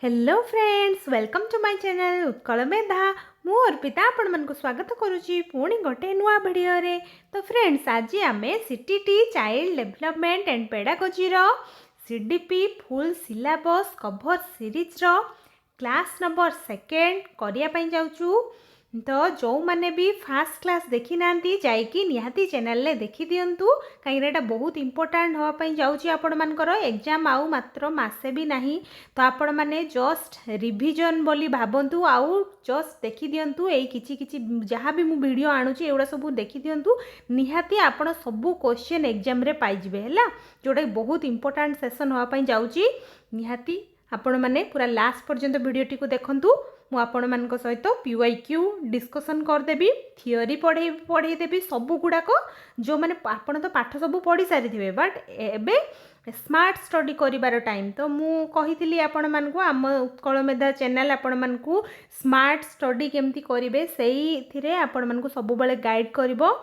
Hello friends, welcome to my channel Utkal Medha. मु अर्पिता आपण मन को स्वागत करुच्ची पुणी गोटे नुआ वीडियो रे। तो फ्रेंड्स, आज आम CTT child development and pedagogy रो CDP full syllabus cover series रो क्लास नंबर 2 करिया पई जाउचू। तो जो मैंने भी फास्ट क्लास देखी ना जाइकी निहाती चैनल ले देखी दिंतु, कहीं बहुत इंपोर्टाट हाँपाई जाऊँगी आपण मानकर एग्जाम आउ मात्र मासे भी नहीं। तो आपण मैंने जस्ट रिविजन बोली भावतु आउ जस्ट देखी दिंतु किछि जहाँ भी मु वीडियो आणुची एगुड़ा सब देखी दिंतु, निहाती आपण सबू क्वेश्चन एग्जाम रे पाइबे है, जोटा बहुत इंपोर्टाट सेसन हाँपाई जाऊँगी। निहाती आपण मैंने पूरा लास्ट पर्यंत वीडियोटी को देखंतु। मु आपण मानक सहित PYQ डिस्कसन करदेवी, थियोरी पढ़ेदेवी सबू गुड़ाक जो मैंने आपण तो पाठ सब पढ़ी सारी थे, बट एबे स्मार्ट स्टडी करिवार टाइम। तो मु कही आपण मानकु आम उत्कल मेधा चैनल आपण मानकु स्मार्ट स्टडी केमती करिवे सेही थिरे आपण मानकु सबु बेले गाइड करिवो।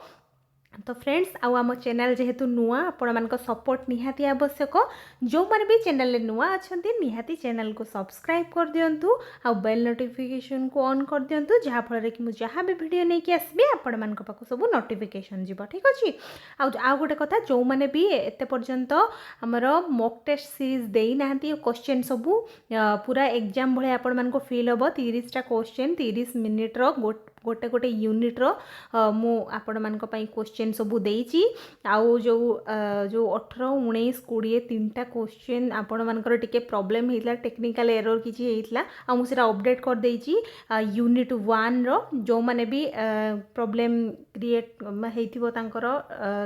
तो फ्रेंड्स, आम चैनल जेहेतु नुआ आपण मानक सपोर्ट निहाती आवश्यक। जो मैंने भी चैनल नुआ अच्छा निहाती चैनल को सब्सक्राइब कर दिंतु, आ बेल नोटिफिकेशन को ऑन कर दिंतु, जहाँफल कि मुझे जहाँ भी वीडियो नहीं कि आसबि आपण मानक पाखु सब नोटिफिकेशन जीव। ठीक अच्छे। आउ गोटे कथा, जो मैंने भी एते पर्यंत आमर मॉक टेस्ट सीरीज देई नाहंती, क्वेश्चन सबू पूरा एग्जाम भले आपण मानक फील हम 30टा क्वेश्चन 30 मिनिट रो गोटे गोटे यूनिट रो मु आपण मानक पई क्वेश्चन सबू देइची। आउ जो 18 19 20 3टा क्वेश्चन आपण मानकर टिके प्रॉब्लम हेतला, टेक्निकल एरर किछि हेतला, आ मु सेरा अपडेट कर देइची। यूनिट 1 रो जो माने भी प्रॉब्लम क्रिएट हेतिबो तांकर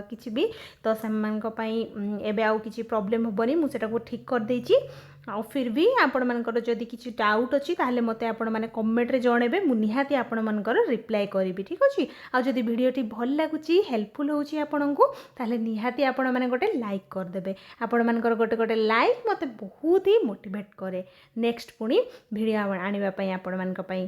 किछि भी, तो सेमानक पई एबे आउ किछि प्रॉब्लम होबनी, मु सेटा को ठीक कर देइची। आ फिर भी आपण मानकर जदि किछि डाउट अछि ताहले मते आपण माने कमेंट रे जणेबे, मु निहाती आपण मानकर रिप्लाई करिवि। ठीक अछि। आ जदि वीडियोटी भल लागुची, हेल्पफुल होउची आपनकु, ताहले निहाती आपण माने गोटे लाइक कर देबे। आपण मानकर गोटे गोटे लाइक मते बहुत ही मोटिवेट करे नेक्स्ट पुणी वीडियो आनिबा पई आपण मानक पई।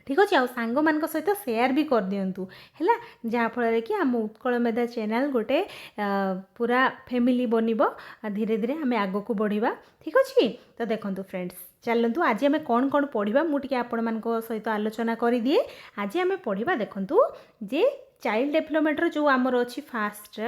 ठीक अच्छे। सांग मान सहित शेयर भी कर दिंतु है, जहाँफल कि आम उत्कल मेधा चैनल गोटे पूरा फैमिली बनब, धीरे धीरे आम आग को बढ़ा। ठीक अच्छे। तो देखो फ्रेंड्स, चलतु आज आम कौन कौन पढ़ा मुझे आपण मान सहित आलोचना कर दिए। आज आम पढ़ा देखु जे चाइल्ड डेवलपमेंट जो आमर अच्छी फास्ट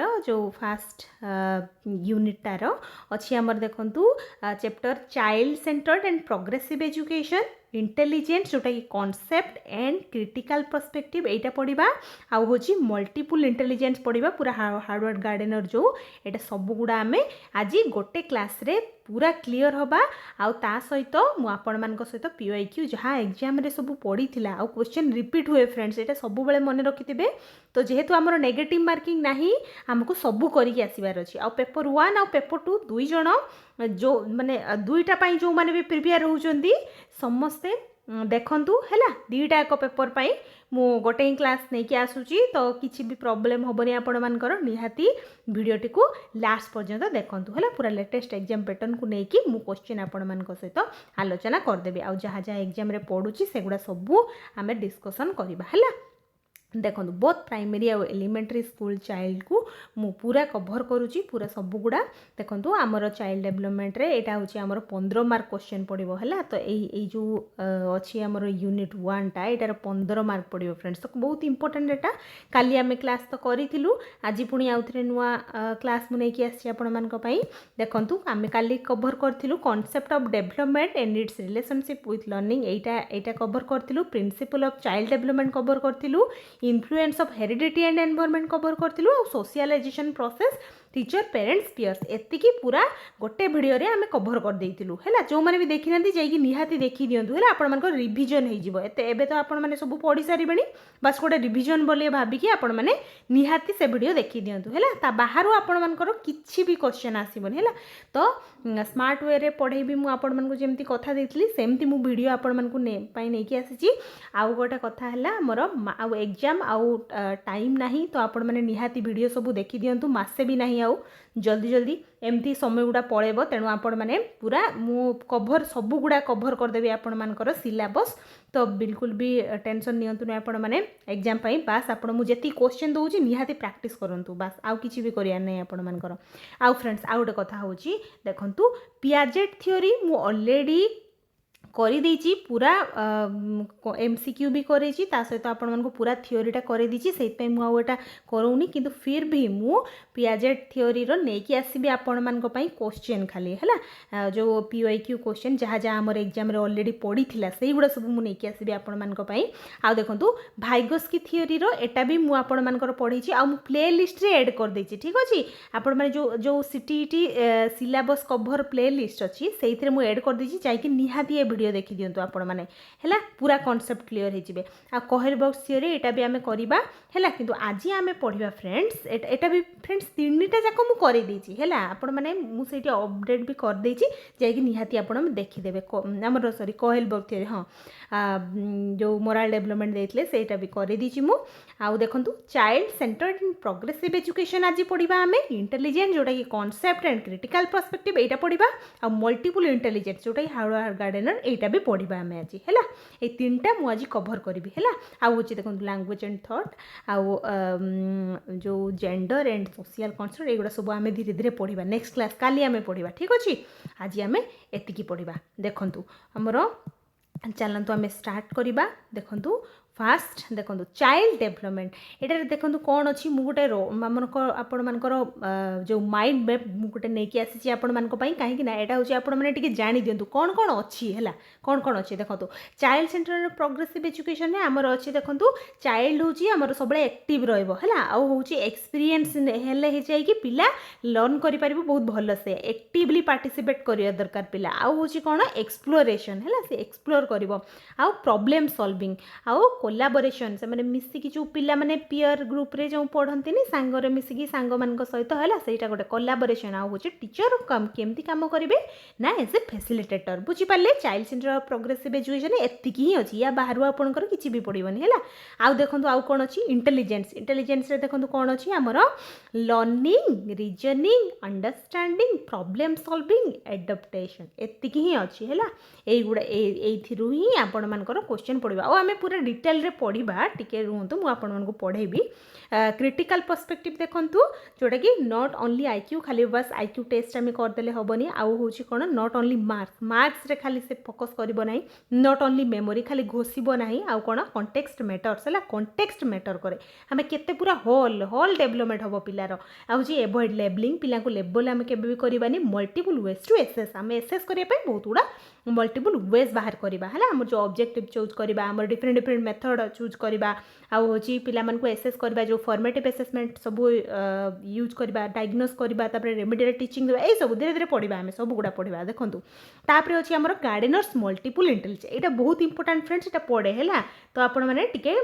यूनिट तार अच्छी आमर देखु chapter child centred and progressive education, intelligence जोटा कि कॉन्सेप्ट एंड क्रिटिकल पर्सपेक्टिव एटा पढ़ा, आउ होची मल्टीपल इंटेलिजेंस पढ़ा, पूरा हार्डवर्ड गार्डनर जो एटा सब गुड़ा आम आज गोटे क्लास रे पूरा क्लियर हवा। आउ ता सहित मु आपण मानक सहित PYQ जहाँ एग्जाम रे सब पड़ी थिला, आउ क्वेश्चन रिपीट हुए फ्रेंड्स, एटा सब बेले मन रखिथिबे। तो जेहेतु आमर नेगेटिव मार्किंग नाही, आमको सबू करिक आसीबार अछि। आउ पेपर 1 आउ पेपर 2 दुई जण जो माने दुईटा पाई जो माने भी प्रिपेयर होउचंदी समस्ते देखंतु हैला। दुईटा एक पेपर पाई मु गोटे ही क्लास नहीं कि आसुची, तो किसी भी प्रॉब्लम होबनी आपण मानकर निहाती वीडियोटी को लास्ट पर्यंत देखंतु हैला। पूरा लेटेस्ट एग्जाम पैटर्न को लेकिन मु क्वेश्चन आपण मानक सहित आलोचना करदेबी। आउ जहाँ जहाँ एग्जाम रे पढ़ुची सेगुड़ा सबू आमे डिस्कसन करबा हैला। देखो बोथ प्राइमरी और एलिमेंटरी स्कूल चाइल्ड को मु पूरा कवर करुच्ची, पूरा सब गुड़ा देखो आमर चाइल्ड डेवलपमेंट रे एटा होची आमर 15 मार्क क्वेश्चन पड़ो है। तो यही जो अच्छी आमर यूनिट 1 टा एटार 15 मार्क पड़ो फ्रेंड्स। तो बहुत इंपोर्टेंट एटा, काली आमे क्लास तो करूँ, आज पुणी आउ थे नुआ क्लास मुझे आसी आपण मानक पई। देखंतु आमे काली कवर करथिलु concept of development and its relationship with learning, एटा कवर करथिलु। Principle of child development cover करथिलु। Influence of heredity and environment cover करथिलु। और socialisation process, teacher parents peers, एतिकी पूरा गोटे वीडियो रे आमे कवर कर देइतिलु हैला। जो माने भी देखि नांती जाई कि निहाती देखि दियंतु हैला, आपण मानको रिवीजन हे जिवो। एबे तो आपण माने सब पढ़ी सारी बणी, बस गोटे रिवीजन बोली भाबी कि आपण माने निहाती से वीडियो देखि दियंतु हैला। ता बाहरु आपण मानकर किछि भी क्वेश्चन आसीबन हैला। तो स्मार्ट वे रे पढ़ेबी मु आपण मानको जेमती कथा देइतली सेमती मु वीडियो आपण मानको पई नै कि आसीची। आउ गोटे कथा हैला हमर आउ एग्जाम आउ टाइम नाही, तो आपण माने निहाती वीडियो सब देखि दियंतु, मासे भी नाही आउ जल्दी जल्दी एमती समय गुड़ा पड़ेब। तेणु आपण मैंने पूरा मु कभर सबू गुड़ा कभर करदेवी आपण मानकर सिलेबस। तो बिल्कुल भी टेंशन नियंतु नहीं आपण मैंने एग्जाम पाई, बास आपण मु जेती क्वेश्चन दउची निहाती प्रैक्टिस करंतु, बास आउ किछि भी करिया नै आपण मानकर। आउ फ्रेंड्स, आउ गोटे कथा होची देखंतु पियाजेट थ्योरी मु ऑलरेडी କରିଦେଇଛି पूरा MCQ भी करेছি ता सहित आपण मानको पूरा थियोरीटा करेदेछि सेइतपय मु आउटा करूनी किंतु फिर भी मु पियाजेट थियोरी रो नेकी आसीबी आपण मानको पई क्वेश्चन खाली हैला जो PYQ क्वेश्चन जहाँ जहाँ हमर एग्जाम रे ऑलरेडी पड़ी थिला सेई गुडा सब मु नेकी आसीबी आपण मानको पई आ देखंतु भाइगोस्की थियोरी रो एटा भी मु आपण मानकर पढीछि आ मु प्ले लिस्ट रे ऐड कर देछि ठीक अछि आपण माने जो CTET syllabus cover play list अछि सेइथरे मु ऐड कर देछि जाय कि निहाती ए वीडियो देखि दियंतु आपण माने हैला पूरा कांसेप्ट क्लियर हे जिवे आ कहेर बॉक्स थियोरी एटा भी आमे करिबा हैला किंतु आज आमे पढिबा फ्रेंड्स एटा भी फ्रेंड्स तीनटा जाको मु करि देछि हैला आपण माने मु सेठी अपडेट भी कर देछि जाय कि निहाती आपण देखि देबे हमर सॉरी कहेल बॉक्स थियोरी हां जो मोरल डेवलपमेंट देथिले सेटा भी करि दिछि मु आउ देखंतु चाइल्ड सेंटर्ड इन प्रोग्रेसिव एजुकेशन आज पढिबा आमे इंटेलिजेंस जोटा कि concept and critical perspective Etah पढिबा uh multiple intelligence जोटा कि हार्डवेयर गार्डनर एटा भी पढिबा आमे आज हैला ए तीनटा मु आज कवर करिवि हैला आउ होची देखंतु लैंग्वेज एंड थॉट आउ जो जेंडर एंड सोशल कंसर्न एगुडा सब आमे धीरे धीरे पढिबा नेक्स्ट क्लास काली आमे पढिबा ठीक अछि आज आमे एतिकी पढिबा देखंतु हमरो चलंतु आमे स्टार्ट करिबा देखंतु फास्ट देखो चाइल्ड डेवलपमेंट ये देखो कौन अच्छी मुझे गोटे आपण मानकर जो माइंड मैप मुझे नहीं आसी आपण मान कहीं यहाँ हूँ आपण मैंने जानी दिंतु कौन कौन अच्छी है कौन अच्छी देखो चाइल्ड सेंटर प्रोग्रेसिव एजुकेशन में आमर अच्छी देखो चाइल्ड हूँ आमर सब एक्टिव रोचे एक्सपीरियंस है पिला लर्न कर बहुत भल से एक्टिवली पार्टिसिपेट करिया दरकार पिला आउ हूँ कौन एक्सप्लोरेशन है से एक्सप्लोर कर प्रॉब्लम सॉल्विंग आउ कोलाबोरेशन से माने मिसिकी जो पिला माने पीयर ग्रुप रे जो पढ़ंती नि सांगरे मिसिकी सांग मानक सहित हला सेटा गोटे कोलाबोरेशन आ होचे टीचर कम केमती काम करिवे ना एज ए फैसिलिटेटर बुझी पाले चाइल्ड सेंटर प्रोग्रेसिव एजुकेशन एतिकी ही अछि या बाहरु आपनकर किछि भी पड़िबनी हला आ देखंतु आ कोन अछि इंटेलिजेंस रे देखंतु कोन अछि हमर learning reasoning understanding problem solving adaptation एतिकी ही अछि हला एई गुडा एथिरु ही आपण मानकर क्वेश्चन पड़िबा आ हमें पूरा डिटेल रे पढ़ा टिके रुहतु मु आपण मानकु पढ़ेबी क्रिटिकल पर्सपेक्टिव देखंतु जोटा कि नॉट ओनली आईक्यू खाली बस आईक्यू टेस्ट आम करदेले हेनी आउ हूँ कौन नॉट ओनली मार्क्स रे खाली से फोकस करिबो नाही नॉट ओनली मेमोरी खाली घोषिबो नाही आउ कौन कॉन्टेक्स्ट मैटर्स है कॉन्टेक्स्ट मैटर करे हमें केते पूरा होल डेवलपमेंट हम पिलार आउ जी एवॉइड लेबलिंग पिला को लेबल आम के करवानी मल्टीपल वेज टू एसेस आम एसेस करने बहुत गुड़ा मल्टीपल वेज बाहर करवा है आम जो ऑब्जेक्टिव चूज करवा आम डिफरेंट डिफरेंट मेथड चूज करवा आउ हूँ पिला एसेस करवा जो फॉर्मेटिव एसेसमेंट सब यूज करवा डायग्नोस करवा रेमेडियल टीचिंग ये सब धीरे धीरे पढ़ा आम सब गुड़ा पढ़ा देखो तापर अच्छी आम गार्डनर्स मल्टीपल इंटेलिजेंस यहाँ बहुत इंपोर्टेंट फ्रेंड्स यहाँ पढ़े है तो आपण मैंने टिके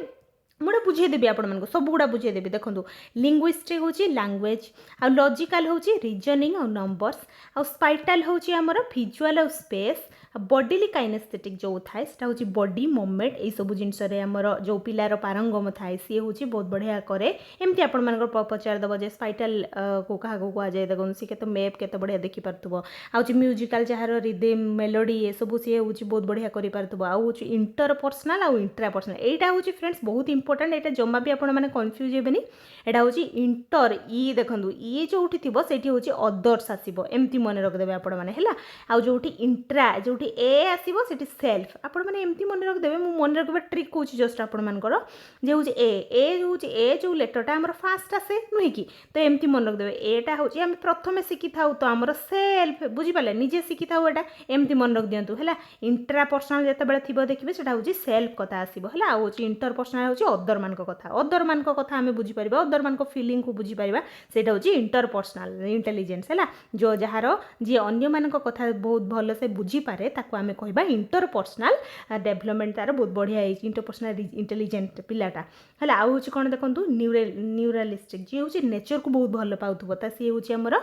मुझे बुझेदेवी आपण सब गुड़ा बुझेदेवी देखो लिंग्विस्टिक हूँ लैंग्वेज आ लॉजिकल हूँ रीजनिंग आ नंबर्स आ स्पाइटाल हूँ आमर विजुअल और स्पेस बॉडीली काइनेस्थेटिक जो थाए से हूँ बॉडी मूवमेंट यही सब जिनस आमर जो पिलार पारंगम थाए सी हूँ बहुत बढ़िया करे एमती आपण मान पचारदेव जे स्पाइटाल को क्या कहुए देखो सी के मेप के बढ़िया देखिपे आउे म्यूजिकाल जार रिदम मेलोडी ये सब सी हूँ बहुत बढ़िया कर आउ इंटरपर्सनाल आउ इंट्रापर्सनाल यहाँ हूँ फ्रेंड्स बहुत इंपोर्टेंट यहाँ जमा भी आपण मैंने कन्फ्यूज हेनी यहाँ हूँ इंटर ई देखो ई जो थी हूँ अदर्स आसो एमती मन रखिदेवे आपण मैंने आउ जो इंट्रा जो ए आसो से सेल्फ आपण मैंने एमती मन रखिदेवे मुझे मन रखा ट्रिक हूँ जस्ट आपण मानकर जे हूँ ए जो लेटरटा आम फास्ट आसे नुहे कि तो एमती मन रखिदेवे एटा हूँ आम प्रथम शिखी था तो आमर सेल्फ बुझीपारे निजे शिखी था एटा एमती मन रख दिंतु है इंट्रा पर्सनाल जिते थी देखिए से हूँ सेल्फ कथा आसो है आउ इंटर पर्सनाल हूँ अदर मान कथा अदर मान कथा आम बुझीपार अदर मान फिलिंग को बुझीपार से हूँ इंटर पर्सनाल इंटेलिजेंस है जो जार जी अन्य मान कथा बहुत भल से बुझीपारे ताको आमे कहबा इंटरपर्सनाल डेवलपमेंट तार बहुत बढ़िया है इंटरपर्सनाल इंटेलिजेंट पिलाटा है आउ हूँ कौन देखो न्यूरालिस्टिक जी हूँ नेचर को बहुत भल पाऊथबो ता सी हूँ आमर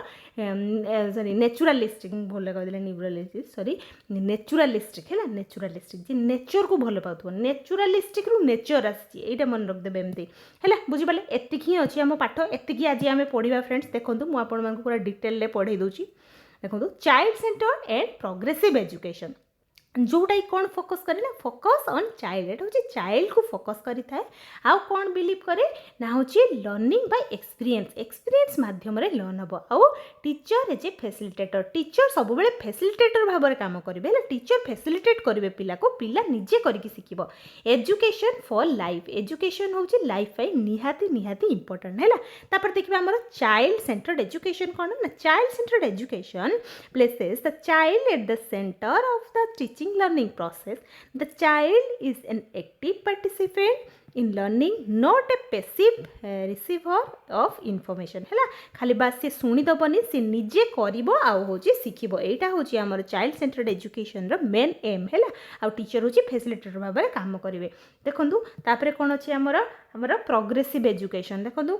सॉरी नेचुरालिस्टिक भल कहदे न्यूरालिस्टिक सॉरी नेचुरालिस्टिक है नेचुरालिस्टिक जी नेचर को भल पाऊथबो नेचुरालिस्टिक रु नेचर आसी एटा मन रखदेवे एमती है बुझीपारे एतिक ही अच्छी आम पाठ एतिकी आज आम पढ़ा फ्रेंड्स देखो मुझे पूरा डिटेल पढ़े दूसरी देखो child centre and progressive education जोटा कौन फोकस करे ना फोकस ऑन चाइल्ड एटा हूँ चाइल्ड को फोकस करी थाए आउ कौन बिलीव करे ना हूँ लर्निंग बाय एक्सपीरियंस माध्यम रे लर्न हम आउ teacher as a facilitator teacher सब बेले फैसिलिटेटर भाव में काम करेंगे है टीचर फैसिलिटेट करेंगे पिला को पिला निजे करके शिखब एजुकेशन फॉर लाइफ एजुकेशन हूँ लाइफ पाई निहाती निहाती इंपोर्टेंट है तापर देखिए आम चाइल्ड सेंटर्ड एजुकेशन कौन ना child centred education places the child at the centre of the teaching learning process. The child is an active participant in learning, not a passive receiver of information है खाली बास से शुणीदबनी सी निजे करिबो आउ होची शिखिबो एटा होची हमर चाइल्ड सेंटर्ड एजुकेशन रो मेन एम है आउ टीचर होची फैसिलिटेटर भाव में काम करिवे देखंतु तापरे कोन अछि हमर प्रोग्रेसिव एजुकेशन देखंतु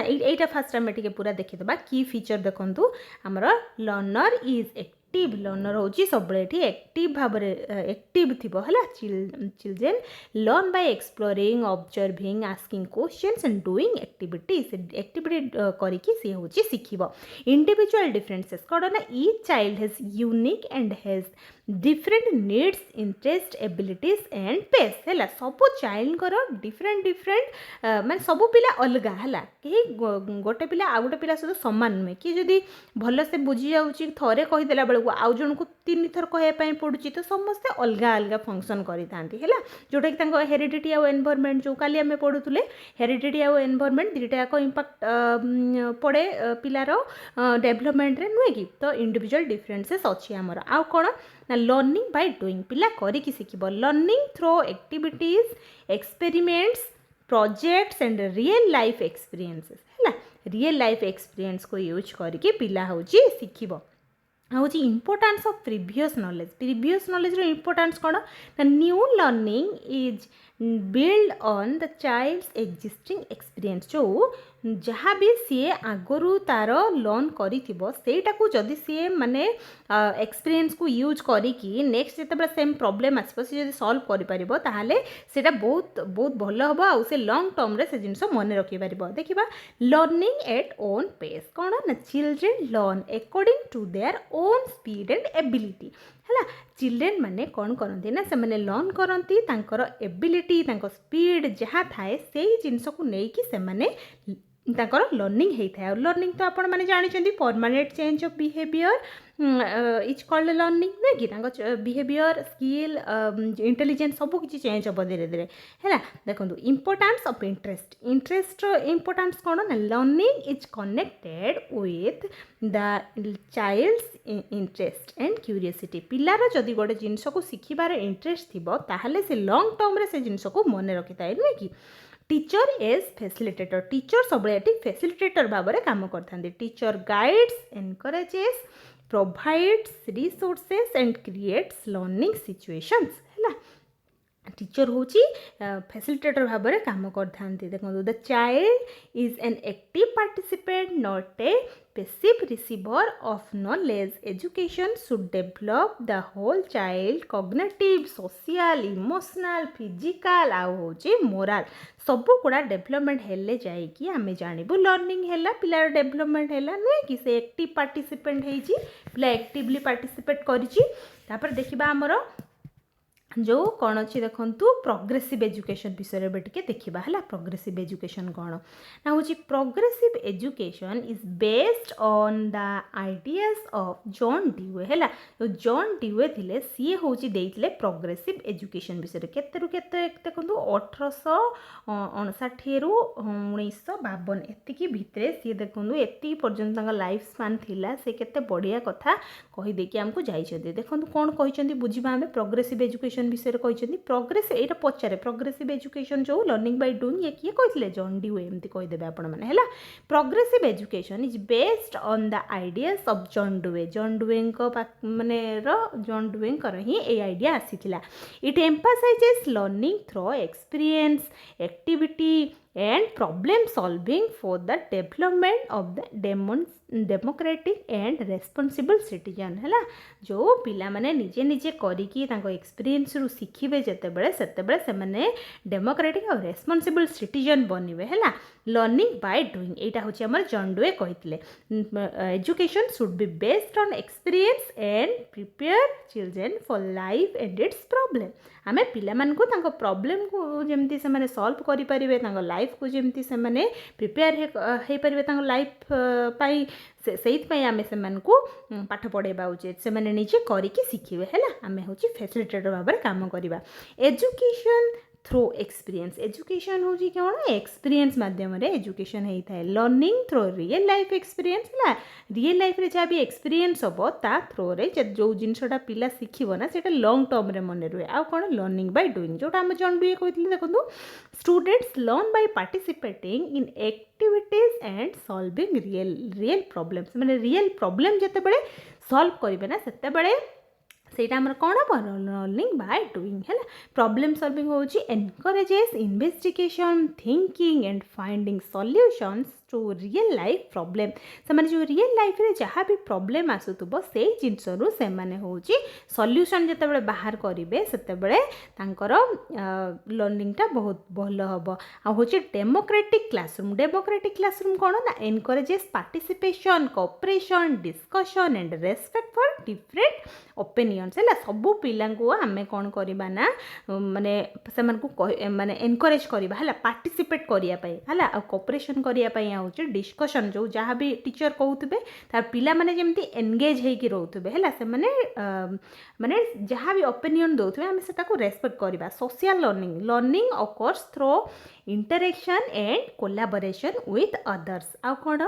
एटा फास्ट आम टे पूरा देखीदबा की फीचर देखंतु हमर लर्नर इज एक्टिव लर्नर होची सब एक्टिव भाव एक्टिव थिबो हला children learn by exploring observing asking questions and doing activity करिकी से होची शिखिबो इंडिविजुअल डिफरेंसेस कोड ना each child has unique and has different needs interest abilities and pace है सब चाइल्ड डिफरेंट डिफरेंट माने सब पिला अलग है कहीं गोटे पिला आ गोटे पिला सहित सामान नुहे कि जदि भल से बुझी जाऊँगी थे कहीदेला बेलू आउ जन को 3 थर कहवाई पड़ुची तो समस्ते अलग अलग फंक्शन करें जोटा कि हेरिडिटी आउ एनवायरनमेंट जो काली आम पढ़ुले हेरिडिटी आउ एनवायरनमेंट दुईटा जाक इंपैक्ट पड़े पिलार डेवलपमेंट रे नुहे कि तो इंडिविजुअल डिफरेंसेस अच्छी आमर आउ कौन ना लर्निंग बाय डूइंग पिला करिकी शिखिब learning through activities experiments projects and real life experiences है रियल लाइफ एक्सपीरियंस को यूज करके पिला हूँ शिखिब हूँ इम्पोर्टान्स ऑफ प्रीवियस नॉलेज रो इम्पोर्टान्स कौन ना new learning is build on the child's existing experience जो जहाँ भी सी आगु तार लर्न करीटा जदि सी माने एक्सपीरियंस को यूज करी नेक्स्ट जिते सेम प्रॉब्लम आसो सी जब सॉल्व कर ताहले सेटा बहुत बहुत भल हम आउ से लॉन्ग टर्म रे से जिनस मन रखिपार देखिबा लर्निंग एट ओन पेस कौन ना children learn according to their own speed and ability है चिल्ड्रेन माने कौन करती ना से लर्न करती एबिलिटी स्पीड जहाँ थाए से जिनस को लेकिन से लर्निंग होता है लर्निंग तो आपण मैंने जानते permanent change of behaviour is called learning नुहे कि बिहेवियर स्किल इंटेलिजेंस सब किसी चेंज हम धीरे धीरे है देखो इम्पोर्टान्स ऑफ इंटरेस्ट इम्पोर्टान्स कौन ना learning is connected with the child's interest and curiosity पिलार जदि गोटे जिनस को शिखिबार इंटरेस्ट थी ताहले से लॉन्ग टर्म रे से जिनस को मन रखी था नुहे कि टीचर एज फैसिलिटेटर टीचर सब फैसिलिटेटर भाव में काम करते teacher guides encourages provides resources and creates learning situations है टीचर हूँ फैसिलिटेटर भाव में काम करते देखो the child is an active participant not a passive receiver of knowledge education should develop the whole child cognitive social emotional physical आउ हूँ morale सब गुड़ा डेवलपमेंट हेले जाइए आम जानबू लर्निंग है पिलार डेवलपमेंट है नुहे कि से एक्टिव पार्टिसिपेंट होती पिला एक्टिवली पार्टिसिपेट कर देखा आमर जो कौन अच्छी देखु प्रोग्रेसिव एजुकेशन विषय में टे देखा है प्रोग्रेसिव एजुकेशन कौन ना हूँ progressive education is based on the ideas of John Dewey है जॉन डीवे थे सी हूँ प्रोग्रेसिव एजुकेशन विषय केते देखो 1859 रु 1952 एति भितर सी देखो एति पर्यंत लाइफ स्पान थिला से केते बढ़िया कथा कहीदेकी आमको जाइछथि देखो कौन कहते बुझा आम प्रोग्रेसिव एजुकेशन विषय कहते प्रोग्रेस यहाँ पचारे प्रोग्रेसिव एजुकेशन जो लर्निंग बाय डूइंग ये किए कहते जॉन डीवे एमती कहीदेवे आपण मैंने है progressive education is based on the ideas of John Dewey माने जॉन डुवे ही ये आइडिया आसी it emphasises learning through experience activity and problem solving for the development of the democratic and responsible citizen है जो पिला माने निजे निजे करिकी तांको एक्सपीरियंस रु शिखिबे जेतेबेले सेतेबेले से माने डेमोक्रेटिक और रेस्पॉन्सिबल सिटीजन बनिबे है लर्निंग बाय डूइंग एटा होची हमर जॉन डुए कहितले education should be based on experience and prepare children for life and its problem आमे पिला मान को तांको प्रॉब्लम को जेमती से माने सॉल्व करि परिबे तांको लाइफ को जेमती से माने प्रिपेयर हे परिबे तांको लाइफ पाई से आमे से मन को पाठ पढ़ेबा उचित से माने निजे करिकी शिखिबे हैला आमे होची फैसिलिटेटर भाबरे काम करिबा एजुकेशन थ्रू एक्सपीरियंस एजुकेशन हूँ कौन एक्सपीरियंस मध्यम एजुकेशन होता है learning through real life experience है रियल लाइफ रे जहाँ भी एक्सपीरियंस हम ता थ्रो रे जो जिनसा पिला शिखिब ना से लंग टर्म रे मन रुए आ कौन लर्निंग बाय डूइंग जोटा आम जन डुए कहते देखो students learn by participating in activities and solving real problems माने रियल प्रॉब्लम जिते बड़े सॉल्व करेंगे ना से ସେଇଟା ଆମର କ'ଣ ହେବ ଲର୍ନିଂ ବାଇ ଡୁଇଂ ହେଲା ପ୍ରବ୍ଲେମ୍ ସଲଭିଂ ହେଉଛି encourages investigation thinking and finding solutions to real life problem से माने जो रियल लाइफ रे जहाँ भी प्रॉब्लम आसुथुबो से जिनसरु से माने होची सॉल्यूशन जेतेबेले बाहर करिवे सेतेबेले तांकर लर्निंग टा बहुत भल हबो आ होची डेमोक्रेटिक क्लासरूम कोन ना encourages participation cooperation discussion and respect for different opinions है सब पिला को आमे कोन करिबा ना माने से मन को माने एनकरेज करिबा हला पार्टिसिपेट करिया पई हला आ कोऑपरेशन करिया पई हूँ डिस्कसन जो जहाँ भी टीचर कहते तार पिला माने जेमती एंगेज होइकी रहउथबे हैला से माने जहाँ भी ओपिनियन दउथबे हम सेटा को रेस्पेक्ट करिबा social learning occurs through interaction and collaboration with others आ कौन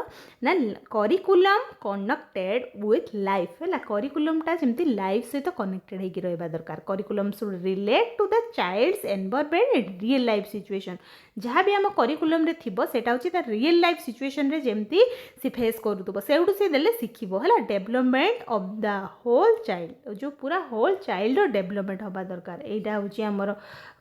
ना करिकुलम कनेक्टेड विथ लाइफ है करिकुलम टा जेमती लाइफ सहित कनेक्टेड होइकी रहबा दरकार curriculum should relate to the child's environment and real life situation जहाँ भी आम करिकुलम रे थिबो सेटा होची ता रियल लाइफ सिचुएशन रे जेमती सी फेस करूथबो सेउडू से देले शिखिबो हैला development of the whole child जो पूरा होल चाइल्ड रो डेवलपमेंट होबा दरकार एटा होची हमर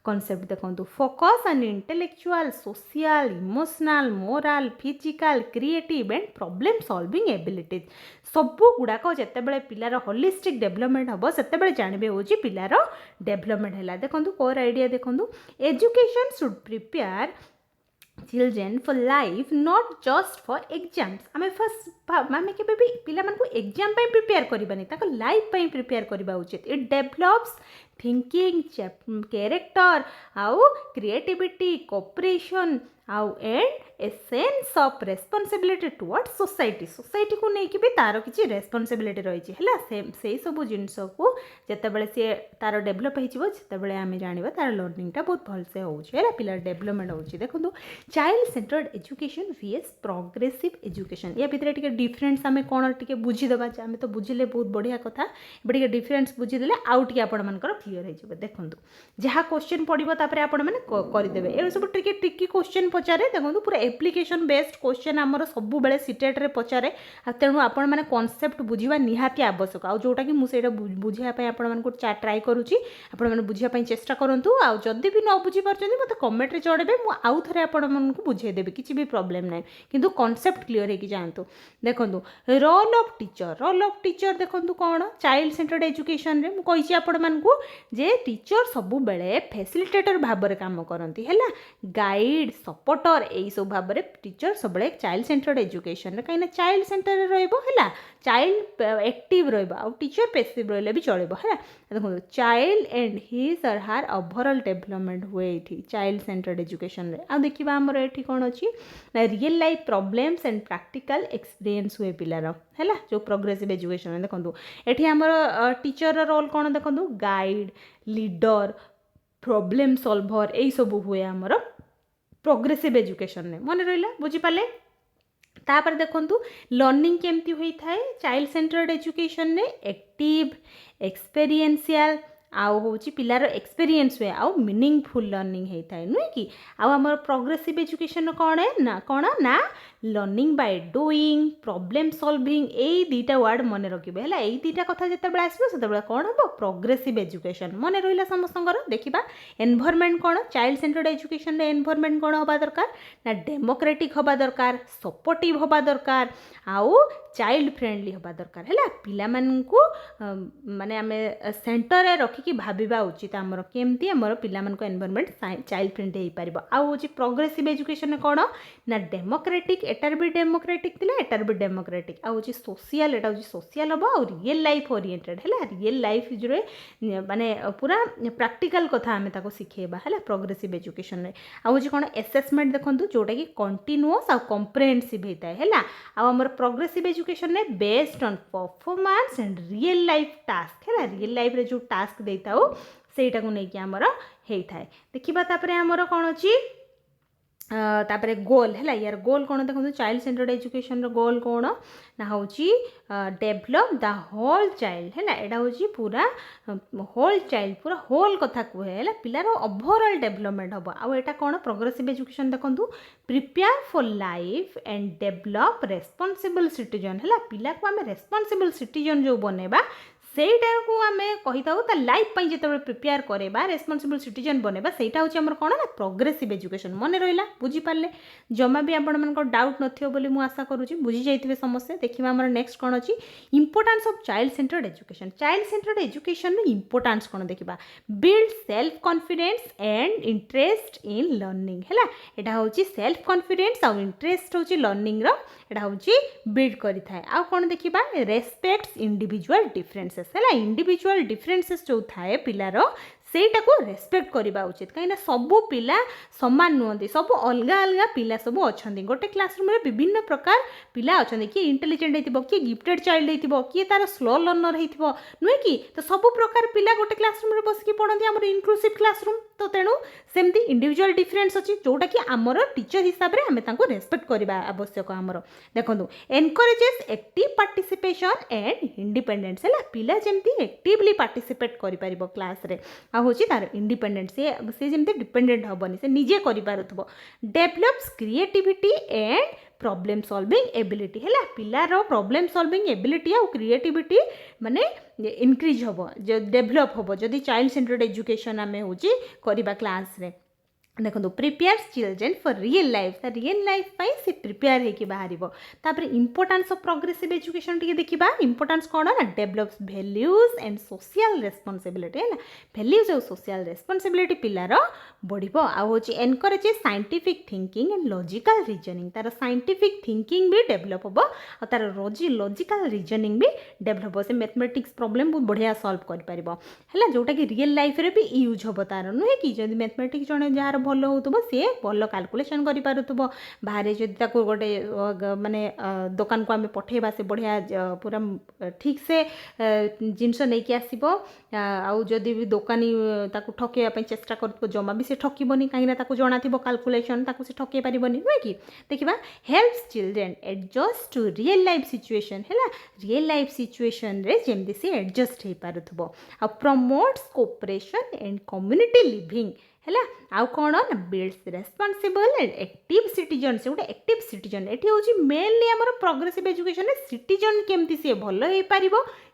कॉन्सेप्ट देखो focus on intellectual social emotional morale physical creative and problem solving abilities सबू गुड़ाक जितेबाला पिलार होलिस्टिक डेवलपमेंट हम से जानवे हूँ पिलार डेवलपमेंट है देखो कोर आइडिया देखो education should prepare children for life not just for exams आम फर्स्ट आम के पिला एग्जाम प्रिपेयर करवानी लाइफ प्रिपेयर करवा उचित इट डेभलप्स थिंकिंग कैरेक्टर आउ क्रिएटिविटी कोऑपरेशन आउ and a sense of responsibility towards society को लेकिन भी तार किसी रेस्पॉन्सिबिलिटी रही है से सब जिनस को जितेबाला सी तार डेभलप होते आम जाना तार लर्निंग टा बहुत भलसे होगा पिला डेभलपमेंट हो देखो child centred education VS progressive education या भितर टिके डिफरेंस आम कौन टे बुझीदे आम तो बुझे बहुत बढ़िया कथा टे डिफरेंस बुझीदे आउ टे आपंकर क्लीयर हो देखो जहाँ क्वेश्चन पड़ो तापर आपदेवे ये सब ट्रिकी क्वेश्चन पचारे देखो पूरा एप्लिकेशन बेस्ड क्वेश्चन आमर सब बेले सीटेट रे पचारे तेणु आपण मैंने कॉन्सेप्ट बुझा निहाती आवश्यक आ जोटा कि मुझे बुझापी आपण ट्राए करुँची आपण बुझापी चेष्टा करूँ आदि भी न बुझीपार मत कमेंट रे चढ़े आउ थे आपण बुझेदेवी किसी भी प्रॉब्लम ना किंतु कॉन्सेप्ट क्लीयर होगी जातु देखो रोल ऑफ टीचर देखो कौन चाइल्ड सेंटर्ड एजुकेशन रे मुझे आपण को जे टीचर सब बेले फैसिलिटेटर भाव में काम करती है गाइड सपोर्टर यही सब भाव में टीचर सब चाइल्ड सेंटर्ड एजुकेशन कहीं चाइल्ड सेंटर रहा चाइल्ड एक्टिव रहा टीचर पैसिव रहा भी चलो है देखो चाइल्ड एंड हिज और हार ओवरऑल डेवलपमेंट हुए ये चाइल्ड सेंटर्ड एजुकेशन रे आ देखा आमर ये कौन अच्छी real life problems and practical experience हुए पिलार है जो प्रोग्रेसिव एजुकेशन देखो ये आमर टीचर रोल कौन देखो गाइड लीडर प्रॉब्लम सॉल्वर यही सब हुए आमर प्रोग्रेसिव एजुकेशन में मन रहा बुझीपारे तापर देखो लर्निंग केमती होता है चाइल्ड सेंटर्ड एजुकेशन में एक्टिव एक्सपीरियंशियल आउ होची पिलार एक्सपीरियंस हुए आउ मीनिंगफुल लर्निंग होता है नुहे कि आउ आम प्रोग्रेसिव एजुकेशन कौन है ना कौन ना learning by doing problem solving यही दुईटा वर्ड मन रखिए है यही दुईटा कथा जितेबाला आसो से कौन हम प्रोग्रेसिव एजुकेशन मन रहा समस्त देखा एनवायरनमेंट कौन चाइल्ड सेंटर्ड एजुकेशन एनवायरनमेंट कौन हवा दरकार ना डेमोक्रेटिक हवा दरकार सपोर्टिव हवा दरकार आउ चाइल्ड फ्रेंडली हवा दरकार है पिला मानू माने आम सेंटर रे रखिकी भाविबा उचित आमर केमती आमर पिला मानक एनवायरनमेंट चाइल्ड फ्रेंडली हो पारिबो आउ होची प्रोग्रेसिव एजुकेशन कौन ना डेमोक्रेटिक एटार भी डेमोक्रेटिक थिला एटार भी डेमोक्रेटिक आउ होची सोशल एटा होची सोशल हबो आउ रियल लाइफ ओरिएंटेड है रियल लाइफ रे माने पूरा प्रैक्टिकल कथा आमे ताको सिखेबा है प्रोग्रेसिव एजुकेशन रे आउ होची कोन असेसमेंट देखंतु जोटा कि कंटीन्यूअस आउ कॉम्प्रिहेंसिव हेता है आउ हमर प्रोग्रेसिव एजुकेशन रे based on performance and real life task है रियल लाइफ रे जो टास्क देता हो सेटा को लेकिन आमर होता है देखा तापर आमर कौन अच्छी तापर गोल है यार गोल कौन देखो चाइल्ड सेंटर्ड एजुकेशन गोल कौन ना हूँ डेभलप द होल चाइल्ड है एटा हूँ पूरा होल चाइल्ड पूरा होल कथा कहे है पिलार ओवरऑल डेभलपमेंट हम आउ एटा कौन प्रोग्रेसिव एजुकेशन देखो prepare for life and develop responsible citizen है पिला को आम रेस्पॉन्सिबल सिटीजन जो बनवा सेटा को आम कही था लाइफ जो प्रिपेयर करवा रेस्पॉन्सिबल सिटीजन बनवा सेटा हूँ आम कौन ना प्रोग्रेसिव एजुकेशन मन रहा बुझीपारे जमा भी आपण डाउट नथियो बोली मु आशा करुँची बुझी जाइए समस्ते देखा आम नेक्स्ट कौन अच्छी importance of child centred education importance कौन देखा build self confidence and interest in learning है यहाँ हूँ सेल्फ कॉन्फिडेंस आउ इंटरेस्ट हूँ लर्निंग एटा हूँ बिल्ड करें आउ कौन देखा रेस्पेक्ट्स इंडिविजुअल डिफरेंसेस है इंडिविजुअल डिफरेंसेस जो थाए पिलार सेटा को रेस्पेक्ट करवा उचित कहीं सबू पिला सामान नुहति सब अलग अलग पिला सब अच्छा गोटे क्लासरूम में विभिन्न प्रकार पिला अच्छा किए इंटेलिजेंट हो किए गिफ्टेड चाइल्ड हो किए तार स्लो लर्नर हो नुहे कि तो सब प्रकार पिला गोटे क्लासरूम में बसिक पढ़ती आम इनक्लूसिव क्लासरूम तो तेणु सेमती इंडिविजुअल डिफरेंस अच्छी जोटा कि आमर टीचर हिसाब से आम रेस्पेक्ट करवा आवश्यक आमर देखो encourages active participation and independence है पिला जमी एक्टिवली पार्टिसिपेट कर क्लास रे हूँ तार इंडिपेंडेंट से जमी डिपेंडेंट हेनी से निजे करूँ develops creativity and problem solving ability है पिलार प्रॉब्लम सॉल्विंग एबिलिटी आ क्रिएटिविटी माने इनक्रीज हम डेभलप हम जदि चाइल्ड सेंटर्ड एजुकेशन आम हूँ करवा क्लास रे देखो prepare children for real life से प्रिपेयर होकर बाहर importance of progressive education T देखा इंपोर्टेंस कौन ना develops values and social responsibility है वैल्यूज और सोशल रेस्पॉन्सिबिलिटी पिलार बढ़ो आउ encourages scientific thinking and logical reasoning तार साइंटिफिक थिंकिंग भी डेभलप हम और तार लॉजिकल रीजनिंग भी डेभलप हो से मैथमेटिक्स प्रॉब्लम बहुत बढ़िया सॉल्व कर है जोटा कि रियल लाइफ रे भी यूज हम तार नुहे कि जब मैथमेटिक्स जड़े जार भल हो सी भल काल्कुलेसन करूँ बाहर जब गोटे माने दुकान को आम पठेबा से बढ़िया पूरा ठीक से जिनस नहीं आसब आउ जदि भी दुकानी ठकेवाई चेष्टा कर जमा भी से ठकबनी कहीं जना थी काल्कुलेसन से ठकई पारनी नुहे कि देखा helps children adjust to real life situation है रियल लाइफ सिचुएशन रे जमी से एडजस्ट हो पारुथबो आ promotes cooperation and community living है आउ कौन ना builds responsible and active citizen से गोटे एक्टिव सिटीजन ये हूँ मेनली आम प्रोग्रेसिव एजुकेशन सिटीजन केमती सी भल हो पार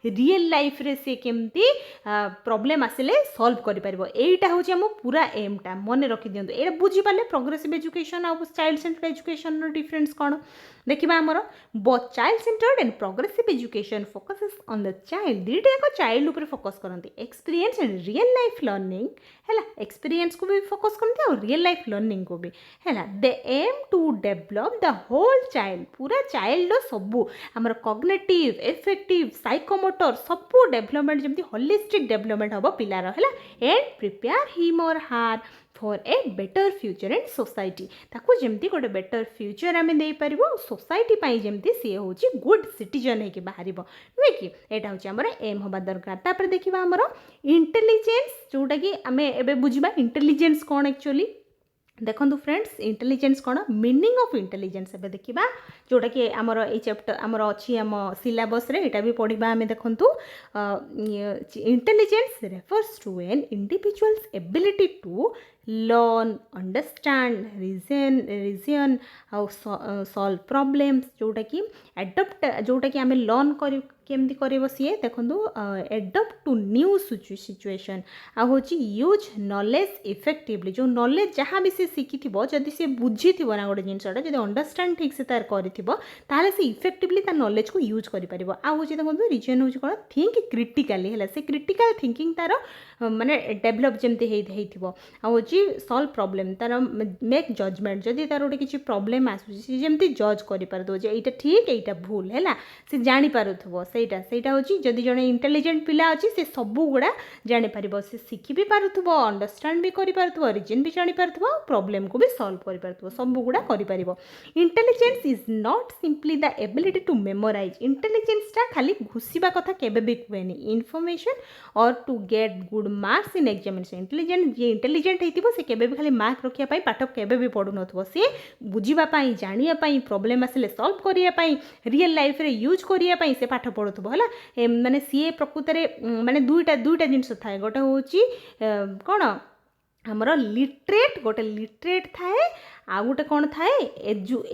रियल लाइफ रे सी केमती प्रॉब्लम आसिले सॉल्व कर पार एटा हूँ आम पूरा एमटा मन रखी दिंतु ये बुझीपारे प्रोग्रेसिव एजुकेशन आउ चाइल्ड सेंटर्ड एजुकेशन डिफरेंस कौन देखा आमर child centred and progressive education focuses on the child दुईटा एक चाइल्ड उपर फोकस करती experience and real life learning है एक्सपीरियंस को भी फोकस करते और रियल लाइफ लर्निंग को भी है they aim to develop the whole child पूरा चाइल्ड सबू आमर कॉग्निटिव इफेक्टिव साइकोमोटर सबू डेभलपमेंट जमी होलिस्टिक डेभलपमेंट हम पिलार है and prepare him or her for a better future and society ताकू जमती गोटे बेटर फ्यूचर आम दे पार सोसाइटी पाई जमती सी हूँ गुड सिटीजन होकर बाहर नुहे कि यहाँ हूँ आमर एम हवा दरकार तापर देखा आमर इंटेलिजेंस जोटा कि आम ए बुझा इंटेलिजेंस कौन एक्चुअली देखो फ्रेंड्स इंटेलिजेंस कौन मीनिंग ऑफ इंटेलिजेंस एबे देखिबा जोटा कि आमर ए चैप्टर आमर अच्छी आम सिलेबस रे एटा भी पढ़िबा आमे देखंतु intelligence refers to an individual's ability to learn understand reason आउ सॉल्व प्रॉब्लम्स जोटा कि एडप्ट जोटा कि आमे लर्न कर केमती कर सी देखो एडप्ट टू न्यू सिचुएशन आ हूँ यूज नॉलेज इफेक्टिवली जो नॉलेज जहाँ भी सी शिखी जदि सी बुझी ना गोटे जिनसटा जब अंडरस्टैंड ठीक से तार कर से इफेक्टिवली तार नॉलेज को यूज कर देखो रीजन हूँ कौन थिंक क्रिटिकाली है से क्रिटिकल थिंकिंग तार माने डेभलप जमती हूँ सॉल्व प्रॉब्लम तार मेक जजमेंट जदि तार गोटे किसी प्रॉब्लम आसुची जज कर ये ठीक यहाँ भूल है सी जानीपारुव सेटा हूँ जदि जड़े इंटेलिजेंट पिला अच्छी से सबू गुड़ा जापर से शिखी भी पारुव अंडरस्टैंड भी कर रीजन भी जापर प्रॉब्लम को भी सॉल्व कर सबू गुड़ा कर intelligence is not simply the ability to memorise इंटेलिजेंसटा खाली घुषा कथा केबे भी कहुए information or to get good marks in examination intelligent जी इंटेलिजेंट होती से केबे भी खाली मार्क रखापी पाठ केबे भी पढ़ु न सी बुझापी जानापी प्रॉब्लम आसिले सॉल्व करने रियल लाइफ रे यूज करने से पाठ पढ़ुव है माने सी प्रकृत में माने दुईटा जिनस थाए गोटे हूँ कौन आमर लिटरेट गोटे लिटरेट थाए आ गोटे कौन थाए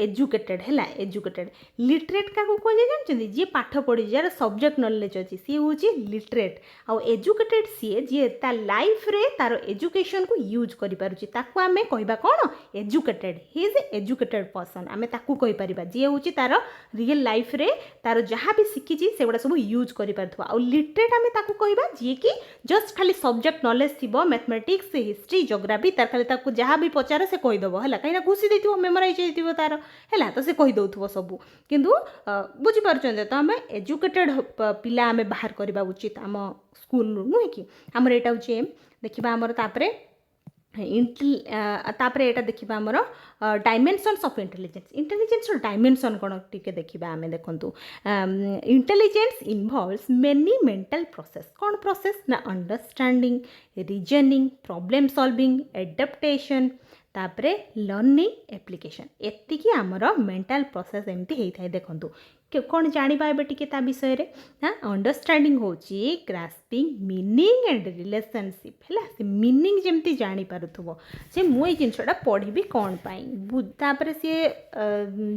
एजुकेटेड है एजुकेटेड लिटरेट क्या कहुए जानते जी पाठ पढ़ी जार सब्जेक्ट नॉलेज अच्छी सी हूँ लिटरेट आउ एजुकेटेड सी जी ता लाइफ रे तार एजुकेशन को यूज करें आम कहवा कौन educated he is educated person आम ताकू कहीपर जी हूँ तार रियल लाइफ रे तार जहाँ भी शिखी से गुड़ा सब यूज कर लिटरेट आम ताकू कहवा जी कि जस्ट खाली सब्जेक्ट नॉलेज थी मैथमेटिक्स हिस्ट्री जोग्राफी तार खाली जहाँ भी पचार से कहीदेव है कहीं घुषी देथिबो मेमोराइज होइथिबो तार हैला तो से कहि दउथबो सबु किंतु बुझी पारुचंदे तो आमे एजुकेटेड पिला आमे बाहर करबा उचित आम स्कूल नुहे कि हमर एटा होचे देखिबा हमर तापरे तापरे एटा देखिबा हमर डायमेंशन्स ऑफ इंटेलिजेंस डायमेंशन कौन टिके देखिबा आमे देखंतु intelligence involves many mental process कौन प्रोसेस ना understanding reasoning problem solving adaptation तापरे लर्निंग एप्लिकेशन एतिकी आमर मेंटल प्रोसेस एमती होता है देखंतु कौन जानिबा एबे टिके ता विषय रे हाँ अंडरस्टैंडिंग होची ग्रास्पिंग मीनिंग एंड रिलेशनशिप है से मीनिंग जमती जानी पारुथबो से मु ए जिनसटा पढ़ी कौन पाई तापरे से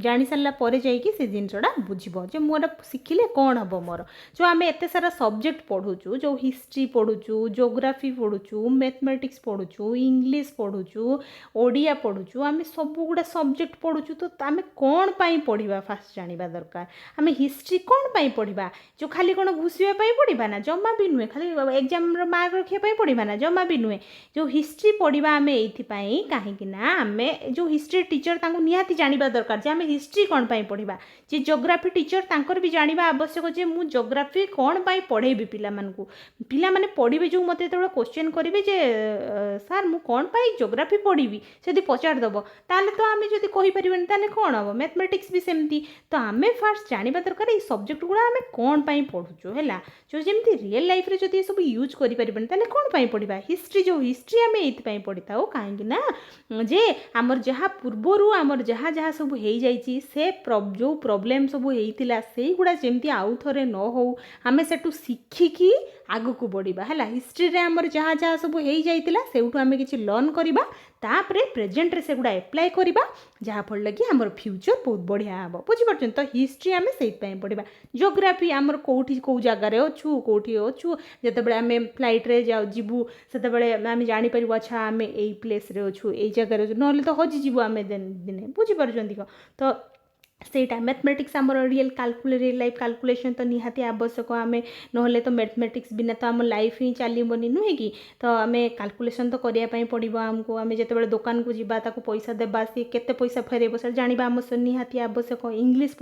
जानी सारा पर जाइए से जिनसटा बुझिबो जे मोर शिखिले कौन हम मोर जो आम एत सारा सब्जेक्ट पढ़ुचु जो हिस्ट्री पढ़ुचु जोग्राफी पढ़ुचु मैथमेटिक्स पढ़ुचु इंग्लिश पढ़ुचु ओडिया पढ़ुचु आम सब गुड़ा सब्जेक्ट पढ़ुचु तो आम कौन पाई पढ़ा फास्ट जानिबा दरकार आम हिस्ट्री कौन पाई पढ़ा जो खाली कौन घुषा पढ़ा ना जमा भी नुहे खाली एग्जाम मार्क रखापी पढ़ा ना जमा भी नुहे जो हिस्ट्री पढ़ा आम ये कहीं आम जो हिस्ट्री टीचर निहाती जानवा दरकार जे आम हिस्ट्री कौन पाई पढ़ा जे जोग्राफी टीचर तांकर भी जानवा आवश्यक जे मु जोग्राफी कौन पाई पढ़ेबी पिला माने पढ़े जो मत जो क्वेश्चन करेंगे जे सार मु कौन पाई जोग्राफी पढ़ी से पचारदेव ताले तो आम जब कहीपर ताले कौन हम मैथमेटिक्स भी सेमती तो आम फास्ट जानवा दरकार ये सब्जेक्ट गुड़ा आम कौन पाई पढ़ुचु है जो जमी रियल लाइफ रे जब सब यूज करें ताले कौन पाई पढ़ा हिस्ट्री जो हिस्ट्री आम ये पढ़ी था कहीं जे आमर जहाँ पूर्वर आमर जहाँ जहाँ सब हो जाइए से जो प्रॉब्लम सब होता से गुड़ा जमी आउ थे न हो आम से शिखिकी आग को बढ़ा है हिस्ट्री रे आमर जहाँ जहाँ सब हो जाइए से आम कि लर्न करवा तापरे प्रेजेंट रे से गुड़ा एप्लाय करवा जहाँफल लगी आमर फ्यूचर बहुत बढ़िया हम बुझीपार तो हिस्ट्री आम से पढ़ा जोग्राफी आमर कौटी कौ जगार अच्छु कौटी अच्छु जिते आम फ्लाइट रे जाऊ जीवु से आम जापर अच्छा आम यही प्लेस रे अच्छु यही जगार अच्छु ना तो हजिजु आम दिने बुझीपार तो सेटा मैथमेटिक्स आमर रियल रियल लाइफ कैलकुलेशन तो निहाती आवश्यक आम ना तो मैथमेटिक्स बिना तो आम लाइफ ही चलबनी नुहे कि तो आम कैलकुलेशन तो करने पड़ो आमको आम जिते दुकान को जीवा ताको पैसा देवा सी केते पैसा फेरब से जानवा आम निहाती आवश्यक इंग्लिश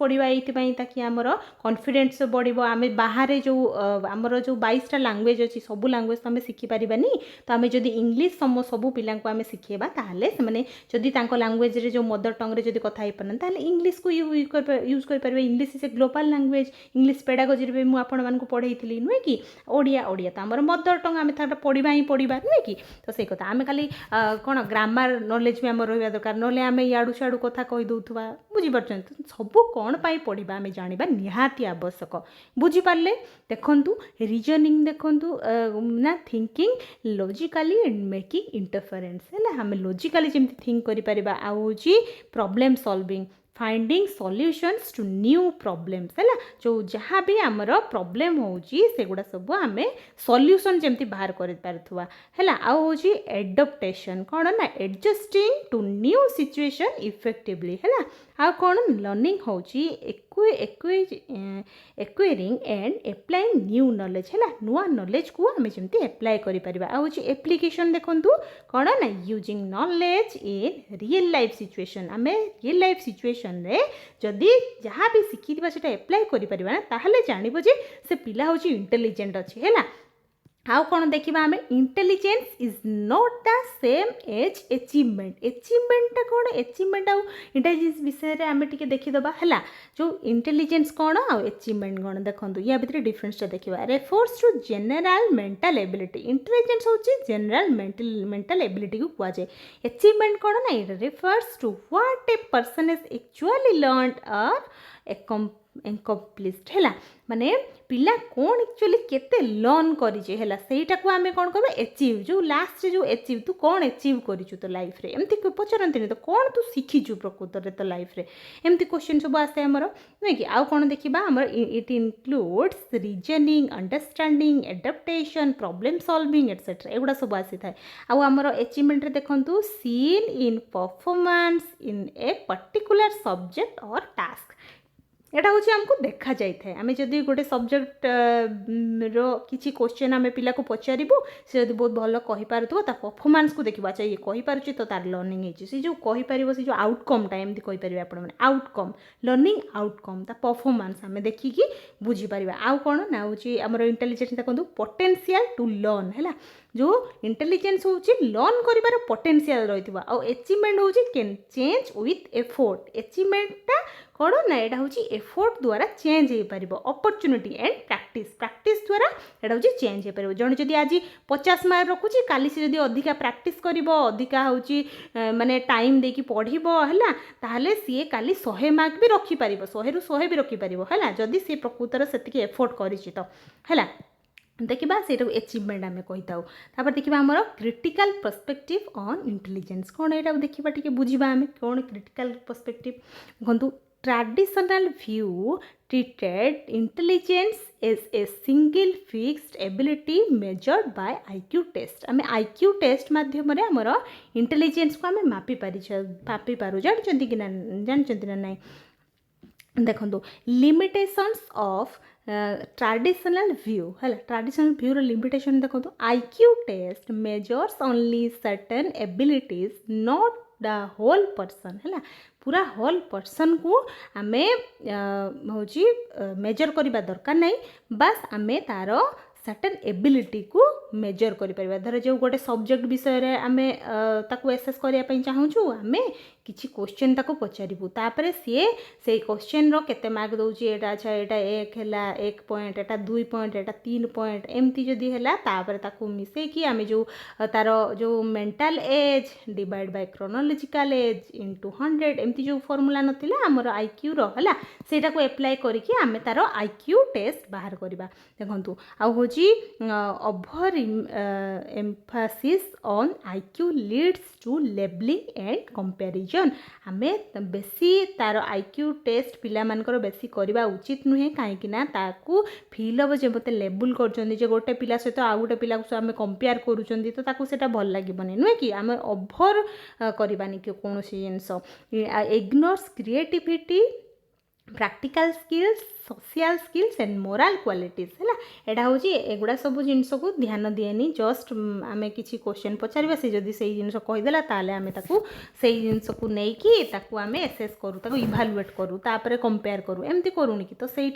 पढ़ा ये ताकि आमर कॉन्फिडेंस बढ़ो आम बाहर जो आमर जो 22टा लैंग्वेज अच्छी सब लैंग्वेज तो आम शिखिपारानी तो आम जब इंग्लिश सब पिला आम शिखेबा ताहले से जदि लैंग्वेज जो मदर टंग रे जदि कथा ताहले इंग्लिश को यूज कर English is a global language English pedagogy रे मु आपण मानकु पढ़ाई नुहे कि ओडिया ओडिया तो आमर मदर टंग आम था पढ़ा ही पढ़ा नुहे कि तो से कथा आम खाली कौन ग्रामर नॉलेज भी आम रहा दरकार ना आम इाड़ू सियाड़ू कथा कहीदे बुझीपार सब कौन पाई पढ़ा आम जाना निहाती आवश्यक बुझीपारे देखूँ रीजनिंग देखूँ ना thinking logically and making interference है आम लॉजिकली जमी थिंक करें आउ problem solving finding solutions to new problems है जो जहाँ भी आमर प्रॉब्लम होची सेगुड़ा सब आम सॉल्यूशन जमती बाहर कर पारुथुवा है आउ एडप्टेशन कौन ना adjusting to new situation effectively है आउ कौन लर्निंग होची acquiring and applying new knowledge है नुआ नॉलेज को आम जमती एप्लाई करें आउ एप्लिकेशन देखूँ कौन ना using knowledge in real life situation आम रियल लाइफ सिचुएशन रे जदि जहाँ भी शिखी से एप्लाई करें ताहले जानबो जे से पिला होची इंटेलिजेंट अच्छी है आउ कौन देखा आम intelligence is not the same as achievement अचीवमेंटा कौन अचीवमेंट आउ इंटेलिजेंस विषय में आम टे देखीदबा है जो इंटेलिजेंस कौन आउ अचीवमेंट कौन देखो या भितर डिफरेंसटा देखा refers to general mental ability intelligence होची जनरल मेंटल एबिलिटी को कहुए अचीवमेंट कौन ना it refers to what a person is actually learned और एनकम्प्लिश्ड है माने पिला कौन एक्चुअली केते लर्न करिजे है सेटा को आम कौन कह एचिव जो लास्ट जो एचिव तू कौन एचिव करिचु तो लाइफ रे एमती पचारती तो कौन तू शिखीचु प्रकृत रे तो लाइफ रे एमती क्वेश्चन सब आसे आमर नुहे कि आउ कौन देखा आमर it includes reasoning understanding adaptation problem solving etcetera एगुड़ा सब आसी थाए आउ आमर अचीवमेंट रे देखंतु seen in performance in a particular subject or task यहाँ हूँ आमको देखा जाए आम जदि गोटे सब्जेक्ट रो किसी क्वेश्चन आम पिला को पचारू से जब बहुत भल कहीपर परफॉर्मेंस को देखा अच्छा ये कहीपे तो तार लर्निंग होती जो कहीपर से जो आउटकमटा एमती कहीपर आपने आउटकम लर्निंग आउटकम ता परफॉर्मेंस आम देखिकी बुझीपर आउ कौन ना हूँ आमर इंटेलिजेंस देखो पोटेंशियल टू लर्न है जो इंटेलिजेंस हूँ लर्न कर पोटेंशियल रही अचीवमेंट हूँ कैन चेंज विथ एफोर्ट अचीवमेंटा कौन ना यहाँ हूँ एफोर्ट द्वारा चेंज हो पार अपॉर्चुनिटी एंड प्रैक्टिस द्वारा यहाँ हूँ चेंज हो पार जन जदि आज 50 मार्क रखुची काली से जदि अधिका प्रैक्टिस कर अधिका हूँ माने टाइम देकी पढ़िबो है ताहले सी काली 100 मार्क भी रखिपार 100 ରୁ 100 भी रखिपार है जदि सी प्रकृतर से एफोर्ट करिछि तो है देखा से अचीवमेंट आम कही था देखा आमर क्रिटिकल पर्सपेक्टिव ऑन इंटेलिजेंस कौन यहाँ देखा टे बुझा आम कौन क्रिटिकल पर्सपेक्टिव देखो traditional view treated intelligence as a single fixed ability measured by IQ test आम IQ टेस्ट माध्यम आमर इंटेलिजेंस को आम मापी पारू जानते कि ना ना देखो लिमिटेशंस ऑफ ट्रेडिशनल व्यू है ट्रेडिशनल व्यू रो लिमिटेशन देखो IQ test measures only certain abilities not the whole person है पूरा होल पर्सन को आम हूँ मेजर करवा दरकार नहीं बस आम तार सर्टेन एबिलिटी को मेजर कर धर जो गोटे सब्जेक्ट विषय आम ताकू एसेस करने चाहूँ आम किसी क्वेश्चन ताको पचारू तापर सी से क्वेश्चन रो केते मार्क दौची एटा अच्छा एटा 1 है 1 पॉइंट एटा 2 पॉइंट एटा 3 पॉइंट एमती जदि है तापर ताको मिसे कि आम जो तार जो mental as divide by chronological age into 100 एमती जो फॉर्मूला नथिला हमर IQ रो हला सेटा को अप्लाई करिकि आम तार IQ टेस्ट बाहर करबा देखंतु आ होची over emphasis on IQ leads to labelling and comparison आम बेसी तार IQ टेस्ट पिला मानकर बेसी करवा उचित नुहे कहीं ताकू फिल हम जो मत लेबुल कर गोटे पिला सहित आउ गोटे पिला आम कंपेयर करूँ तो ताकू सेटा भल लगभग नुहे कि आम ओभर करवानी कौन जिनस ignores creativity practical skills social skills and moral qualities है यहाँ हूँ एगुड़ा सब जिनस को ध्यान दिएनी जस्ट आम किसी क्वेश्चन पचार से जदि से जिनस कहीदेला ताले आम ताकू से जिनस को लेकिन आम एसेस करूँ इभालुएट करूँ तापर कंपेयर करूँ एमती करूनी कि तो से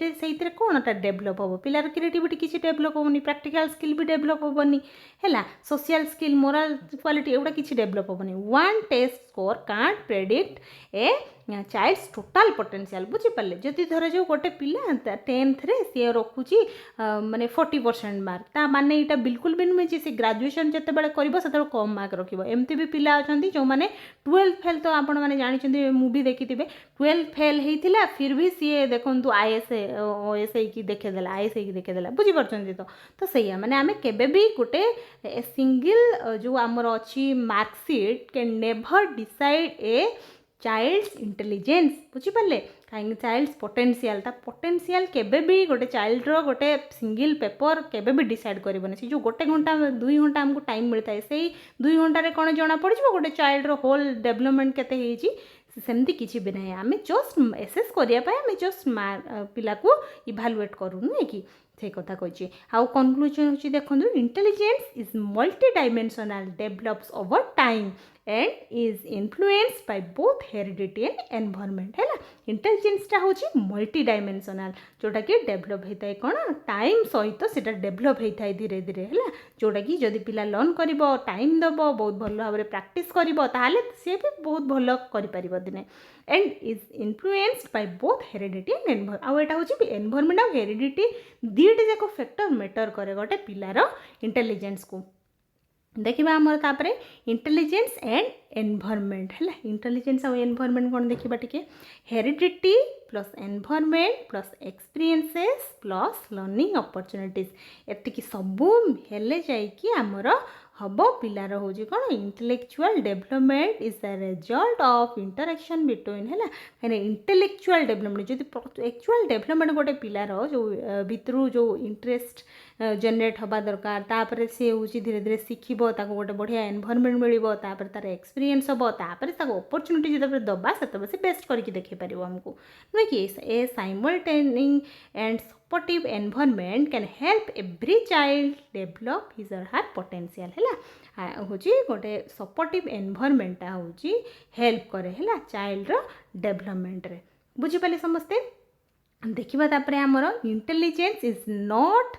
कौन टा डेभलप हम पिलार क्रिएटिविटी किसी डेभलप होनी प्रैक्टिकल स्किल भी डेभलप होनी है सोशल स्किल मोराल क्वालिटी एगुड़ा किसी डेभलप होनी one test score can't predict a child's total potential बुझीपारे जदि धर जो गोटे पिला 10th रे सी रखुची माने 40% मार्क ता माने यहाँ बिल्कुल भी नुहे सी ग्राजुएशन जिते बड़े कर कम मार्क रखिब एमती भी पिला अच्छा जो मैंने 12th फेल तो आपण मैंने जानते मूवी देखी 12th फेल होता फिर भी सी देखु IS OS की देखेदेला IS की देखेदेला बुझीपार तो सैया माने आमे केबे भी गोटे सिंगल जो आमर अच्छी marksheet can never decide a child's intelligence बुझीपारे कहीं चाइल्ड्स पोटेंशियल केबे भी गोटे चाइल्ड रो गोटे सिंगल पेपर केबे भी डिसाइड करबनी से जो गोटे घंटा 2 घंटा हमको टाइम मिलता है से 2 घंटे कौन जना पड़ गोटे चाइल्ड रो होल डेवलपमेंट केते होईची सेमती किसी भी ना आम जस्ट एसेस करने जस्ट पिला को इभालुएट करूँ नुहे कि से कथा कही आउ कनक्लूजन होची देखो intelligence is multi dimensional develops over time and is influenced by both heredity and environment है इंटेलिजेंसटा होची मल्टी डायमेंशनल जोटा कि डेवलप होता है कौन टाइम सहित से डेवलप होता है धीरे धीरे है जोटा कि जदि पिला लर्न कर टाइम दब बहुत भल भाव में प्रैक्टिस कर सी भी बहुत भल कर दिने and is influenced by both heredity and environment आउ एटा होची एनवायरनमेंट आउ हेरिडिटी दीटे जाक फैक्टर मैटर करे गोटे पिलार इंटेलिजेंस को देखिबा हमर तापरे इंटेलिजेंस एंड एनवायरनमेंट है इंटेलिजेंस और एनवायरनमेंट कौन देखिबा टिके heredity plus environment plus experiences plus learning opportunities एतिकी सबू हेले जाई कि हमर हम पिलार हूँ कौन intellectual development is the result of interaction between है कहीं इंटेलेक्चुअल डेवलपमेंट जो एक्चुअल डेवलपमेंट गोटे पिलार जो भितर जो इंटरेस्ट जनरेट हवा दरकार तापर से हूँ धीरे धीरे शिखब गोटे बढ़िया एनवायरनमेंट मिल तार एक्सपीरियंस हम अपॉर्चुनिटी जो दबा से बेस्ट करके देखे पार आमको नुहे कि a simultaneous and supportive environment can help every child develop his or her potential है हूँ गोटे सपोर्टिव एनवायरनमेंट हूँ हेल्प करे है चाइल्ड रो डेवलपमेंट रे बुझीपारे समस्ते देखिबा तापरे हमर intelligence is not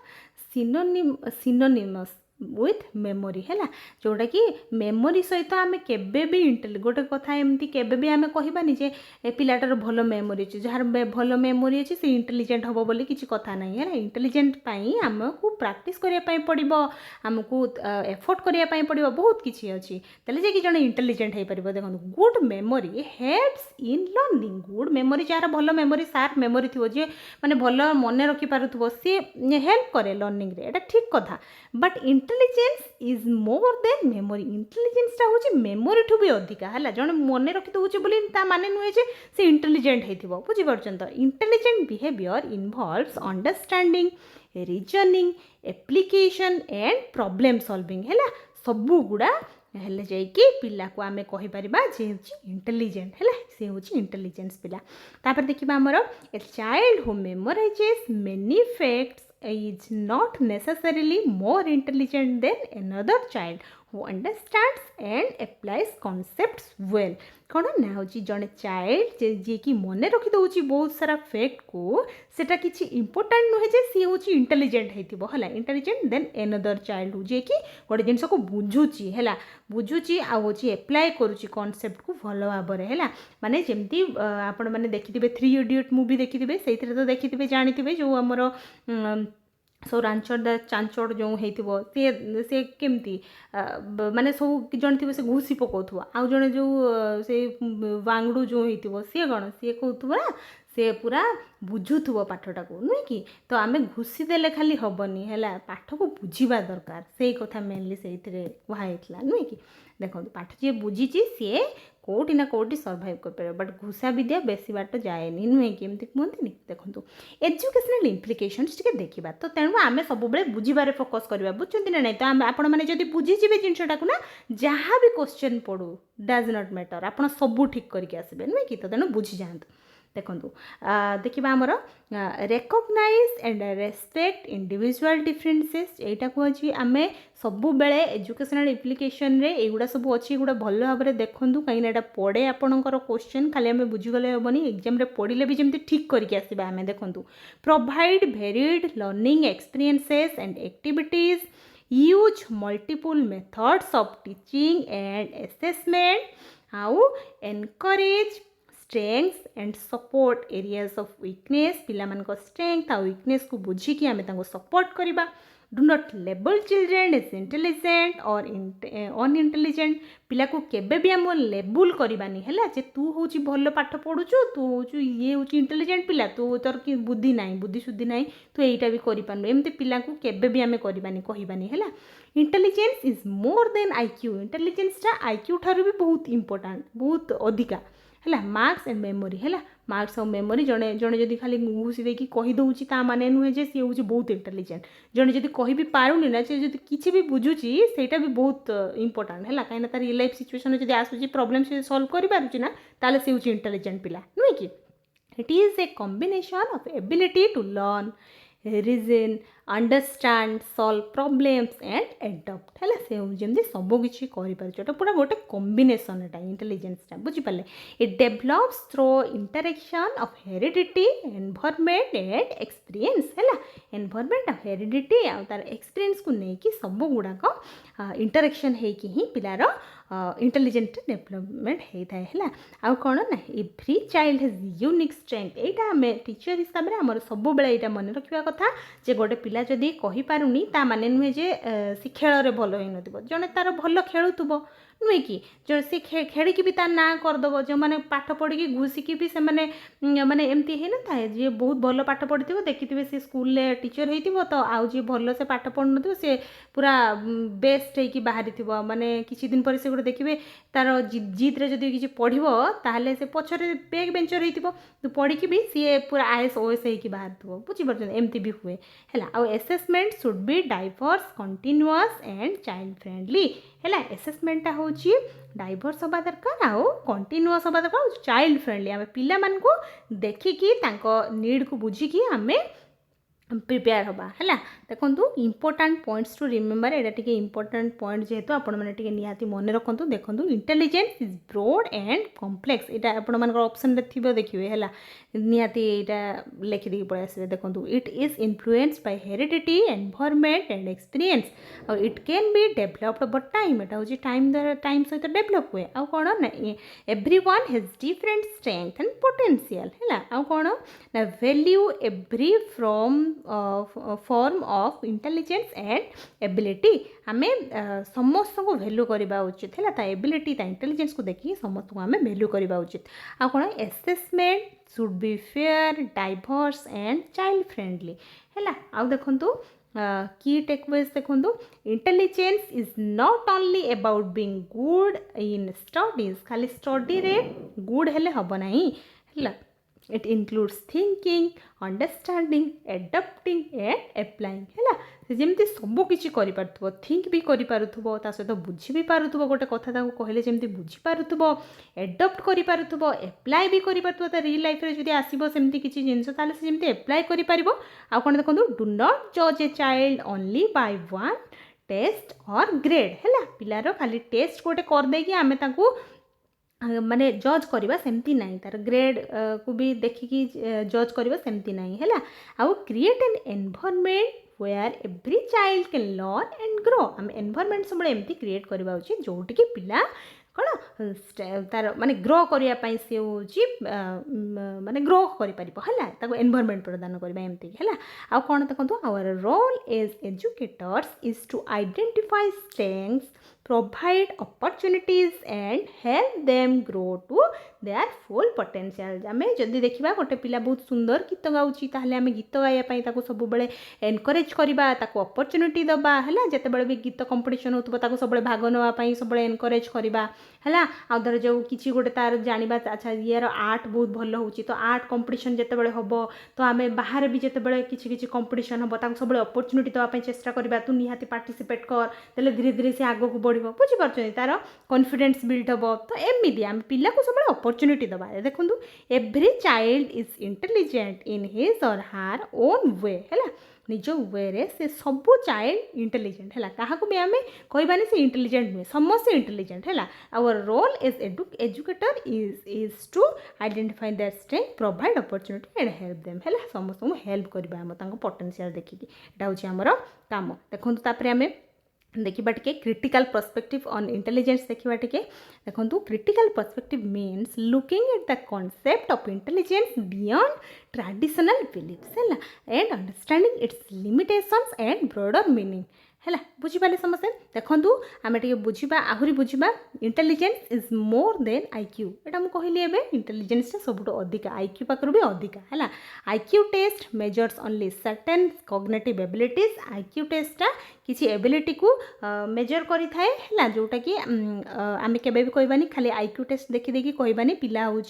synonymous with memory है जोटा कि मेमोरी सहित आम केबे भी गोटे कथा एमती केबे भी आम कहबानी जे ए पिलाटार भल मेमोरी अच्छे जार भल मेमोरी अच्छे से इंटेलिजेंट हम बोली किसी कथा नहीं है इंटेलिजेंट आमको प्रैक्टिस करने पड़ो आमको एफर्ट करने पड़ो बहुत किसी अच्छी तेल जे कि जड़े इंटेलिजेंट हो पार देखो good memory helps in learning good memory jar भल मेमोरी सार्प मेमोरी थी जे मैंने भल मन रखिपार सी हेल्प करे लर्निंग रे एटा ठीक कथा but intelligence is more than memory इंटेलिजेंसटा हूँ मेमोरी ठू भी अधिका है जड़े मन रखी दूचे बोली माने नुहे जे से इंटेलिजेंट हो बुझीपार तो intelligent behaviour involves understanding reasoning application and problem solving है सबू गुड़ा हेले जाइए पिला को आम कहीपर जे इंटेलिजेंट है सी हूँ इंटेलिजेंस पिला तापर देखिबा हमर a child who memorises many facts is not necessarily more intelligent than another child who understands and applies concepts well कौन ना हूँ जड़े चाइल्ड जी कि मन रखी दूसरी बहुत सारा फैक्ट को सेटा किसी इंपोर्टाट नुहे जे सी हूँ इंटेलिजेंट होता है इंटेलिजेंट देन एनदर चाइल्ड जे कि गोटे जिनस को बुझुची है बुझुची आउ एप्लाय करुच्ची कॉन्सेप्ट को भल भाव है माने जमती आपण मैंने देखिथे 3 इडियट मूवी देखिथे से तो देखिथे जानी जो आमर सो रांचड़ चांचड़ जो हो सी केमती माने सब जन थी से घुसी पकाउथुवा आउ जड़े जो से वांगड़ू जो हो सी कौन सी कहूथुवा से पूरा बुझुथुव पाठटा को नुहे कि तो आम घुसी देले खाली हेनी है पाठ को बुझा दरकार से कथा मेनली से कहुला नुहे कि देखो पाठ जी बुझी सी कौटी ना कौटी सर्वाइव कर बट घुसा विद्या बेसी बाट जाएनि नुहे कि एमती कहते देखो एजुकेशनल इम्प्लिकेशंस टिके देखा तो तेणु आम सब बुझे फोकस करवा बुझुंट ना नहीं तो आपण मैंने जब बुझीजे जिनटा को ना जहाँ भी क्वेश्चन पड़ू डज नॉट मैटर आप सबू ठीक करके आसबे नुहे कि तो तेणु बुझी जातु देखो देखा आमर recognise and respect individual differences यहाँ कहुच्छी आम सबु बेले एजुकेशनल इम्प्लिकेशन रे एगुड़ा सब अच्छी गुड़ा भल भाव में देखूँ कहीं पड़े आपणकर क्वेश्चन खाली आम बुझीगले हेनी एग्जाम पढ़ले भी जमी ठीक करके आसबा आम देखूँ provide varied learning experiences and activities use multiple methods of teaching and assessment आउ encourage strengths and support areas of weakness पिला मान को स्ट्रेंथ आ वीकनेस को बुझिकी आमे तांको सपोर्ट करिबा do not label children is intelligent और अनइंटेलिजेंट पिला को केबे भी आम लेबुल करबानी है जे तू हूँ भल पाठ पढ़ुचु तू हूँ ये हूँ इंटेलिजेंट पिला तू तोर कि बुद्धि ना बुद्धि शुद्धि ना तू यहीटा भी करूँ एमती पिला को केबे भी आम करबानी कहबानी है intelligence is more than IQ इंटेलिजेंसटा आईक्यू ठारू भी बहुत इंपोर्टाट बहुत अधिका है मार्क्स एंड मेमोरी है मार्क्स और मेमोरी जड़े जड़े जदि खाली घुसी देकी कहीदे ता माने नुहे जे सी हूँ बहुत इंटेलिजेंट जड़े जदि कह भी पारुनी ना से जब किसी भी बुझुची सेटा भी बहुत इंपोर्टाट है कहीं तार रियल लाइफ सिचुएशन जब आसूँ प्रॉब्लम से सॉल्व कर पारुची ना ताले से हूँ इंटेलिजेंट पिला नुहे कि it is a combination of ability to learn reason understand solve problems and adapt है से जमी सबकि कर पूरा गोटे कॉम्बिनेशन एटा इंटेलिजेंसटा बुझिपारे it develops through interaction of heredity environment and experience है एनवायरनमेंट ऑफ हेरिडिटी आ तार एक्सपीरियंस को लेकिन सब गुड़ाक इंटरेक्शन होकि ही पिलार इंटेलिजेंट डेभलपमेंट होता है आउ कौन ना every child has unique strength यहाँ आम टीचर हिसाब से आम सब बेले मन रखा कथा जे गोटे पिला जदि कहीपारुनी ता माने नुहे जे सी खेल भल हो जड़े तार भल खेलुव नुहे कि जो सी खेलिकी भी तार ना करदेव जो मैंने पाठ पढ़ी घुसिकी भी से माने एमती है ना था जी बहुत भल पाठ पढ़ी देखिए सी स्कूल टीचर हो तो आउ जी भल से पाठ पढ़ न सी पूरा बेस्ट होगी बाहरी थो माने किसी दिन पर से गोटे देखिए तार जिद्रे जब किसी पढ़ो ताहले से पछरे बैक बेंचर हो पढ़ी भी सी पूरा आईएएस ओएस होगी बाहर थो बुझीपार एमती भी हुए है आउ assessment should be diverse continuous and child friendly है एसेसमेंटा हूँ डाइवर्स हवा दरकार आउ कंटिन्यूअस हवा दरकार चाइल्ड फ्रेंडली आम पिला मान को देखिकी नीड को बुझिकी आमे प्रिपेयर हवा है देखो इंपोर्टाट पॉइंट्स टू रिमेम्बर यहाँ टे इंपोर्टाट पॉइंट जेहेतु आपण मैंने निहाती मन रखु देखो intelligence is broad and complex यहाँ आपण मान ऑप्शन थी देखिए है निहाती यहाँ लिखिदी पड़े आसवे देखो it is influenced by heredity environment and experience और it can be developed over time यहाँ हूँ टाइम सहित डेभलप हुए आउ कौन ना everyone has different strength and potential है आउ कौन ना value every form of intelligence and ability आम समस्त को वैल्यू करवा उचित है एबिलिटी इंटेलिजेंस को देखिए समस्त को आम वैल्यू करवा उचित आ कौन assessment should be fair diverse and child friendly है आउ देखु की टेकअवेज देखो intelligence is not only about being good in studies खाली स्टडी रे गुड हेले हब नहीं है it includes thinking understanding adopting and applying है जमी सबकि कर थिंक भी कर सहित बुझी भी पारुथुब गोटे कथा कहले जमी बुझीपारुथुब एडप्ट कर एप्लाय भी कर रियल लाइफ रे जदि आसीबो सेमती किछि जिंस ताले से जमी एप्लाय कर पारिबो आ कोन देखो डू नॉट जज a child only by one test और ग्रेड है पिलार खाली टेस्ट गोटे कर देकी आमे ताकू माने जज करवा सेमती नहीं तार ग्रेड को भी देखिकी जज करवा सेमती नहीं है आउ create an environment where every child can learn and grow आम एनवायरनमेंट सब एमती क्रिएट करवा उचित जोटिकी पिला कौन तार माने ग्रो करने से हूँ माने ग्रो कर एनवायरनमेंट प्रदान करवा एमती है आउ कौन देखो our role as educators is to identify strengths provide opportunities and help them grow to their full potential आम जदि देखा गोटे पिला बहुत सुंदर गीत गाँची ताहले आम गीत गाइबापी सब बेले एनकरेज करवा अपॉर्चुनिटी दबा है जिते बड़े भी गीत कंपटीशन होता सब भाग नापी सब एनकरेज करवा है आ धर जो किसी गोटे तार जाना अच्छा यार आर्ट बहुत भल हो तो आर्ट कंपटीशन जिते बड़े हम तो आम बाहर भी जिते बड़े किसी कंपटीशन हम सब अपॉर्चुनिटी दवाई चेष्टा करवा तू निहाती पार्टिसिपेट कर तेल धीरे धीरे से आग को बढ़ बुझीपार तार कॉन्फिडेंस बिल्ड हम तो एमती आम पिला को सब अपॉर्चुनिटी दबा देखो every child is intelligent in his और हार ओन वे है निज वे रे से सब चाइल्ड इंटेलिजेंट है क्या भी आम कहबानी से इंटेलिजेंट नुहे समस्त इंटेलिजेंट है our role as educator is to identify their strength provide opportunity and help them है समस्त को हेल्प करवा आम पोटेंशियल देखिकी यहाँ हूँ आमर काम देखो आम देखा टे क्रिटिकल पर्सपेक्टिव ऑन इंटेलिजेंस देखा टे देखो critical perspective means looking at the concept of intelligence beyond traditional beliefs है and understanding its limitations and broader meaning है बुझीपारे समस्ते देखूँ आम टे बुझा आहरी बुझा intelligence is more than IQ एटा मुझे कहली एवं इंटेलिजेंस सब अधिका आईक्यू पाखर भी अधिका है IQ test measures only certain cognitive abilities IQ टेस्टा किसी एबिलिटी को मेजर करी थाए है जोटा कि आम के कहबानी खाली आईक्यू टेस्ट देखी देखी कहबानी पिला हूँ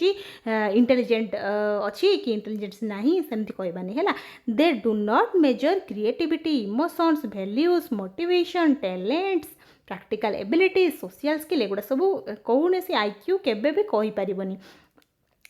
इंटेलिजेंट अच्छी कि इंटेलिजेंस नहीं सेमती कहबानी है they do not measure creativity emotions values motivation talents practical ability social skill एगुड़ा सब कौन सी आईक्यू केबे भी कहि परिबनी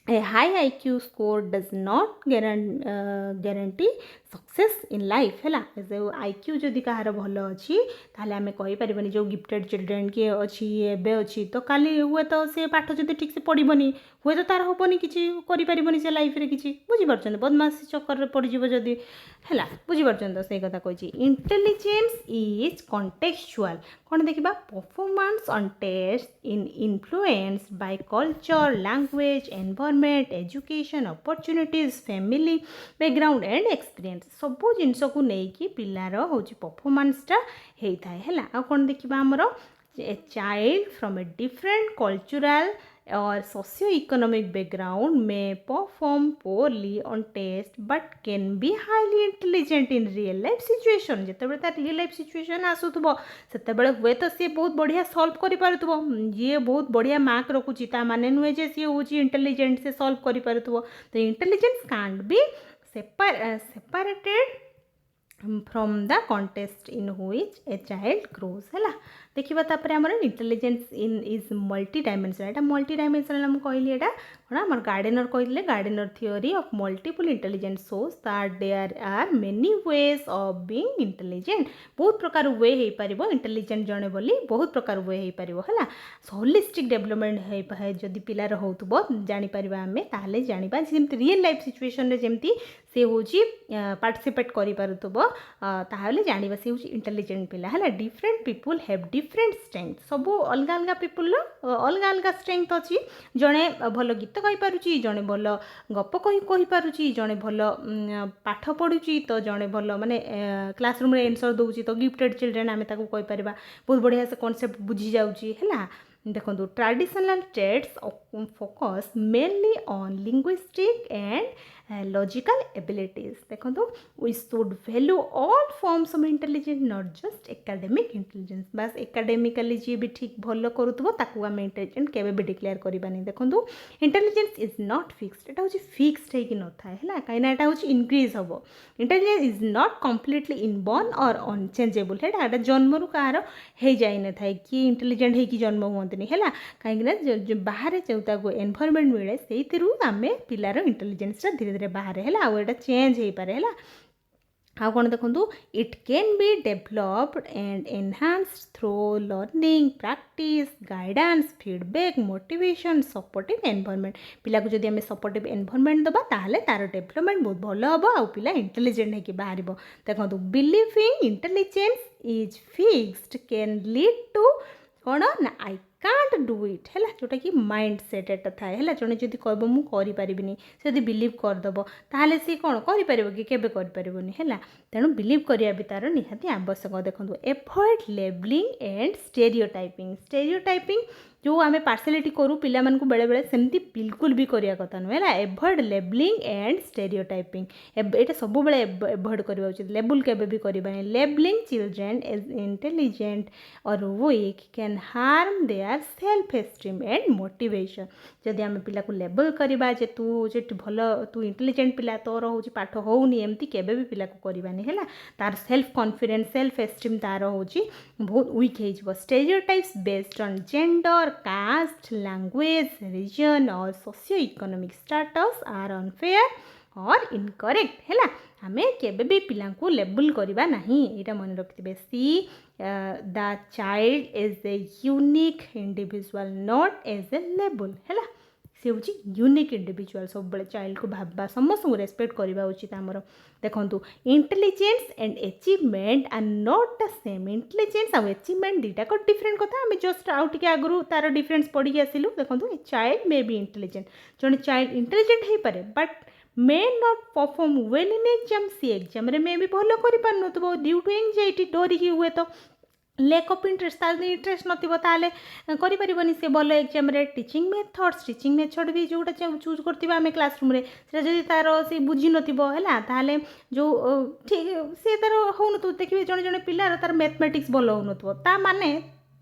A high IQ score does not guarantee success in life है जो आईक्यू जदि कहार भल अच्छी ताले आम कहीपरि जो गिफ्टेड चिल्ड्रेन किए अच्छी एवं अच्छी तो काली हुए तो सी पाठ जब ठीक से पढ़नी हुए तो तार हेनी कि करें से लाइफ रे कि बुझीपार बदमाशी चक्कर पड़ज जदि है बुझीपार तो से कथा कही इंटेलिजेंस इज कॉन्टेक्चुअल कौन देखा performance on test in influence by culture language environment education opportunities family background and experience सबू जिनस को लेकिन पिलार हूँ परफॉर्मेंसटा होता है आ कौन देखा आमर a child from a different cultural और सोशियो इकोनॉमिक बैकग्राउंड में perform poorly on test but can be highly intelligent in real life situation जिते तार रियल लाइफ सिचुएशन आसूब से हुए तो सी बहुत बढ़िया सॉल्व कर ये बहुत बढ़िया मार्क रखुची माने नुहे जे सी हूँ इंटेलिजेंट से सॉल्व कर तो intelligence can't B separated from the context in which a child grows है देखा तापर आम intelligence in is multidimensional एटा मल्टी डायमेंशनल मुझे कहली एटा कौन आम गार्डेनर कहते Gardner theory of multiple intelligence says that there are many ways of being intelligent बहुत प्रकार वे हो पार इंटेलिजेंट जड़े बोली बहुत प्रकार वे हो पार है होलिस्टिक डेवलपमेंट है जदि पिलार होतुबो जानीपर आम ताले जानिबा जमी रियल लाइफ सिचुएशन रे जमती से हूँ पार्टिसिपेट करूब ताहले जानिबा से हूँ इंटेलिजेंट पिला है different people have different strength सब अलग अलग पीपुल अलग अलग स्ट्रेंथ अच्छी जड़े भल गीत कहीपी जड़े भल गप कहीपी जड़े भल पाठ पढ़ुची तो जड़े भल माने क्लासरूम रे एंसर दूसरी तो गिफ्टेड चिल्ड्रेन आम कहीपर बहुत बढ़िया से कॉन्सेप्ट बुझी जाऊँगी है देखो traditional trades focus mainly on linguistic and logical abilities देखो we should value all forms of intelligence not just academic intelligence बस एकेडमिकली जी भी ठीक भल करूँ आम इंटेलिजेंट केवे भी डिक्लेयर करवानी देखो इंटेलिजेंस इज नॉट फिक्सड एटा हूँ फिक्सड होगी न थाए है कहीं एटा हूँ इनक्रीज हम intelligence is not completely inborn और अनचेंजेबल है जन्मरू कहार हो जाए न था कि इंटेलिजेंट होगी जन्म हुआ है कहीं बाहर जो एनवायरनमेंट मिले से आम पिलार इंटेलिजेंसटा धीरे धीरे बाहर है आटा चेंज हो पारे है आ कौन देखो it can be developed and enhanced through learning practice guidance feedback motivation supportive environment पिला को जदि आम सपोर्टिव एनवायरनमेंट दबा ताहले तार डेभलपमेंट बहुत भल हम आ पिला इंटेलिजेंट होकर बाहर देखो believing intelligence is fixed can lead to कौन ना आई कांट डू इट है जोटा कि माइंड सेट एटा थाए है जड़े जब कह मुझे करें से जब बिलीव करदेव ताहले सी कौन कर कि केबे करनी है तेणु बिलीव करिया भी तार निहाती आवश्यक देखो एवॉइड लेबलिंग एंड स्टेरियोटाइपिंग जो आम पार्सलिटी करूँ पिला मानकु बेले बेले सेमती बिल्कुल भी करिया कथा नुहे है एवॉइड लेबलिंग एंड स्टेरियोटाइपिंग एटा सब बेले एवॉइड करवा उचित लेबल केबे भी करबानी लेबलिंग चिल्ड्रेन एज इंटेलिजेंट और weak can harm their self esteem and motivation जदि आम पिला को लेबल करवा जे तू जे भल तू इंटेलिजेंट पिला तोर हूँ पाठ होनी एमती केबे भी पिला को करबानी है तार सेल्फ कॉन्फिडेंस सेल्फ एस्टीम तार हूँ बहुत वीक हो stereotypes based on gender caste language region or socio economic status are unfair और इनकरेक्ट है आम केबे भी पिला को लेबल करवा नहीं यहाँ मन रखिथे सी the child is a unique individual not as a label है सी हूँ यूनिक इंडिविजुअल सब चाइल्ड को भाबा समस्त रेस्पेक्ट करवा उचित आमर देखो intelligence and achievement are not the same intelligence आउ अचीवमेंट दुईटा को डिफरेंट कथा आम जस्ट आउ टे आगु तार डिफरेंस पढ़ी आसिलु देखो चाइल्ड मे बी इंटेलिजेंट जड़े चाइल्ड इंटेलिजेंट हो पारे but may not perform well in exam सी एग्जाम मे भी भल कर पार ड्यू टू एंजाइटी डरिकी हुए तो लैक ऑफ इंटरेस्ट तार इंटरेस्ट नथिबो ताले करि परिबनी से भल एग्जाम रे टीचिंग मेथड भी जोटा चूज करथिबा हमें क्लासरूम रे से जदि तार से बुझी नथिबो हैला ताले जो ठीक से तार होउनथु देखिबे जणे जणे पिलार तार मैथमेटिक्स भल होउनथु ता माने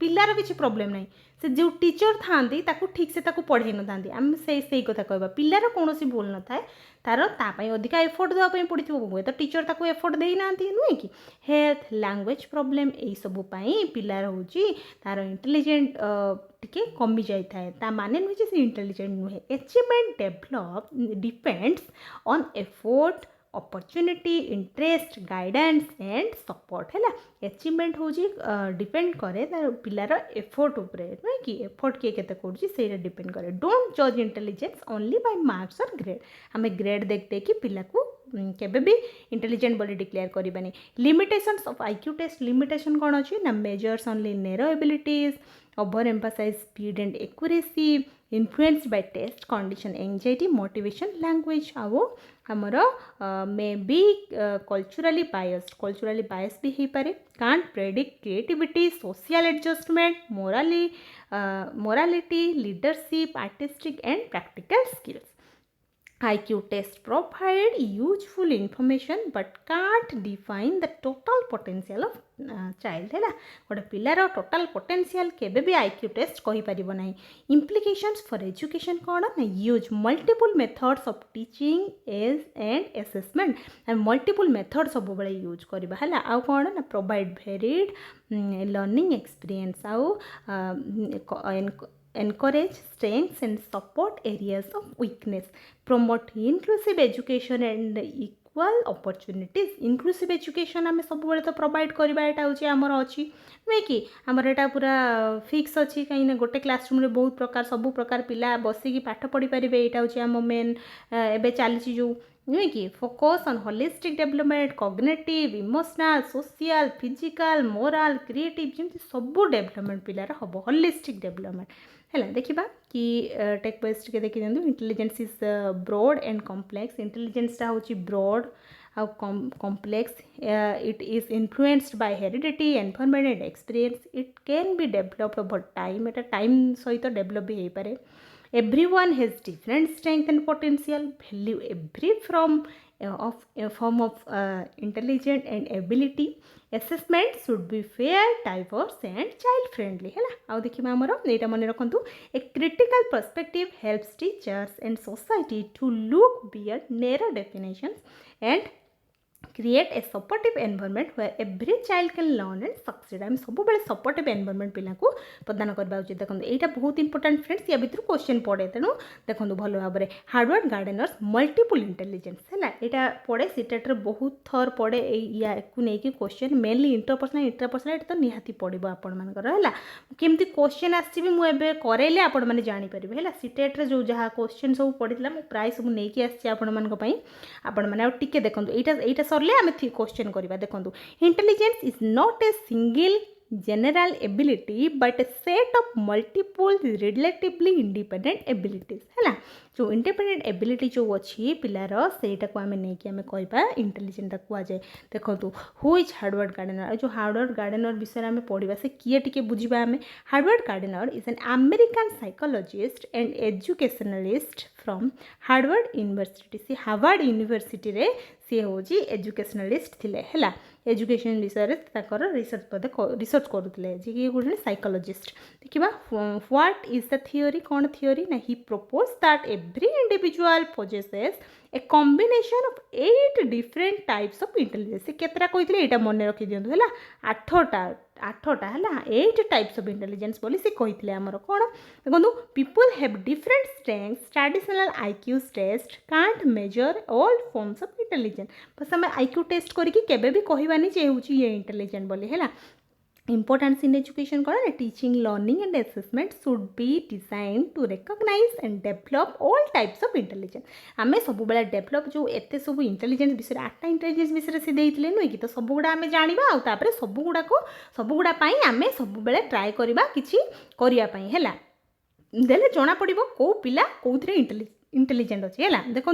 पिलार किसी प्रॉब्लम नहीं से जो टीचर थांती ताकू ठीक से ताकू पढ़े न थांती आम से कथा कहबा पिलार कौन सी भूल न थाए तार तापाई अधिका एफर्ट देवाई पड़ो हुए तो टीचर ताकू एफर्ट दे ना नुहे कि हेल्थ लैंग्वेज प्रॉब्लम यही सब पिलार हूँ तार इंटेलिजेंट टिके कमी जाए ता माने नुहे से इंटेलिजेंट नुहे achievement develop depends on effort opportunity interest guidance and support है अचीवमेंट हूँ डिपेंड करे तार पिलार एफर्ट उपरे नुहे कि एफर्ट किए केते करूची सेटा डिपेंड करे डोंट जज इंटेलिजेंस ओनली बाय मार्क्स और ग्रेड आम ग्रेड देखते कि पिला को केबे भी इंटेलिजेंट बोली डिक्लेयर करबानी limitations of IQ test limitation कौन अच्छी ना measures only narrow abilities overemphasize speed and accuracy influenced by test condition anxiety motivation language आउ आमर मे बी कल्चरली बायस भी हो पारे can't predict creativity social adjustment morality leadership artistic and practical skills IQ test provide useful information but can't define the total potential of child है गोटे पिलार total potential केबे भी IQ test कहि परिबो नाही implications for education कौन ना use multiple methods of teaching and assessment multiple method सब बेले यूज करबा है आउ कौन ना प्रोवाइड वेरिड लर्निंग एक्सपीरियंस आउ encourage strengths and support areas of weakness, promote inclusive education and equal opportunities. Inclusive education आम सब तो प्रोवाइड करवा यहाँ हूँ आमर अच्छी नुहे कि आमर यहाँ पूरा फिक्स अच्छी कहीं गोटे क्लासरूम रे बहुत प्रकार सब प्रकार पिला बसिकी पाठ पढ़ी पारे यहाँ हूँ आम मेन एवं चली जो नुहे कि focus on holistic development cognitive emotional social physical morale creative जमी सब डेवलपमेंट पिलार हम होलिस्टिक डेवलपमेंट है देखा कि टेक बेस्ट के देखी दिखाँ intelligence is broad and complex इंटेलिजेंसटा हूँ ब्रॉड आउ complex it is influenced by heredity environment and experience it can be developed over time एटा टाइम सहित डेभलप भी हो पारे everyone has different strength and potential value every form of intelligence and ability assessment should be fair diverse and child friendly है आउ देखिए आमर यहाँ मन रखु a critical perspective helps teachers and society to look beyond narrow definitions and create a supportive environment where every child can learn and succeed आम सब बेले supportive environment पिला को प्रदान करबा उचित देखो यहाँ बहुत इंपोर्टेंट फ्रेंड्स या भितर क्वेश्चन पड़े तेणु देखो भल भाव में हार्डवर्क गार्डनर्स मल्टीपल इंटेलिजेंस है यहाँ पड़े सीटेट रे बहुत थर पड़े या नहीं क्वेश्चन मेनली इंटरपर्सनल तो निहाती पड़ो आपण मानकर है केमती क्वेश्चन आसी मुझे करेले आपण मैंने जानीपर है सीटेट रे जो जहाँ क्वेश्चन सब पड़ा मुझे प्राय सब नहीं आसी आपण मैंने टिके देखो यहाँ सरले आम क्वेश्चन करवा देखो intelligence is not a single general ability but a set of multiple relatively independent abilities है जो इंडिपेंडेंट एबिलिटी जो अच्छी पिलार सेटा को आम नहीं आम कहवा इंटेलिजेंट कहुए देखो हु इज हार्डवर्क गार्डनर जो हार्डवर्क गार्डनर विषय में पढ़ा से किए टी बुझा आम Howard Gardner is an American psychologist and educationalist from Harvard university सी हार्वर्ड यूनिवर्सिटी रे सी हूँ एजुकेशनलिस्ट थिले है एजुकेशन विषय रिसर्च करुले जी गोटे साइकोलॉजिस्ट देखा व्हाट इज द थियोरी कौन थियोरी ना ही propose that every individual possesses a combination of 8 different types of intelligence केतरा कहते यहाँ मन रखी दिंतु है 8टा है 8 टाइप्स ऑफ इंटेलिजेंस बोली से कहते आमर कौन देखो people have different strengths traditional IQ test can't measure all forms of intelligence बस आम आईक्यू टेस्ट करके केबे भी कहबानी जे हूँ ये इंटेलिजेंट बोली है Importance in education कौन है teaching learning and assessment should be design to recognise and develop all types of intelligence आम सब डेभलप जो एत सब इंटेलिजेंस विषय 8टा इंटेलिजेंस विषय से देते नुहे कि तो सबुगुड़ा आम जाना आउे सबुगुड़ाई आम सब ट्राए करवा किसी करने है देले जना पड़ो कौ पिला कौन इंटेलिजेंट अच्छी है देखो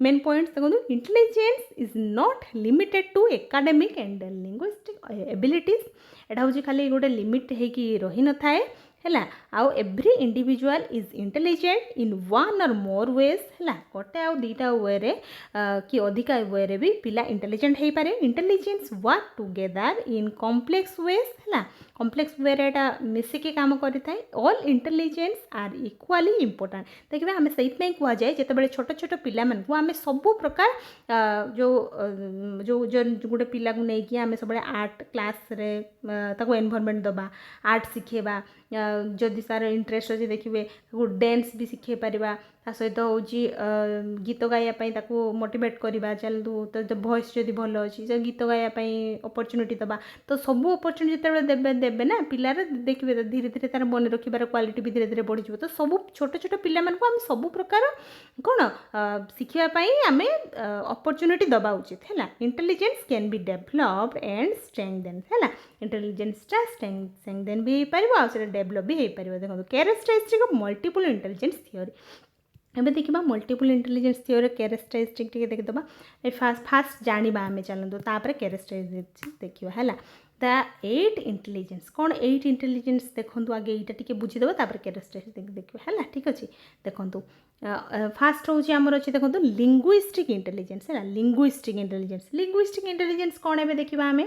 मेन पॉइंट्स देखो intelligence is not limited to academic and linguistic abilities एटा हूँ खाली गोटे लिमिट होगी रही न थाए है आउ every individual is intelligent in one और मोर वेज है गोटे आउ दीटा वे रे कि अधिका वे रे भी पिला इंटेलिजेंट हो पारे intelligence work together in complex ways है कॉम्प्लेक्स वे रे मिसिकी काम करें all intelligence are equally important देखिए आम से कह जाए जिते छोट छोट पिला आम सब प्रकार जो जो जो गोटे पिला को लेकिन आम सब आर्ट क्लास रे एनवायरनमेंट दबा आर्ट शिखेबा जदि सार इंटरेस्ट अच्छे देखिए डांस भी शिखे पारिबा ता सहित हूँ गीत गायापाई मोटिवेट करवा चलतु तो वॉइस जदि भल अच्छी गीत गायापाई अपॉर्चुनिटी दबा तो सब अपॉर्चुनिटी जिते देवे ना पिलार देखिए धीरे धीरे तार मन रखार क्वालिटी भी धीरे धीरे बढ़ी तो सब छोट छोट पिला आम सब प्रकार कौन शिखापी आम अपॉर्चुनिटी दबा उचित है intelligence can be developed and strengthen है इंटेलिजेंसटा स्ट्रेंथेन भी हो पार आउ डेभलप भी हो पार देखो characteristic of multiple intelligence theory एबे देखा मल्टीपल इंटेलिजेंस थ्योरी कैरेक्टरिस्टिक टी देखीदा फास्ट जाना आम चलते तापर कैरेक्टरिस्टिक देखा है द 8 इंटेलिजेंस कौन 8 इंटेलिजेंस देखो आगे यहाँ टी बुझीदेव तापर कैरेक्टरिस्टिक देखिए है ठीक अच्छे देखो फास्ट हूँ आमर अच्छे देखो लिंग्विस्टिक इंटेलिजेंस है लिंग्विस्टिक इंटेलिजेंस कौन है देखा आम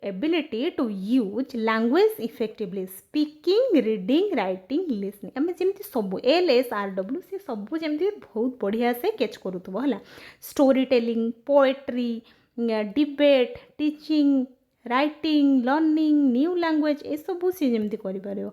ability to use language effectively speaking reading writing listening आम जमी सब LSRW से सब जमी बहुत बढ़िया से कैच करूँ है story telling poetry debate teaching writing learning new language ये सब सी जमी कर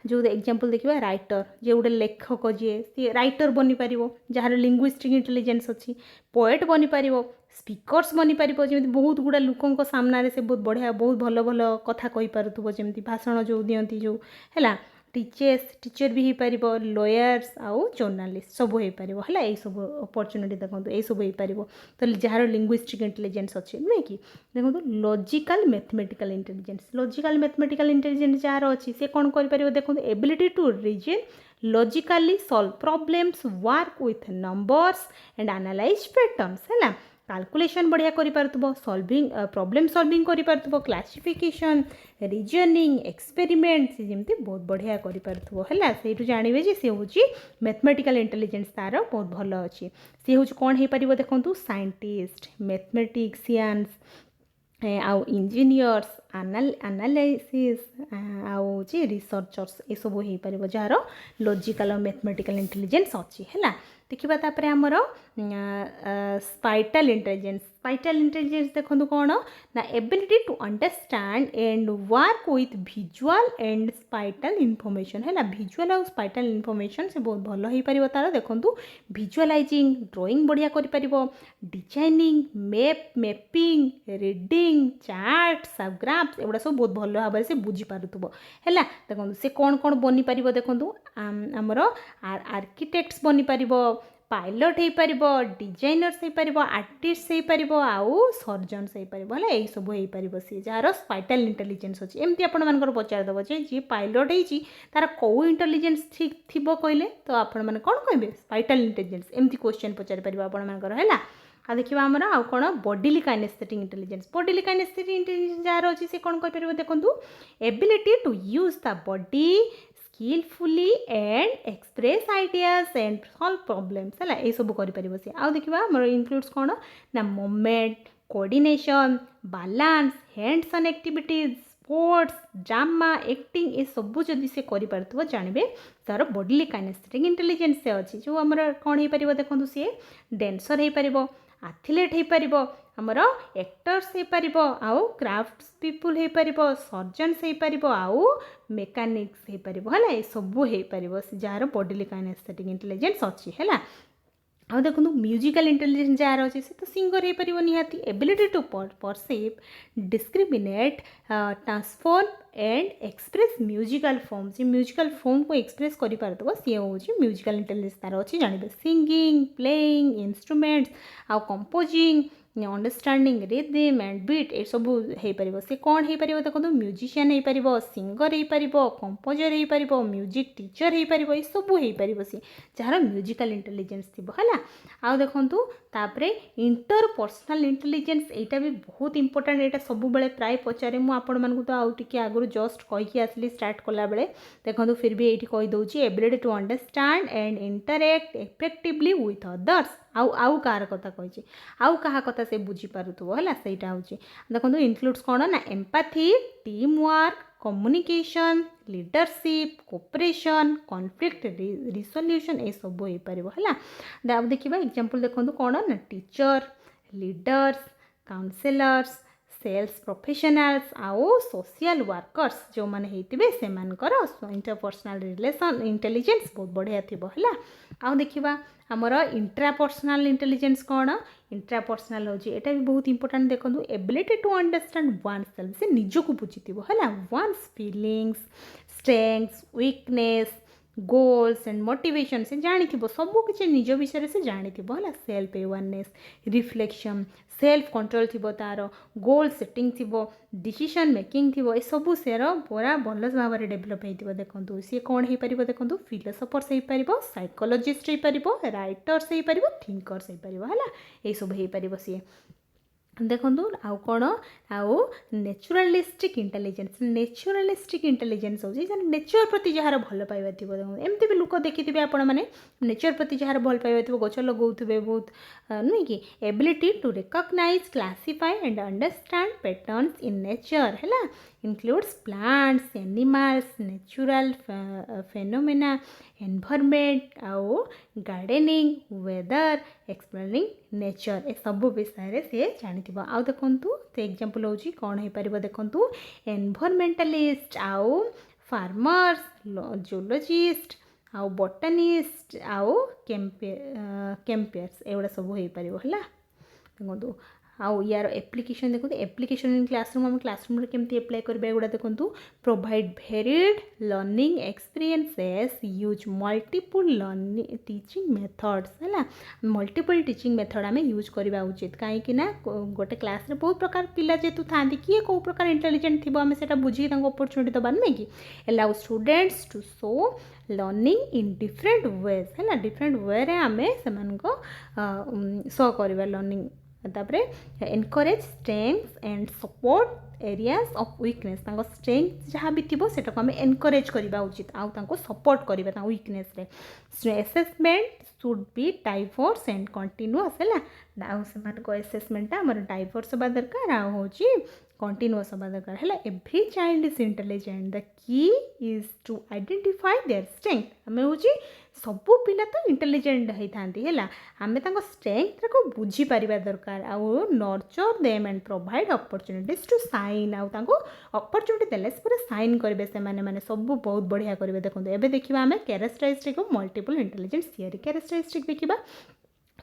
जो एग्जांपल देखिए राइटर जे गोटे लेखक जी सी राइटर बनी पार जार लिंग्विस्टिक इंटेलिजेंस अच्छी पोएट बनी पार स्पीकर्स बनी पार जमी बहुत गुड़ा लोकों सामने से बहुत बढ़िया बहुत भल भल कथा कही पारुथबो जमी भाषण जो दियंती जो है टीचर भी हो पार लॉयर्स आउ जर्नलिस्ट सब हो पार है यही सब अपॉर्चुनिटी देखो यही सब हो पार तो जार लिंग्विस्टिक इंटेलिजेंस अच्छे नुहे कि देखो लॉजिकल मैथमेटिकल इंटेलिजेंस जार अच्छी से कौन कर देखो ability to reason logically solve problems work with numbers and analyse patterns है कैलकुलेशन बढ़िया कर सॉल्विंग प्रॉब्लम सॉल्विंग कर क्लासिफिकेशन रीजनिंग एक्सपेरिमेंट से जमी बहुत बढ़िया कर से जानवे जे सी हूँ मैथमेटिकल इंटेलिजेंस तार बहुत भल अच्छी सी हूँ कौन हो पार देखो साइंटिस्ट मैथमेटिशियंस आउ इंजीनियर्स एनालिसिस आउ रिसर्चर्स ये सब हो पार जार लॉजिकल और मैथमेटिकल इंटेलिजेंस अच्छी है देखा तापर आमर स्पाइटल इंटेलिजेंस देखो कौन ना ability to understand and work with visual and spatial information है विजुअल और स्पाइटल इनफॉरमेशन से बहुत भल हो पार तार देखो विजुअलाइजिंग ड्राइंग बढ़िया कर designing mapping reading chart graphs एगुड़ा सब बहुत भल भाव से बुझीपारुव है देखो से कौन कौन बनी पार देखो आमर आर्किटेक्ट्स बनी पार पायलट हो पार डिजाइनर्स हो पार आर्टिस्ट हो पार आउ सर्जन्स हो पार है यही सब हो पार सी जार स्पाइटल इंटेलिजेंस अच्छी एमती आपर पचारदेव जी पायलट होती तार कौ इंटेलिजेंस ठीक थी कहले तो आपण मैंने कौन कहे स्पाइटल इंटेलिजेंस एमती क्वेश्चन पचारि पार आपर है आ देखिए आमर आउ कौन बॉडीली काइनेस्थेटिक इंटेलिजेंस जार अच्छी से कौन कर देखो ability to use the body skillfully and express ideas and solve problems है ये सब कर सी आउ देखा आम इनक्लूड्स कौन ना moment coordination balance hands on activities sports drama acting ये सब जदि से कर जानवे तार बॉडीली काइनेस्थेटिक इंटेलिजेंस से अच्छी जो आम कौन हो पार देखो सी डांसर हो पार एथलीट हो पार आमर एक्टर्स हो पार आउ क्राफ्ट्स पीपुल हो पार सर्जन्स हो पार आउ मेकानिक्स हो पार है सब हो पार जार बॉडीली काइनेस्थेटिक इंटेलिजेंस अच्छी है आउ देखो म्यूजिकल इंटेलिजेंस जार अच्छे से तो सिंगर हो पार निहाती ability to perceive discriminate transform and express musical form से म्यूजिकल फॉर्म को एक्सप्रेस कर पारदब सी हूँ म्यूजिकल इंटेलिजेंस तार अच्छी जानवे सिंगिंग प्लेइंग इंस्ट्रूमेंट्स आउ composing understanding rhythm and beat ए सब हो पार से कौन हो पार देखो म्यूजिशियन हो पार सिंगर हो पार कंपोजर हो पार म्यूजिक टीचर हो पार ये सब हो पार सी जार म्यूजिकल इंटेलिजेंस थी है आउ देखु तापर इंटरपर्सनल इंटेलिजेंस यहाँ भी बहुत इंपोर्टेंट यहाँ सब बेले प्राय पचारे मुझे तो आउ टे आगु जस्ट कहीकि आसली स्टार्ट कला बेले देखो फिर भी ये कहीदे ability to understand and interact effectively with others आउ कार कथा कही आउ क्या कथा से बुझीपारुव है सहीटा हूँ देखो इनक्लूड्स कौन ना empathy team work communication leadership cooperation conflict resolution ये सब हो पार है देखा एग्जांपल देखो कौन ना teacher leaders counsellors sales professionals आउ सोशल वर्कर्स जो मैंने होते से इंटरपर्सनल रिलेशन इंटेलिजेंस बहुत बढ़िया थी है आउ देखा आमर इंट्रापर्सनल इंटेलिजेंस कौन इंट्रापर्सनल हूँ यहाँ भी बहुत इंपोर्टेंट देखो ability to understand oneself से निजक बुझी है one's feelings strengths weakness goals and motivation से जानी सबकि निज विषय से जानी है self awareness reflection self control थी तार गोल सेटिंग थी डिसीजन मेकिंग थी ये सब से पूरा भल भाव में डेभलप हो देखो सी कौन हो पार देखो फिलोसोफर्स हो पार साइकोलॉजिस्ट हो पार राइटर्स हो पार थिंकर्स हो पार है ये सब हो पार सी देखो आउ कौन आउ नेचुरालिस्टिक इंटेलिजेंस हूँ नेचर प्रति जार भल पाइबा थी एमती भी लोक देखिथे आपण मैंने नेचर प्रति जार भल पाइबा थी गच लगाऊे बहुत नुहे कि ability to recognise classify and understand patterns in nature है includes plants, animals, natural phenomena, environment, आउ गार्डनिंग, वेदर, एक्सप्लोरिंग नेचर ए सब विषय से जानी आउ देखु तो एग्जांपल हूँ कौन हो पार देखु एनवायरमेंटलिस्ट आउ फार्मर्स जूलॉजिस्ट आउ बॉटनिस्ट आउ कैंपियर्स एगुड़ा सब हो पार है देखो आउ यार एप्लिकेशन देखो एप्लिकेशन इन क्लासरूम आम क्लासरूम केमती एप्लाई करबा एगुड़ा देखो provide varied learning experiences use multiple learning teaching methods है मल्टीपल टीचिंग मेथड आम यूज करवा उचित कहीं गोटे क्लास रे बहुत प्रकार पिला जेतु था किए कौ प्रकार इंटेलिजेंट थी आम से बुझी अपॉर्चुनिटी दबा नहीं कि allow students to show learning in different ways है डिफरेंट वे आम से शो करवा लर्निंग तापरे encourage strengths and support areas of weakness strength जहाँ भी थी से आम एनकरेज करवा उचित आउ सपोर्ट करवा वीकनेस रे assessment should be diverse and continuous है एसेसमेंट आम डाइवर्स होगा दरकार आ हूँ कंटिन्यूअस होगा दरकार है every child is intelligent the key is to identify their strength आम हूँ सबू पिला तो इंटेलिजेंट होता है आम स्ट्रेंथ को बुझीपार दरकार आउ nurture them and provide opportunities to shine आउ अपॉर्चुनिटी देले पूरा साइन करेंगे से माने सब बहुत बढ़िया करेंगे देखो एवं देखा आम characteristic of multiple intelligence theory characteristic देखा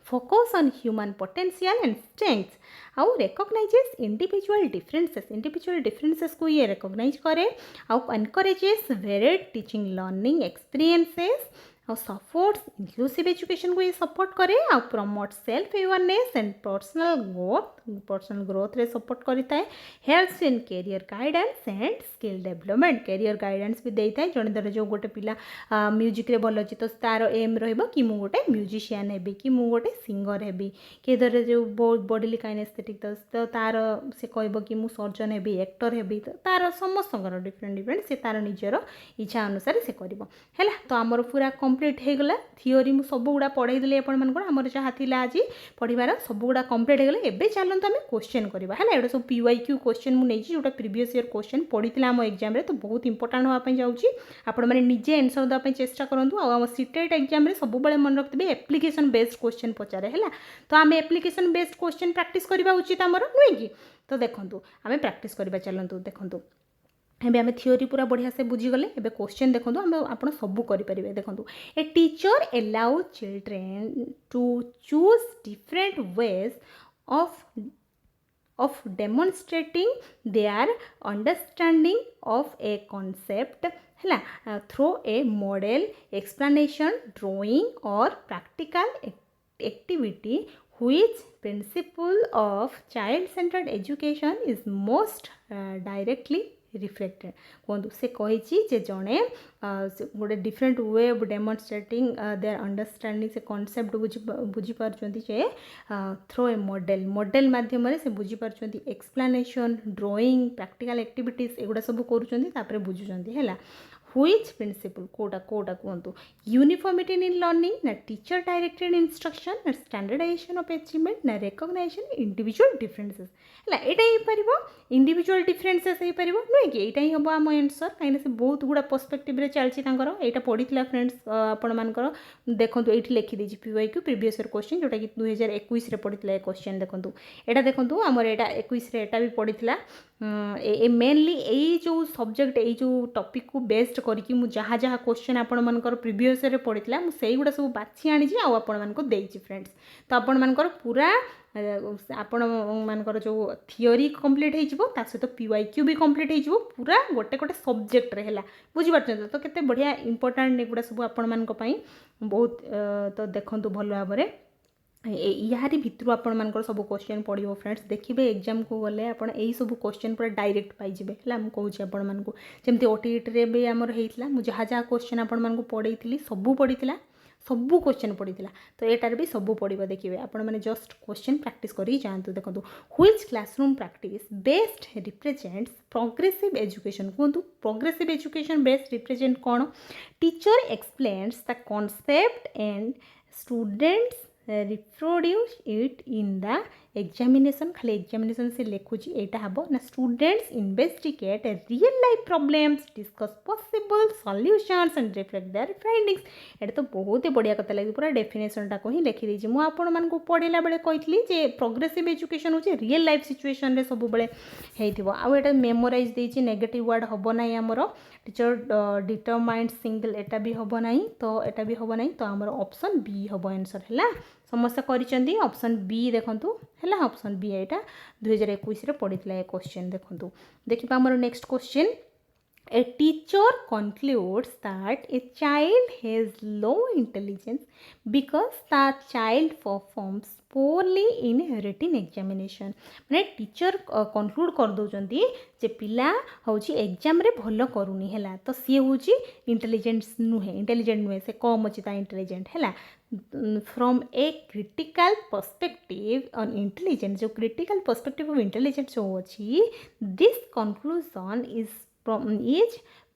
focus on human potential and strengths आउ रिकॉग्नाइजेस इंडिविजुअल डिफरेंसेस को ये रिकॉग्नाइज करे आउ encourages varied teaching learning experiences और सपोर्ट्स इंक्लूसिव एजुकेशन को ये सपोर्ट करे और promote self awareness and personal growth रे सपोर्ट करता है helps in career guidance and skill development career guidance भी देता है जड़े धर जो गोटे पिला म्यूजिक रे भल अच्छी तो तार एम रही गोटे म्यूजिशियन हेबी कि मु गोटे सिंगर हेबी किए धर जो बॉडी काइनेस्थेटिक तो तार से कह कि मु सर्जन हेबी एक्टर हेबी तो तार समस्त डिफरेंट से तार निजर इच्छा अनुसार से कर तो आमर पूरा कंप्लीट हो गला थियोरी मु सब गुड़ा पढ़ाई देली आमर जहाँ थी आज पढ़ार सब गुड़ा कंप्लीट हो गला एबे चलते आम क्वेश्चन करवा है ये सब PYQ क्वेश्चन मुझे जो प्रीवियस ईयर क्वेश्चन पढ़ी आम एग्जाम तो बहुत इंपोर्टाट होगापी जाऊँगी आपण मैंने निजे आंसर देवाई चेष्टा करूँ आम CTET एग्जाम सब मन रखिए एप्लिकेशन बेस्ड क्वेश्चन पचारे है तो आम एप्लिकेशन बेस्ड क्वेश्चन प्रैक्टिस करवा उचित आमर नुहे कि तो देखो आम प्रैक्टिस करवा चलतु देखो एबे आम थियोरी पूरा बढ़िया से बुझीगले एबे क्वेश्चन देखो आम आप सबू करेंगे देखो a teacher allow children to choose different ways of demonstrating their understanding of a concept है through a model explanation drawing or practical activity which principle of child-centered education is most directly reflected कहूँ से कही जड़े गोटे different way of demonstrating their understanding से concept बुझीपार through a model model माध्यम से बुझीपार एक्सप्लानेशन ड्राइंग प्रैक्टिकल एक्टिविटीज एगुड़ा सब कर बुझुंट है which principle कोटा कहतु यूनिफॉर्मिटी इन लर्निंग ना टीचर डायरेक्टेड इंस्ट्रक्शन ना स्टैंडर्डाइजेशन ऑफ अचीवमेंट ना रिकॉग्निशन इंडिविजुअल डिफरेंसेस है यहाँ इंडिविजुअल डिफरेंसेस हो पार नुहे कि यहाँ ही हम आम आंसर कहीं से बहुत गुड़ा पर्सपेक्टिव चलती यहाँ पढ़ी फ्रेंड्स आपंकर देखो ये लिखिदी PYQ प्रीवियस ईयर क्वेश्चन जोटा कि 2021 पढ़ी क्वेश्चन देखो यहाँ देखो आमर यहाँ 21 भी पढ़ी मेनली यही जो सब्जेक्ट यही जो टॉपिक को बेस्ड करके मुझे जहाँ जहाँ क्वेश्चन आपंकर प्रीवियस ईयर पढ़ी मुझे गुड़ा सब बाछी आनी आपको फ्रेंड्स तो आपंकर पूरा आपण मानकर जो थियोरी कंप्लीट हो सहित PYQ भी कंप्लीट हो पूरा गोटे गोटे सब्जेक्ट रे है बुझीपार तो केते बढ़िया इंपोर्टेंट एगुड़ा सब आपण मानी बहुत तो देखो भल भाव में यारी भितर आपंकर सब क्वेश्चन पड़ो फ्रेंड्स देखिए एग्जाम को गले आप सब क्वेश्चन पूरा डायरेक्ट पाइबे है मुझे आपण मानक जमी OTET रे भी आमर होता मुझे जहाँ जहाँ क्वेश्चन आपण पढ़ी सबू पड़ी सबू क्वेश्चन पड़ी तो यार भी सबू पड़ो देखिए आपण मैंने जस्ट क्वेश्चन प्रैक्टिस करी जातु देखो which classroom practice best represents progressive education कहतु प्रोग्रेसिव एजुकेशन बेस्ट रिप्रेजेंट कौन teacher explains the concept and students reproduce it in the examination खाली एग्जामिनेशन से लिखुची एटा हबो ना students investigate real life problems discuss possible solutions and reflect their findings एटा तो बहुत ही बढ़िया कथा लगी पूरा डेफिनेशन टा को ही लिखि देछि मु आपण मान को पढ़िला बेले कहितली जे प्रोग्रेसिव एजुकेशन होचे रियल लाइफ सिचुएशन रे सब बेले हेइथिबो आ एटा मेमोराइज देछि नेगेटिव वर्ड हबो नै हमरो टीचर डिटरमाइंड सिंगल एटा भी हबो नै तो एटा भी हबो नै तो हमरो ऑप्शन बी हबो आंसर हैला समस्त करिसेंती ऑप्शन बी देखंतु है ऑप्शन बी यहाँ 2021 पढ़ी क्वेश्चन देखो देखिए आमर next question a teacher concludes that a child has low intelligence because the child performs poorly in written examination माने टीचर conclude कर दौरान जे पिला हूँ एग्जाम रे भल करूनी है तो सी हूँ इंटेलिजेंट नुहे से कम अच्छी इंटेलिजेंट है from a critical perspective on intelligence जो क्रिटिकल पर्सपेक्टिव ऑफ इंटेलिजेंस जो अच्छी this conclusion is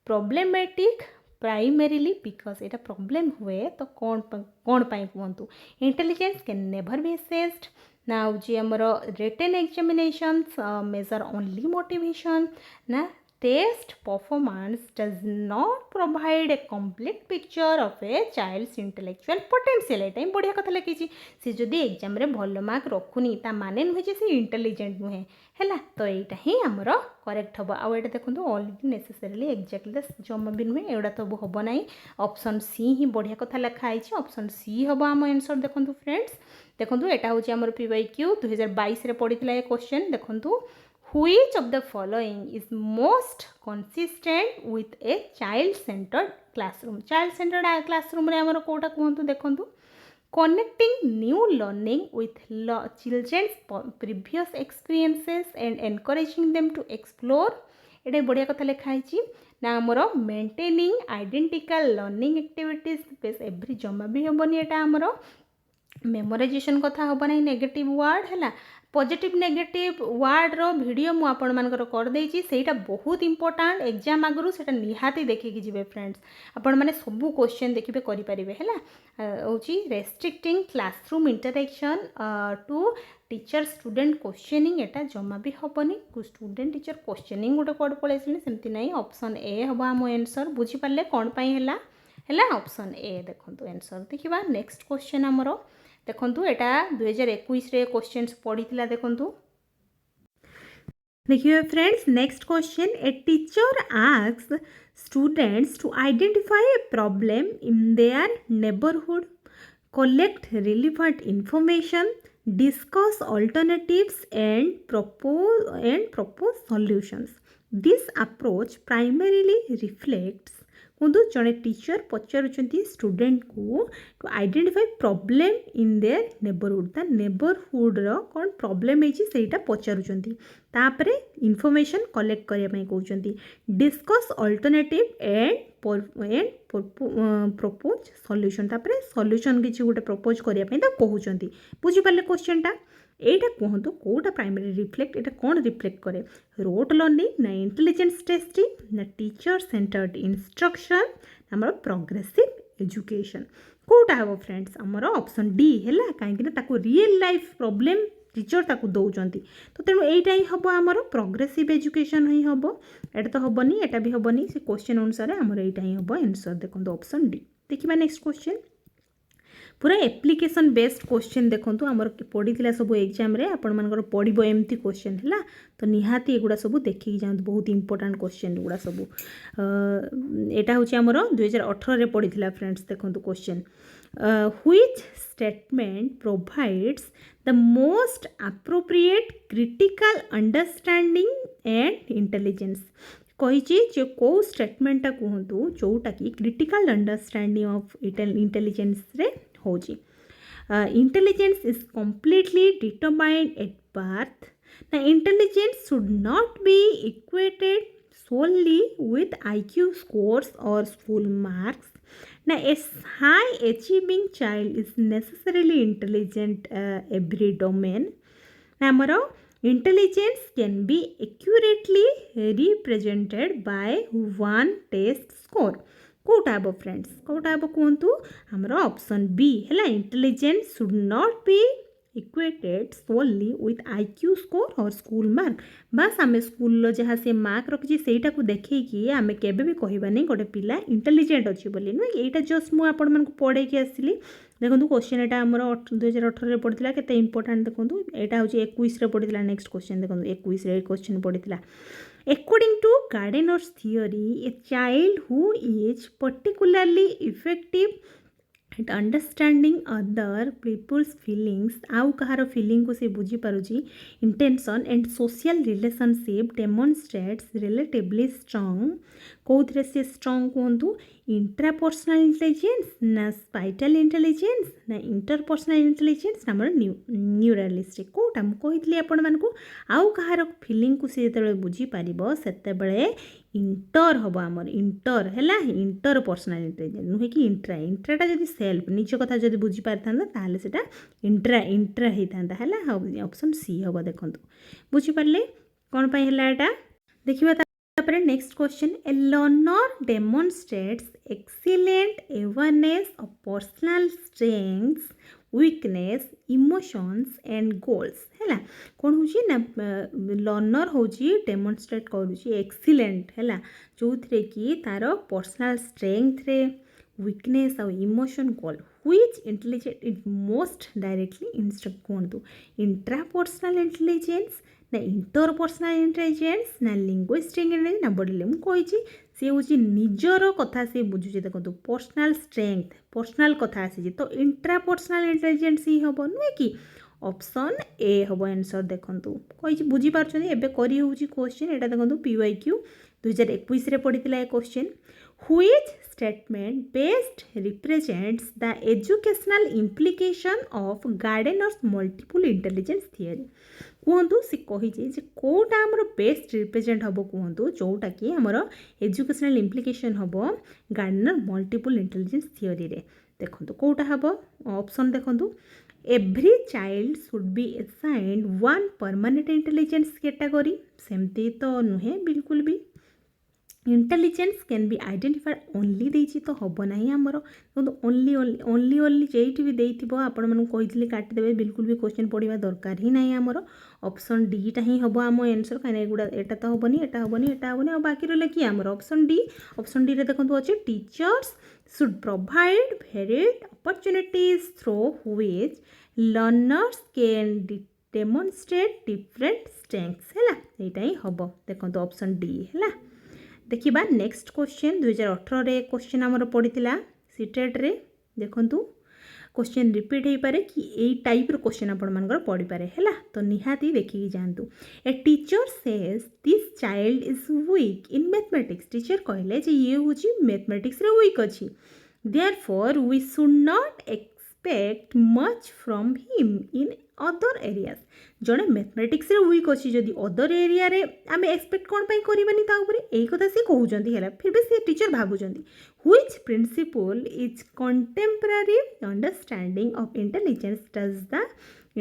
problematic primarily because एटा प्रॉब्लम हुए तो कौन पाई कहतु intelligence can never be assessed ना हूँ आमर written examinations measure only motivation ना test performance does not provide a complete picture of a child's intellectual potential एटा ही बढ़िया कथा लिखी सी जदि एग्जाम रे भल मार्क रखुनी ता माने नुहे जे से इंटेलिजेंट नुहे है तो यहाँ ही आमर करेक्ट हम आउ यहाँ देखो ऑलरेडी नेसेसरीली एक्जाक्टली जमा भी नुहे एगुड़ा तो हम ना ऑप्शन सी ही बढ़िया कथा लिखाई ऑप्शन सी हम आम आंसर देखो फ्रेंड्स देखो यहाँ हूँ आमर PYQ 2022 पढ़ी क्वेश्चन देखो Which of the following is most consistent with a child-centered classroom? Child-centered classroom रे हमर कोटा कहंतु देखंतु connecting new learning with children's previous experiences and encouraging them to explore एटा बढ़िया कथा लिखा है ना आमर maintaining identical learning activities base every जमा भी हेबनी एटा आमर मेमोराइजेशन कथा हम ना नेगेटिव वर्ड है पॉजिटिव नेगेटिव वर्ड रो वीडियो मु आपण मानकर कर देछि सेटा बहुत इंपोर्टेंट एग्जाम आगु सेटा निहाती देखिकी जिवे फ्रेंड्स आपण माने सब क्वेश्चन देखिबे करि परिबे हैला होची restricting classroom interaction to teacher student questioning एटा जमा भी हबनी स्टूडेंट टीचर क्वेश्चनिंग गोटे कोड पळैसनी सेमति नै ऑप्शन ए हबा हम आंसर बुझी पाले कोन पई हैला ऑप्शन ए देखंतु आंसर देखिबा नेक्स्ट क्वेश्चन हमरो देखंतु एटा 2021 रे क्वेश्चंस पढ़ी देखंतु देखिए friends, next question, a teacher asks students to identify a problem in their neighbourhood, collect relevant information, discuss alternatives and propose solutions. This approach primarily reflects कुंदु जड़े टीचर पचारुचंती स्टूडेंट को to identify problem in their neighbourhood, ता neighbourhood रो कौन problem है सेटा पचारुचंती, तापरे इन्फॉर्मेशन कलेक्ट करिया पई कहउचंती, discuss alternative and propose solution, तापरे सॉल्यूशन किछि गोटे प्रपोज करिया पई ता कहउचंती। बुझि पाले क्वेश्चनटा, एटा कहतु कोटा प्राइमरी रिफ्लेक्ट, एटा कौन रिफ्लेक्ट करे, रोट लर्निंग ना इंटेलिजेंस टेस्टिंग ना टीचर सेंटर्ड इंस्ट्रक्शन ना प्रोग्रेसिव एजुकेशन, कोटा हम फ्रेंड्स आमर ऑप्शन डी है, कहीं रियल लाइफ प्रॉब्लम टीचर ताकू दौरान, तो तेणु यहीटा ही हम आमर प्रोग्रेसिव एजुकेशन ही हम, एटा तो हेनी, एटा भी हेनी, से क्वेश्चन अनुसार आमर यहीटा ही हम आंसर। देखो ऑप्शन डी। देखिए नेक्स्ट क्वेश्चन, पूरा एप्लिकेशन बेस्ड क्वेश्चन देखो आमर पढ़ी सब एग्जाम रे आपण मानकर पढ़ो एमती क्वेश्चन है, तो निहाती एगुड़ा सब देखिए जाऊँ, बहुत इंपोर्टाट क्वेश्चन गुड़ा सब। यहाँ हूँ आमर 2018 पढ़ी फ्रेंड्स। देखो question, which statement provides the most appropriate critical understanding and intelligence, कही जो कौ स्टेटमेंटा कहतु जोटा कि क्रिटिकल अंडरस्टैंडिंग ऑफ इंटेलिजेंस रे होजी। Intelligence is completely determined at birth, ना intelligence should not be equated solely with IQ scores or school marks, ना a high achieving child is necessarily intelligent every domain, ना हमारा intelligence can be accurately represented by one test score, Kota हम friends, Kota हम कहतु आमर option B है, intelligence should not be equated solely with IQ score और school mark, बस आम स्कूल जहाँ से मार्क रखी सेटा को देखिए आम केबे भी कहबानी गोटे पिला इंटेलिजेंट अच्छी बोली नुह, यहाँ जस्ट मुझे आपण मानक पढ़ेकी आसली। देखो क्वेश्चन यहाँ आमर 2018 पढ़ी के इंपोर्टाट, देखो यहाँ हूँ 21 पढ़ी। नेक्स्ट क्वेश्चन देखो 21 क्वेश्चन पढ़ी, according to Gardner's theory, a child who is particularly effective at understanding other people's feelings, आउ कहार फीलिंग को से बुझी पारुची, intention and social relationship demonstrates relatively strong, कौन से स्ट्रॉन्ग कहतु, इंट्रापर्सनल इंटेलिजेंस ना स्पाइटल इंटेलिजेंस ना इंटरपर्सनल इंटेलिजेंस ना न्यूरालिस्टिक, कौटा मुझे आपण मानक आउ कहार फीलिंग को सी जो बुझी पार से इंटर हम आमर इंटर है, इंटर पर्सनल इंटेलिजेंस नुहे कि इंट्रा, इंट्राटा जब सेल्फ निज कथा जब बुझी पारि था से इंट्रा इंट्रा होता है, ऑप्शन सी हम। देखो बुझीपारे कौन पाई है यहाँ देखिए। Next question, A learner demonstrates excellent awareness of personal strengths, weakness, emotions and goals है, कौन हूँ ना लर्नर हूँ डेमोन्स्ट्रेट करुँची एक्सीलेंट है, जो थे कि तार पर्सनल स्ट्रेंथ रे वीकनेस और emotion goal, which intelligent is most directly instruct कहतु, इंट्रापर्सनल इंटेलिजेंस ना इंटरपर्सनल इंटेलिजेंस ना लिंग्विस्टिक इंटेलिजेंस ना बॉडी लैंग्वेज, कही सी हूँ निजर कथा सी बुझुचे। देखो पर्सनल स्ट्रेंथ पर्सनल कथा आसी तो इंट्रापर्सनल इंटेलिजेंस ही हम नुहे कि ऑप्शन ए हम आंसर। देखो कही बुझीपार एवं करी हूँ क्वेश्चन यहाँ देखो PYQ 2021 पढ़ी question, which statement best represents the educational implication of Gardner's multiple intelligence theory, कहतु सी कही कौटा आमर बेस्ट रिप्रेजेंट हम कहतु जोटा कि आमर एजुकेशनल इम्प्लिकेशन हम गार्डनर मल्टीपल इंटेलिजेंस थियोरी रे। देखो कौटा हम ऑप्शन, देखो every child should be assigned one permanent intelligence category, सेमती तो नुहे बिल्कुल भी, intelligence can be identified only देती तो हम ना आमर, ओनली ओनली ओनली ओनली जेठी भी देती आपण मैं कही काटिदेवे, बिल्कुल भी क्वेश्चन पढ़ा दरकार ही ना आमर, ऑप्शन डी टा ही हम आम आंसर, कहीं एगुड़ा एटा तो हेनी एटा हेनी एटा हेनी आ बाकी रहा कि आमर ऑप्शन डी। ऑप्शन डी रे देखो अच्छे, teachers should provide varied opportunities through which learners can demonstrate different strengths है यहाँ ही हम देखो ऑप्शन डी है। देखिबा नेक्स्ट क्वेश्चन 2018 रे क्वेश्चन आमर पड़ीला सीटेट रे देखु क्वेश्चन रिपीट हो पारे कि यही टाइप रो क्वेश्चन आपण मानकर पड़ी पारे है तो निहाती देखिकी जातु। A teacher says this child is weak in mathematics. Teacher कहले जे ये हूँ मैथमेटिक्स रे वीक अच्छी therefore we should not expect much from him in other areas. जड़े मैथमेटिक्स रे वीक अच्छी जदि अदर एरिया रे आमे एक्सपेक्ट कौन पाई करबानी ता ऊपर एई कथा से कहउजंती हैला फिर भी से टीचर भाबुजंती which principle is contemporary understanding of intelligence does the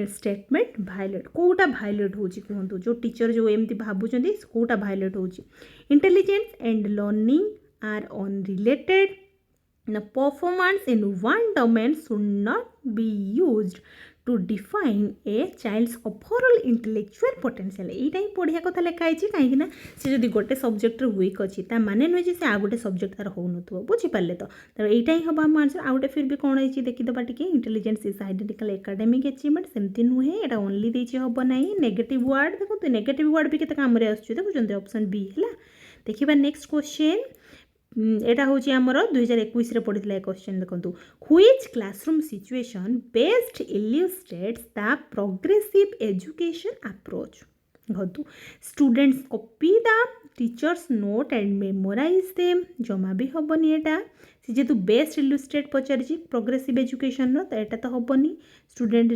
statement violate. कोटा वायलेट होची कहंतु जो टीचर जो एमती भाबुजंती कोटा वायलेट होची। Intelligence and learning are unrelated. The performance in one domain should not be used to define a child's overall intellectual potential। यहीटा ही पढ़िया कथा लिखाई कहीं से जब गोटे सब्जेक्ट वीक अच्छी माने नुहे से आ गोटे सब्जेक्ट तार हो बुझीपारे तो यहीटा ही हम आम आंसर। आ गोटे फिर भी कौन है देखीदबा टी intelligence is identical academic achievement सेमती नुहे यहाँ ओनली देती हम ना नेगेटिव वर्ड देखो नेगेटिव वर्ड भी केते काम रे आसुची देखुछन्ते ऑप्शन बी है। देखिबा नेक्स्ट क्वेश्चन एटा हूँ आमर 2021 रे पड़ी क्वेश्चन देखो which classroom situation best illustrates the progressive education approach. कहतु students copy the teacher's note and memorize them जमा भी हेनी एटा जेहेतु बेस्ट इल्युस्ट्रेट पचारि प्रोग्रेसिव एजुकेशन तो यहाँ तो हेनी स्टूडेंट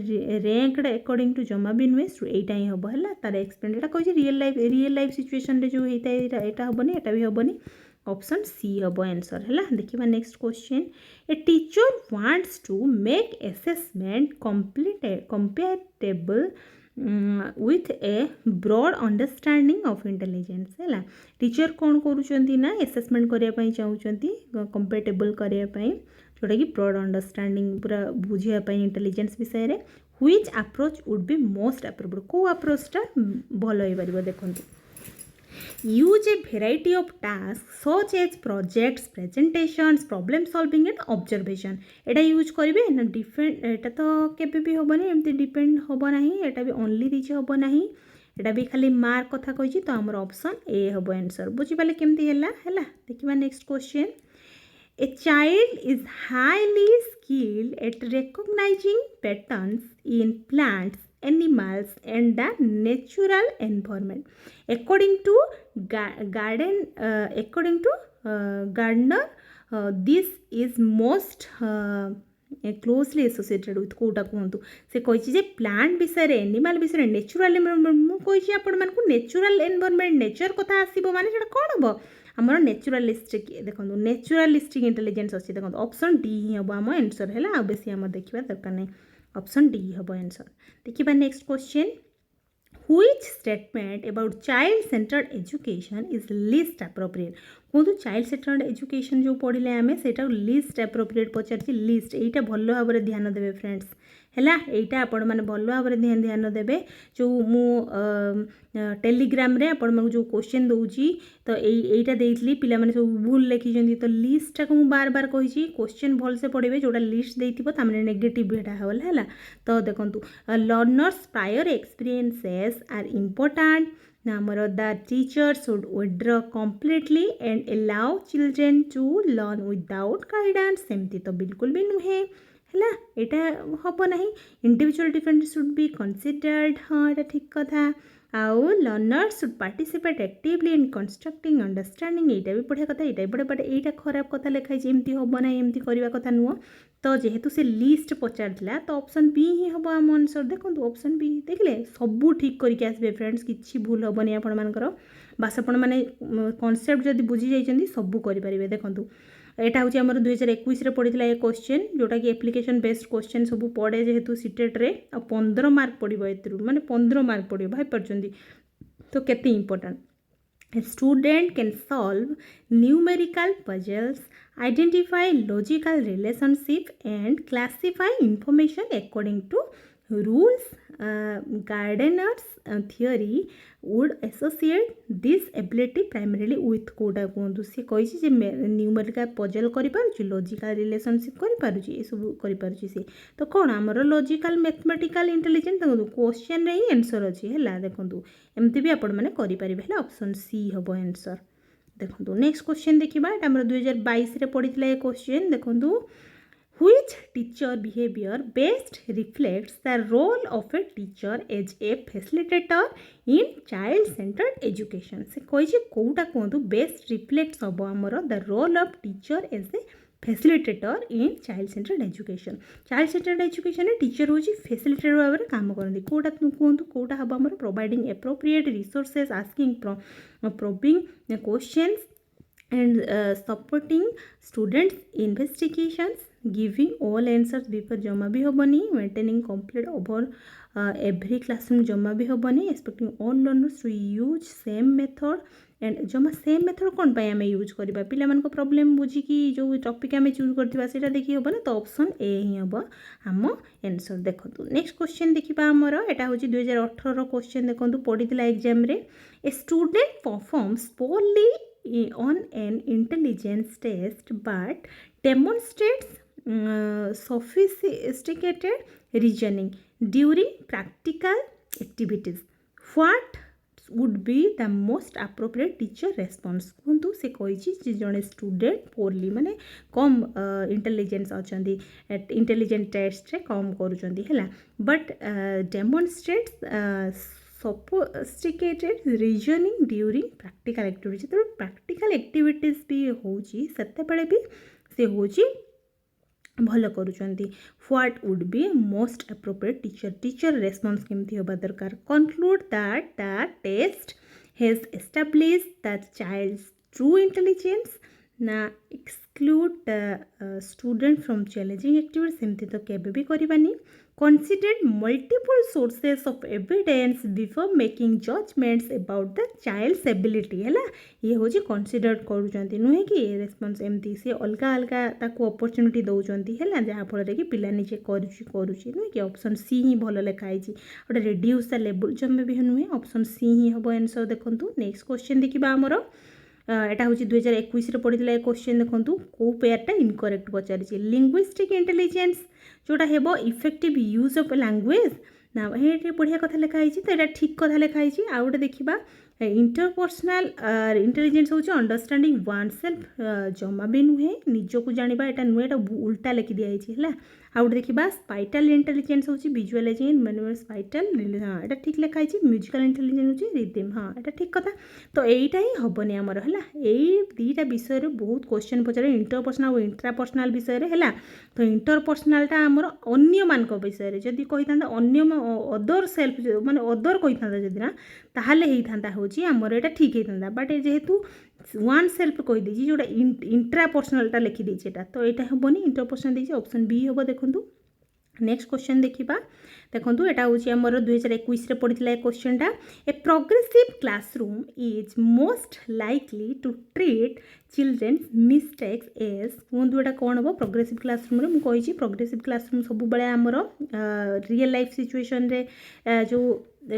रैंकड अकॉर्डिंग टू जमा भी नुहे यहीटा ही हम है तार एक्सप्लेन एटा कही रियल लाइफ सिचुएशन जो होता है यहाँ हेनी एटा भी हेनी ऑप्शन सी हम आंसर है। देखिए next question a teacher wants to make assessment compatible with a broad understanding of intelligence है। टीचर कौन करुँच ना असेसमेंट करने चाहते कंपेटेबल करने जोटा कि ब्रॉड अंडरस्टैंडिंग पूरा बुझापी इंटेलिजेंस विषय में which approach would be most appropriate को अप्रोचटा भल हो पार देखो। Use a variety of tasks such as projects, presentations, problem solving and observation। Etah use करेंगे ना डिफेंड एटा तो केबे भी हेनी एमती डिपेंड हम ना एटा भी ओनली दीजिए हम ना एटा भी खाली मार्क कथा कही तो आमर ऑप्शन ए हम आंसर बुझीपारे केमती है। देखिबा next question a child is highly skilled at recognizing patterns in plants animals and the natural environment according to Gardner this is most closely associated with कोटा कहतु से कही प्लांट विषय एनिमल विषय नेचुरल एनवायरनमेंट मुझे आपण मानक नेचुरल एनवायरनमेंट नेचर कथा आसो माने कौन हम आमर नेचुरालिस्टिक देखो नेचुरालिस्टिक इंटेलिजेंस अच्छी देखो ऑप्शन डी ही हम आम आंसर है आ बेसी आम देखा दरकार नहीं ऑप्शन डी हम आंसर। देखिए next question which statement about child centred education is least appropriate. कहूँ चाइल्ड सेंटर्ड एजुकेशन जो पढ़ले आम से लीस्ट अप्रोप्रिएट पचार लीस्ट यहीटा भल भाव में ध्यान देवे फ्रेंड्स है यहीटा आपण मैंने भल भाव में ध्यान देवे जो मु टेलीग्राम रे आपण मैं जो क्वेश्चन दूसरी तो यहीटा देती पिला माने सब भूल लिखी तो लिस्टा को बार बार कही क्वेश्चन भल से पढ़े जोटा लिस्ट देती नेगेटिव एटा है तो देखो learners prior experiences are important आमर the teacher should withdraw completely and allow children to learn without guidance सेमती तो बिल्कुल भी नुहे है यहाँ हम ना individual difference should be considered हाँ ये ठीक कथा आउ learners should participate actively in constructing understanding यहाँ भी पढ़िया कथा यहाँ भी पढ़े यहाँ खराब कथा लिखाई एमती हम ना एमती करवा कथा नुह तो जेहेतु से लिस्ट पचार तो ऑप्शन बी ही हम आम आंसर देखो ऑप्शन बी देखले सबू ठीक करके आसबे फ्रेंड्स किसी भूल हेनी आपर बास आपण मैंने कॉन्सेप्ट जब बुझी जाइए सबू करेंगे देखो यहाँ हूँ आम 2021 पड़ा ये क्वेश्चन जोटा कि एप्लिकेशन बेस्ड क्वेश्चन सब पड़े जेहेतु सीटेट रे 15 मार्क पड़ो ए माने 15 मार्क पड़ो भाई पार्टी तो केते important student can solve numerical puzzles identify logical relationship and classify information according to rules gardeners theory would associate this ability primarily with कोटा कहतु सी कही जे न्यूमेरिकल पजल करिपारुची लॉजिकल रिलेशनशिप करिपारुची ए सब करिपारुची सी तो कौन आमर लॉजिकल मैथमेटिकल इंटेलिजेंस देखो क्वेश्चन रे ही आंसर अछि हैला देखंतु एमती भी आपण माने करि परिबे हैला ऑप्शन सी हबो आंसर देखंतु नेक्स्ट क्वेश्चन देखिबा एटा हमर 2022 रे पडितला ए क्वेश्चन देखंतु which teacher behavior best reflects the role of a teacher as a facilitator in child centered education से कही कोटा कहतु best reflects हम आमर the role of teacher as a facilitator in child centered education रे teacher हूँ facilitator भाव में काम करती कोटा कहतु कोटा हम आमर providing appropriate resources asking probing questions and supporting students investigations giving all answers before जमा भी हेनी maintaining complete over every classroom जमा भी हेनी expecting all learners to use same method and जमा same method कौन पाई आम यूज करवा पिला मान प्रॉब्लम बुझिकी जो टॉपिक आम चूज करथिबा सेटा देखि होबा ना तो ऑप्शन ए ही होबा हम आंसर देखंतु नेक्स्ट क्वेश्चन देखिबा हमर एटा होची 2018 रो क्वेश्चन देखंतु पडितला एग्जाम रे a student performs poorly on an intelligence test but demonstrates sophisticated reasoning during practical activities. What would be the most appropriate teacher response? कहतु से कही जड़े स्टूडेंट पोरली माने कम इंटेलिजेंस अच्छी इंटेलिजेंट टेस्ट रे कम करुँच but demonstrates sophisticated reasoning during practical activities तो practical activities भी होची सत्ते बड़े भी से होची भल करुँच what would be most appropriate teacher response केमती होबा दरकार conclude that the test has established the child's true intelligence ना exclude the student from challenging activities सेमती तो केबे भी करिबानी considered multiple sources of evidence before making judgments about the child's ability है ये हूँ considered करुँच नुहे कि रेस्पॉन्स एमती सी अलग अलग ताको अपॉर्चुनिटी दौरान है जहाँफल कि पिला निजे करुँची नुहे कि ऑप्शन सी ही भल लिखाई गोटे रिड्यूस द लेवल जमे भी नुहे ऑप्शन सी ही हम आंसर देखो नेक्स्ट क्वेश्चन देखा आमर एटा हूँ 2021 पढ़ी क्वेश्चन देखो कौ पेयरटा इनकरेक्ट पचारि लिंग्विस्टिक इंटेलिजेंस जोटा हेबो इफेक्टिव यूज ऑफ लैंग्वेज ना ये बढ़िया कथा लिखाई तो यहाँ ठीक कथा लिखाई आ गए देखा इंटरपर्सनल इंटेलिजेंस हूँ अंडरस्टैंडिंग वन सेल्फ जमा भी नुहे निजक जाना यहाँ नुहे उल्टा लिखि दिखाई है आउ गए देखा स्पाइटल इंटेलिजेंस हूँ विजुअलाइजिंग मैनुअल स्पाइटल हाँ यहाँ ठीक लिखाई म्यूजिकल इंटेलिजेंस हूँ रिदम हाँ यहाँ ठीक कथा तो यहीटा ही हेनी आमर है यही दुईटा विषय बहुत क्वेश्चन पचारे इंटरपर्सनल और इंट्रापर्सनल विषय है तो इंटरपर्सनलटा आमर अन्य मान विषय जदि कही था अन्य अदर सेल्फ माने अदर कही था जदि ना ताहले होता हूँ आमर यहाँ ठीक होता बट जेहेतु वन सेल्फ कहीदे जोटा इंट्रापर्सनलटा लिखिदे तो यहाँ हेनी इंटरपर्सनल देखिए ऑप्शन बी हम देखूँ नेक्स्ट क्वेश्चन देखा देखो यहाँ हूँ आमर 2021 पढ़ी क्वेश्चनटा a progressive classroom is most likely to treat children mistakes as कहतु यहाँ कौन हम प्रोग्रेसिव क्लासरूम मुझे प्रोग्रेसिव क्लासरूम सब बड़े आमर रियल लाइफ सिचुएशन रे जो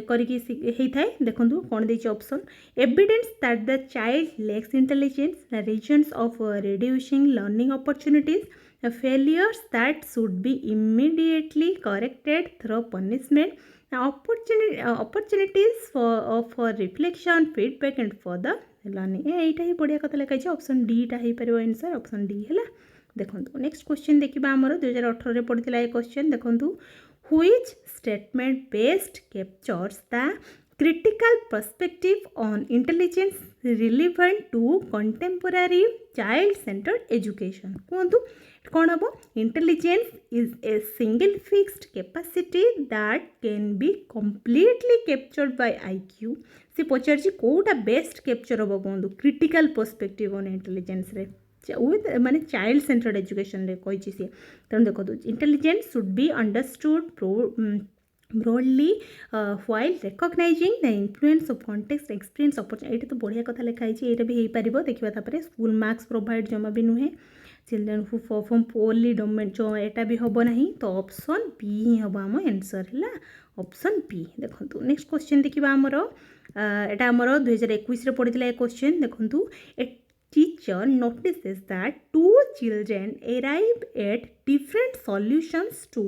करिकी होता है देखो कौन the option evidence that the child lacks intelligence reasons of reducing learning opportunities failures that should be immediately corrected through punishment opportunities for reflection feedback and further learning एटा ही बढ़िया कथा लिखाई ऑप्शन डी टा ही पारिबो आंसर ऑप्शन डी है देखो next question देखा आमर 2018 रे पढ़ी ए क्वेश्चन देखो which statement best captures the critical perspective on intelligence relevant to contemporary child-centered education कहतु कौन हम intelligence is a single fixed capacity that can be completely captured by IQ से पचार कौटा बेस्ट कैप्चर हम कहूँ क्रिटिकल पर्सपेक्टिव ऑन इंटेलिजेंस रे with माने child centred education रे कही सी तेणु देखो intelligence should be understood broadly while recognizing the influence of context experience opportunity ये तो बढ़िया कथा लिखा है ये भी हो देखा तापर स्कूल मार्क्स प्रोवाइड जमा भी नुहे चिल्ड्रेन हु परफॉर्म पोअरली डोमेंट जो एटा भी हम ना तो ऑप्शन बी ही हम आम आंसर है ऑप्शन बी देखो नेक्स्ट क्वेश्चन देखा आमर एटा आमर 2021 पढ़ी क्वेश्चन देखो ए teacher notices that two children arrive at different solutions to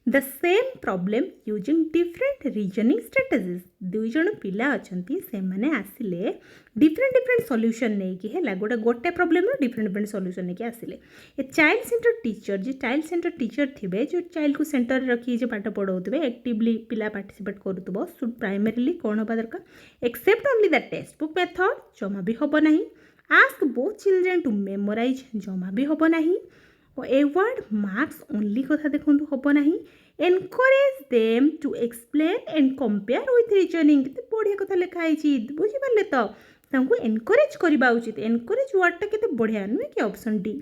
the same problem using different reasoning strategies. दुई जन पिला अछंती से माने आसिले different solution नहीं कि है गोटे problem रो different solution नहीं कि आसिले ए चाइल्ड सेंटर टीचर जे चाइल्ड सेंटर टीचर थिबे जो चाइल्ड को सेंटर रखी जे पाठ पढ़ाउतबे एक्टिवली पिला पार्टिसिपेट करूतबो शुड प्राइमरीली कोन होबा दरकार accept only the text book method जमा भी होबो नहीं ask both children to memorize जमा भी होबो नहीं award marks only कथा देखंतु होबो नहीं encourage them to explain and compare with reasoning केते बढ़िया कथा लिखा है बुझी पाले तो तांको एनकरेज करबा उचित एनकरेज वर्ड टा केते बढ़िया नुहे कि ऑप्शन डी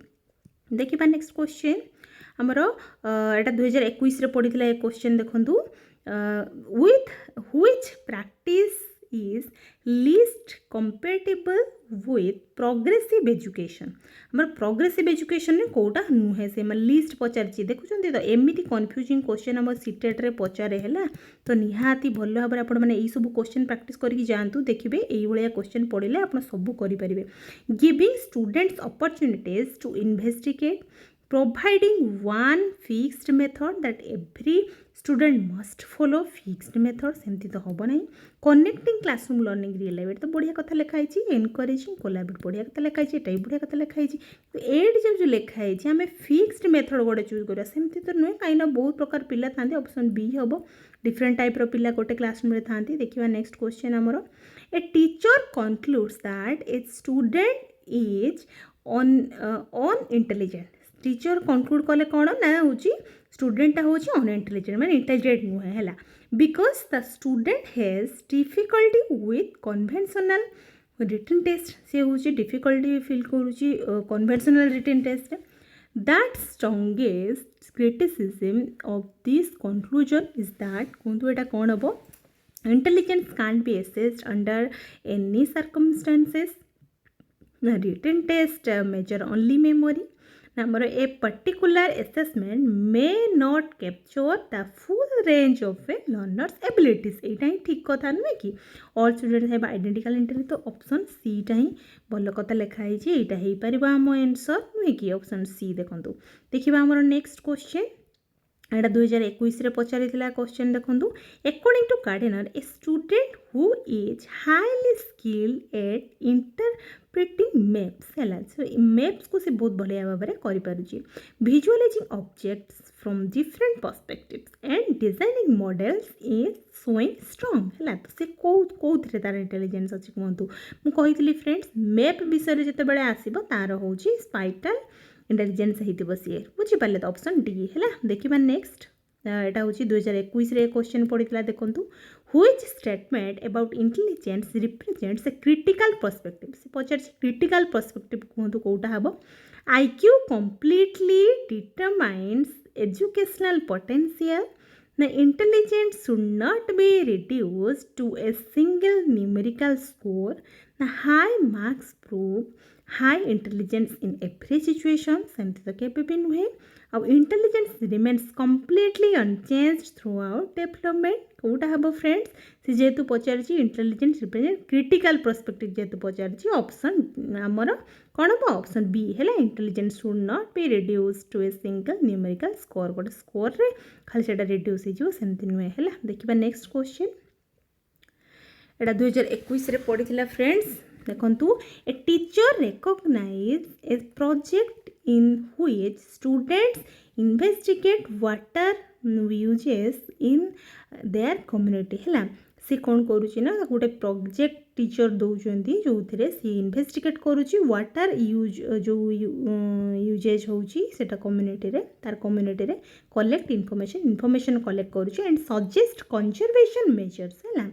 देखिबा नेक्स्ट क्वेश्चन हमर एटा 2021 रे पढ़ितला ए क्वेश्चन देखंतु with which practice is least compatible with progressive education हमर प्रोग्रेसिव एजुकेशन ने कोटा नुहे से मैं लिस्ट पचारछि देखुछन्ती तो एमिति कंफ्यूजिंग क्वेश्चन हमर सीटेट रे पचारे हैला तो निहाती भलो भाबरे आपण माने एई सब क्वेश्चन प्रैक्टिस करके जानतु देखिबे एई भलिया क्वेश्चन पढिले आपण सब करि परिबे giving students opportunities to investigate providing one fixed method that every student must follow fixed method सेमती तो हम ना connecting classroom learning real life तो बढ़िया कथा लिखाई एनकरेजिंग कोलाबरेट बढ़िया कथा लिखाई ये बढ़िया कथा लिखाई तो एड जब जो लिखाई आम फिक्स्ड मेथड गोटे चूज करा सेमती तो नुहे कहीं बहुत प्रकार पिला था ऑप्शन बी हम डिफरेंट टाइप पिला गोटे क्लासरूम था देखा नेक्स्ट क्वेश्चन आमर a teacher concludes that a student is unintelligent teacher conclude कले कौन ना हूँ स्टूडेंटा हूँ अनइंटेलिजेंट मैंने इंटेलिजेंट नुहे है because the student has difficulty with conventional written test सी हूँ डिफिकल्टी फिल करुँची conventional written test that strongest criticism of this conclusion is that कहतु यहाँ कौन हम intelligence can't be assessed under any circumstances written test measure only memory Number a particular assessment may not capture the full range of a learner's abilities. एटा ही ठीक कथा नुहे कि all students have identical intelligence तो option C टा ही भल कथा लिखा है एटा ही परिबा हम आंसर नुहे कि ऑप्शन सी देखंतु देखिबा हमर नेक्स्ट क्वेश्चन एटा 2021 रे पचारि थिला क्वेश्चन देखंतु according to Gardner a student who is highly skilled at interpreting maps है सो मैप्स को से बहुत बढ़िया भाव में करि visualising objects from different perspectives and designing models is showing strong है तो से कौन तार इंटेलिजेंस अच्छी कहतु मुझे फ्रेंड्स मैप विषय जिते बड़े आसो तार हूँ स्पाइटल इंटेलिजेंस होती सी बुझीपारे तो ऑप्शन डी है देखा नेक्स्ट यहाँ हूँ 2021 क्वेश्चन पढ़ी देखूँ which statement about intelligence represents A critical perspective से पचार क्रिटिकल पर्सपेक्टिव कहतु कौटा हम IQ completely determines educational potential. The intelligence should not be reduced to a single numerical score. The high marks prove high intelligence in every situation. सेमती तो केबे भी नुहे और intelligence remains completely unchanged throughout development कौटा हम friends से जेहेतु पचारि इंटेलिजेंस रिप्रेजेंट क्रिटिकल पर्सपेक्टिव जेहेतु पचारि ऑप्शन आमर कौन हम ऑप्शन बी है intelligence should not be reduce to a single numerical score गोटे स्कोर रे खाली से रिड्यूस होमती नुहे है देखा नेक्स्ट क्वेश्चन यहाँ 2021 पढ़ी फ्रेंड्स देखु a teacher recognise a project in which students investigate water uses in their community है सी कौन करुच्ची ना गोटे प्रोजेक्ट टीचर दौरान जो थे सी इन्वेस्टिगेट करुच्ची वाटर यूज जो यूजेज होटा कम्युनिटी तार कम्युनिटी कलेक्ट इनफॉरमेशन कलेक्ट करुच्ची एंड सजेस्ट कंजर्वेशन मेजर्स है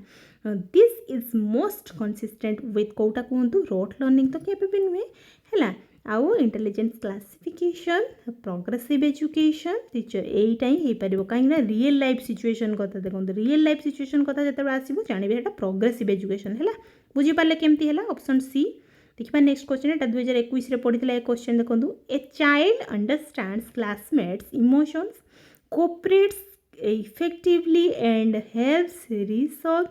this is most consistent with कौटा कहतु रोट लर्निंग तो केबे भी नुहे है आउ intelligence classification progressive education teacher यहीटा ही हो पार कहीं रियल लाइफ सिचुएशन कथा देखो रियल लाइफ सिचुएशन कथा जो आसो जानवे यहाँ प्रोग्रेसिव एजुकेशन है बुझीपारे केमती है ऑप्शन सी देखिए नेक्स्ट क्वेश्चन एटा 2021 पढ़ी ए क्वेश्चन देखो a child understands classmates emotions cooperates effectively and helps resolve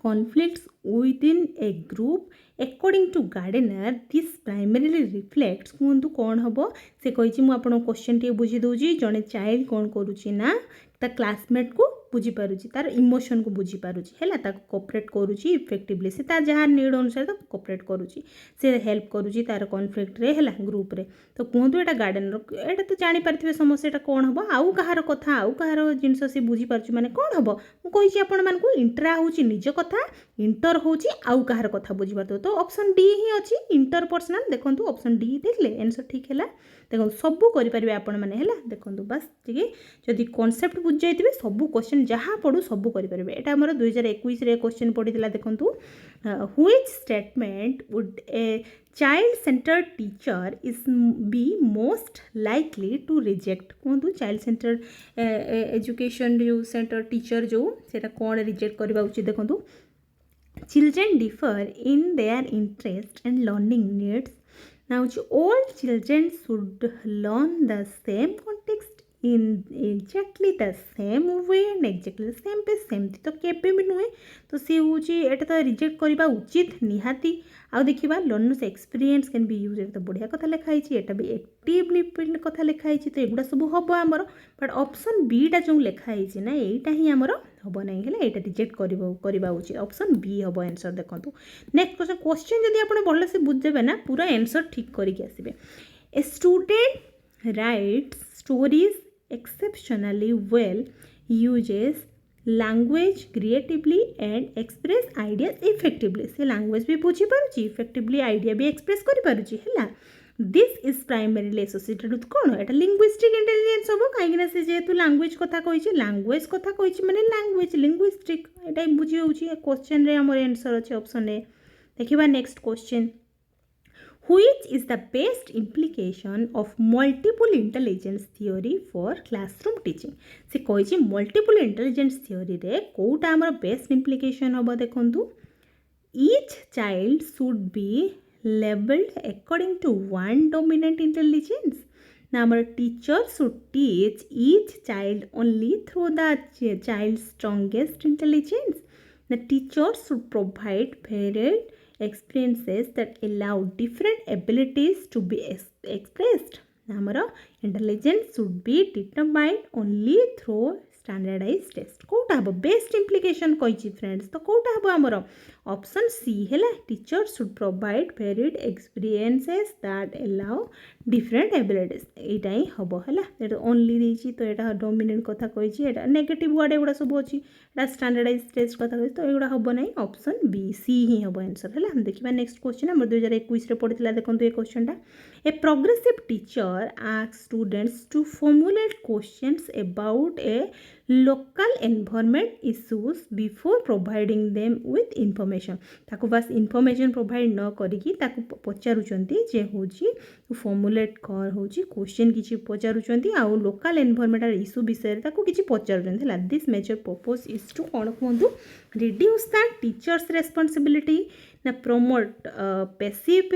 conflicts within a group according to Gardner this primarily reflects कहतु कौन हम से कही मुझे क्वेश्चन टे बुझी दूसरी जड़े चाइल्ड कौन करुच्ची ना ता क्लासमेट को बुझीपारुची तार इमोशन को बुझीपारुची है कोऑपरेट करुच्ची इफेक्टिवली से तार जहाँ नीड अनुसार तो कोऑपरेट करुच्ची से हेल्प करुच्ची तार कॉन्फ्लिक्ट रे है ग्रुप रे तो कहतु यहाँ गार्डनर एटा तो जानीपारे समस्या एटा कौन हम आउ कहार कथा आउ कहार जिनस सी बुझीपारुची माने कौन हम मुझे आपण मानक इंट्रा होची निज कथा इंटर होची आउ कहार कथा बुझीपार तो ऑप्शन डी ही अच्छी इंटरपर्सनल देखो ऑप्शन डी देखले आंसर ठीक है देखो सबू करेंगे आपण मैंने है देखो बस ठीक जदि कॉन्सेप्ट बुझी जाइए सबू क्वेश्चन जहाँ पढ़ू सबू करेंगे यहाँ आमर 2021 क्वेश्चन पढ़ी देखो which statement would a child centred teacher is be most likely to reject कहतु चाइल्ड सेंटर्ड एजुकेशन जो सेंटर टीचर जो सेटा कौन रिजेक्ट करवा उचित देखो children differ in their interest and learning needs. Now, all children should learn the same context in exactly the same way and exactly the same pace सेमती तो केबे भी नुहे तो सी हूँ एटा तो रिजेक्ट करवा उचित निहाती आउ देखा learners experience can be use तो बढ़िया कथा लिखाई एटा भी एक्टिवली कथा लिखाई तो एगुड़ा सब हम आमर बट ऑप्शन बीटा जो लिखाई ना यहीटा ही आमर हम ना है यहाँ रिजेक्ट करवा उचित ऑप्शन बी हम आंसर देखो नेक्स्ट क्वेश्चन जब आप भल से बुझे ना पूरा आंसर ठीक करके आसबे a student writes stories exceptionally well, uses language creatively and express ideas effectively से language भी बुझी पारुची effectively idea भी express करि पारुची हैला this is primarily associated with कौन एटा linguistic intelligence हम कहीं से जेतु language कथा कही language कथा कही माने language linguistic एटा बुझी होची क्वेश्चन रे हमर आंसर अछि ऑप्शन ए देखिबा next question Which is the best implication of multiple intelligence theory for classroom teaching? से कही multiple intelligence theory रे कोटा हमर best implication हम देखंतु each child should be labeled according to one dominant intelligence. Now our teacher should teach each child only through the child's strongest intelligence. The teacher should provide varied experiences that allow different abilities to be expressed. Our intelligence should be determined only through standardized test. Kota हम best implication कही friends तो कोटा हम आमर option C है teacher should provide varied experiences that allow different abilities यहाँ ही हम है ओनली देती तो यहाँ डोमिनेंट कथा कही नेगेटिव वर्ड एगुड़ा सब अच्छी स्टैंडर्डाइज टेस्ट कथा कही तो एगुड़ा हम ना ऑप्शन बी सी ही हम आंसर है देखिए नेक्स्ट क्वेश्चन आम 2021 पढ़ी देखो ये question a progressive teacher asks students to formulate questions about a local environment issues before providing them with information ताको बस information provide न करिकी ताको पचारुचंती जे होची फॉर्मुलेट कर होची क्वेश्चन किछि पचारुचंती आ लोकल एनवायरमेंटल इशू विषय ताको किछि पचारुचंती ला this major purpose is to कोन कहंतु रिड्यूस द टीचर्स रेस्पॉन्सिबिलिटी ना promote passive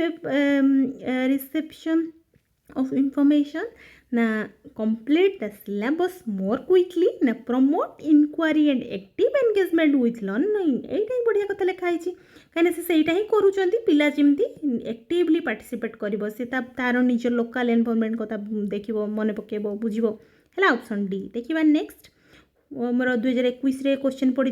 reception of information na complete the syllabus more quickly na promote inquiry and active engagement with learning एटा ही बढ़िया कथा लिखा है कहीं से सहीटा ही करूँच पिला जमी एक्टिवली पार्टिसिपेट कर तार निज लोकल एनवायरमेंट कथा देख मन पकेब बुझे है ऑप्शन डी देखिए नेक्स्ट मोर 2021 क्वेश्चन पड़ी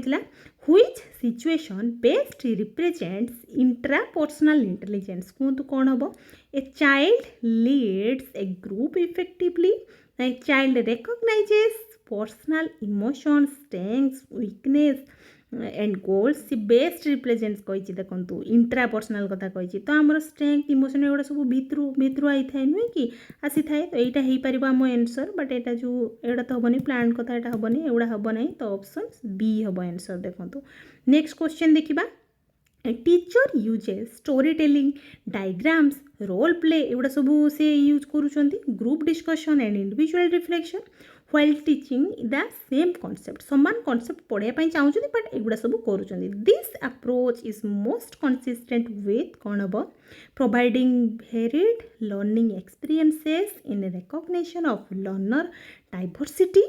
which situation best represents intrapersonal intelligence कहतु कौन हम a child leads a group effectively a child recognises personal emotions strengths weakness and goals C best represents कही देखो इंट्रापर्सनल कथा कही तो आमर स्ट्रेंथ इमोशन एगुड़ा सब भितर आई थाए नुहे कि आसी थाए तो यहाँ हो पार आम आंसर बट यहाँ जो एगुड़ा तो हेनी प्लान कथा यहाँ हेनी एगुड़ा हम ना तो ऑप्शन बी हम आंसर देखो नेक्स्ट क्वेश्चन देखा teacher uses story telling diagrams role play एगुड़ा सब से यूज करूँ group discussion and individual reflection while teaching the same concept समान कॉन्सेप्ट पढ़ाई चाहूँ बट एगुड़ा सब करूँ this approach is most consistent with कौन हम providing varied learning experiences in recognition of learner diversity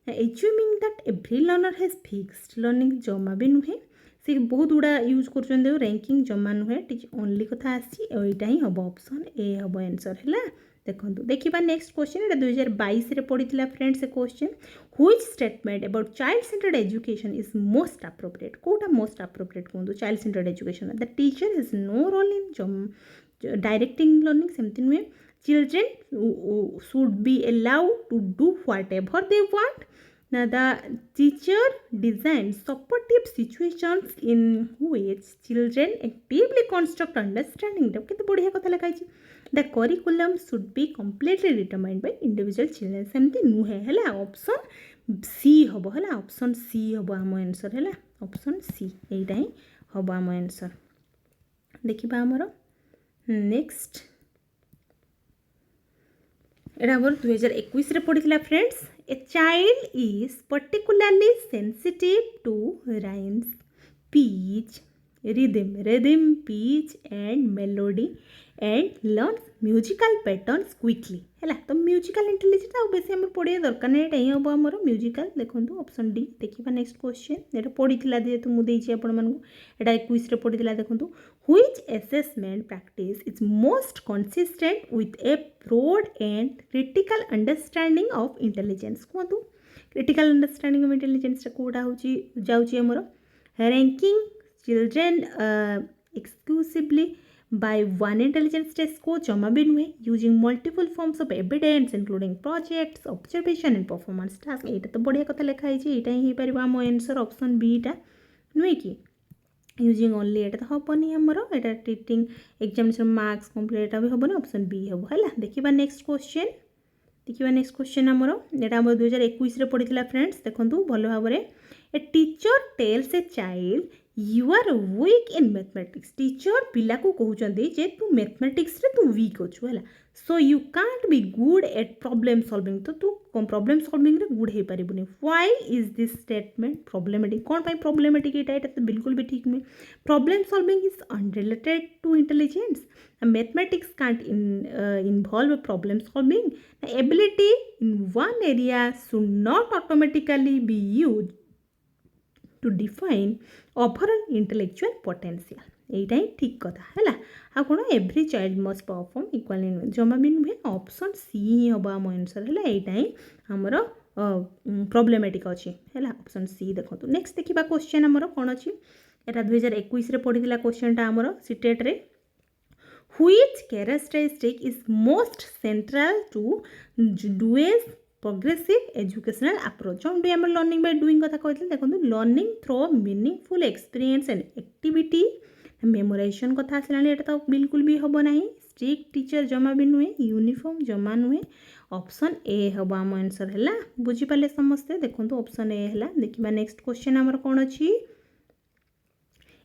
assuming that every learner has fixed learning जमा भी नुहे से बहुत गुड़ा यूज कर रैंकिंग जमा नुहे टीच ओनली कथा आईटा ही हम ऑप्शन ए हम आंसर है देखो देखा नेक्स्ट क्वेश्चन ये 2022 पड़ी फ्रेंड्स से question which statement about child centred education is most appropriate कोटा मोस्ट अप्रोप्रिएट कहूँ child centred education the teacher has no role in directing learning सेमती नुहे children should be allowed to do whatever they want Now, the teacher designs supportive situations in which children actively construct understanding. कितने बढ़िया कथा लिखा है The curriculum should be completely determined by individual children. सेमती नुहे है option C हम है ऑप्शन सी हम आम आंसर है ऑप्शन सी यहीटा ही हम आम आंसर देखा आमर नेक्स्ट एटा आमर 2021 पड़ी friends A child is particularly sensitive to rhymes, pitch, rhythm, pitch and melody and learns musical patterns quickly. है तो म्यूजिकल इंटेलिजेंस आउ बेसी आम पढ़िया दरकार नहीं ये हम आमर म्यूजिकल देखो ऑप्शन डी देखा नेक्स्ट क्वेश्चन ये पड़ी जेहेतु मुझे आपको 21 पड़ी देखो which assessment practice is most consistent with a broad and critical understanding of intelligence कहतु क्रिटिकल अंडरस्टैंडिंग ऑफ इंटेलिजेंस कौटा हूँ जामर ranking children exclusively by one intelligence test को जमा भी नुहे using multiple forms of evidence including projects observation and performance task यहाँ तो बढ़िया कथा लिखाई यहाँ ही पार आम आंसर ऑप्शन बीटा नुहे कि यूजिंग ओनली ये तो हेनी आमर यहाँ ट्रिटिंग एग्जामिनेशन मार्क्स कंप्लीट भी हेनी ऑप्शन बी हम है देखा नेक्स्ट क्वेश्चन आमर यहाँ आम 2021 पड़ी फ्रेंड्स देखो भल भाव में a teacher tells a child you are weak in mathematics teacher पिला को कहते जे तू मैथमेटिक्स रे तू वीक अच्छु है so you can't be good at problem solving तो तू प्रॉब्लम सॉल्विंग रे गुड हो पारिबुनी why is this statement problematic कौन पाई प्रॉब्लमेटिक ये तो बिल्कुल भी ठीक नहीं problem solving is unrelated to intelligence mathematics can't involve problem solving ability in one area should not automatically be used to define overall intellectual potential यहीटा ही ठीक कथा है आ कौन every child must perform equally नुहे जमा भी नुहे ऑप्शन सी ही हम आम आंसर है यहीटा ही आमर प्रॉब्लमेटिक अच्छी है ऑप्शन सी देखो नेक्स्ट देखा क्वेश्चन आमर कौन अच्छी यहाँ 2021 पड़ी क्वेश्चन टा आमर सीटेट रे which characteristic is most central to Dewey's progressive educational approach हम डू लर्निंग बाय डूइंग कथा कहते देखो learning through meaningful experience and activity memorisation कथा आसला ये तो बिल्कुल भी हम ना स्ट्रिक्ट टीचर जमा भी नुहे यूनिफॉर्म जमा नुहे ऑप्शन ए हम आम आंसर है बुझीपारे समस्ते देखो ऑप्शन ए है देखा नेक्स्ट क्वेश्चन आमर कौन अच्छी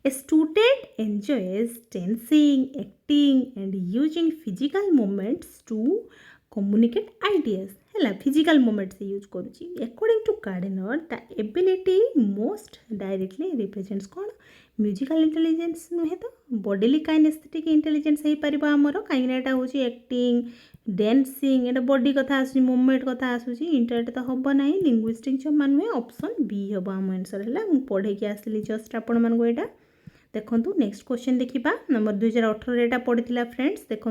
A student enjoys dancing, acting and using physical movements to communicate ideas. है physical movements यूज करुँची according to Gardner the ability most directly represents कौन म्यूजिकल इंटेलिजेंस नुहे तो बॉडीली काइनेस्थेटिक इंटेलिजेंस हो पार आमर कहीं हूँ एक्टिंग डांसिंग ये बॉडी कथा आसूँ मुवमेंट कथा आसूँ इंटरनेट तो हम ना लिंग्विस्टिक जमा नुहे ऑप्शन बी हम आम आंसर है मुझे पढ़े आसली जस्ट आपण मानक यहाँ देखो नेक्स्ट क्वेश्चन देखा नंबर 2018 यहाँ पड़ी फ्रेंड्स देखो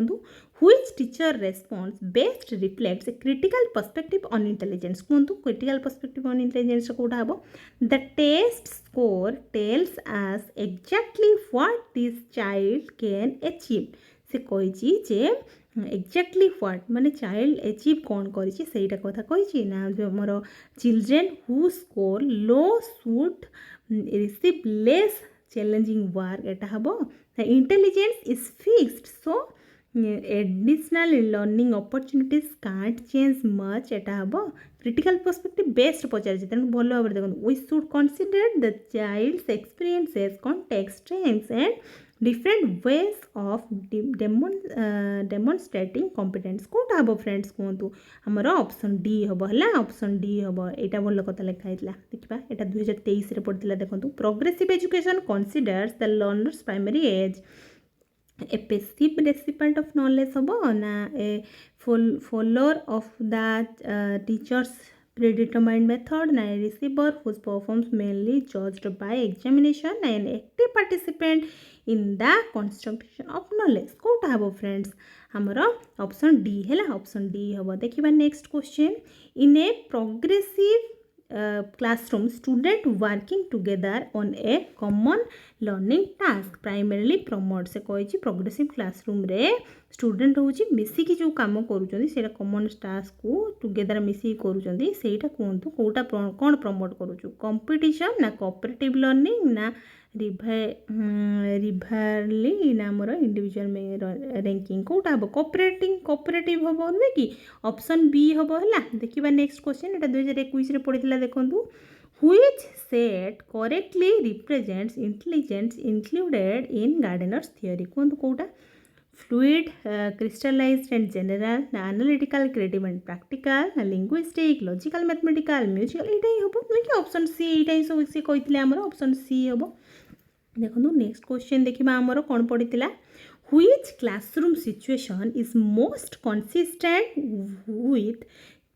which teacher response best reflects a critical perspective on intelligence कहतु क्रिटिकल पर्सपेक्टिव ऑन इंटेलिजेंस कौटा हम the test score tells us exactly what this child can achieve से कही जे एक्जाक्टली व्हाट माने चाइल्ड अचीव कौन करा कथा कही ना आमर children who score low should receive less challenging work एटा हम intelligence is fixed so additional learning opportunities can't change much एटा हम क्रिटिकल पर्सपेक्टिव बेस्ट पचार तेणु भल भाव देखो we should consider the child's experiences context strengths and different ways of demonstrating competence कोटा हम फ्रेंड्स कहतु आमर ऑप्शन डी हम है ऑप्शन डी हम यहाँ भल कथा लिखाई देखा यहाँ 2023 रे पढ़ी देखो progressive education considers the learners primary as a passive recipient of knowledge हम ना a follower of the teacher's predetermined method na a receiver whose performance mainly judged by examination and active participant in the construction of knowledge कोटा हम friends हमर option D है option D हम देखिए next question in a progressive classroom student working together on a common learning task primarily promote से कही progressive classroom रे student हूँ मिसिकी जो कम कर कमन टास्क को टुगेदर मिसिकी करूटा कहतु कौटा कौन प्रमोट करूँ कंपटीशन ना कोऑपरेटिव लर्निंग ना रिभारली ना आमर इंडिविजुअल रैंकिंग कौटा हम कोऑपरेटिव हम नुहे कि ऑप्शन बी हम है देखिए नेक्स्ट क्वेश्चन यहाँ 2021 पढ़ी देखूँ which set correctly represents intelligence included in Gardner's theory कहतु कौटा fluid, crystallized and general, analytical, creative and practical, linguistic, logical, mathematical, musical यहाँ ही हम नुहे कि ऑप्शन सी यहाँ सब सी कही आमर ऑप्शन सी हम देखो नेक्स्ट क्वेश्चन देखा आमर कौन पड़ी which classroom situation is most consistent with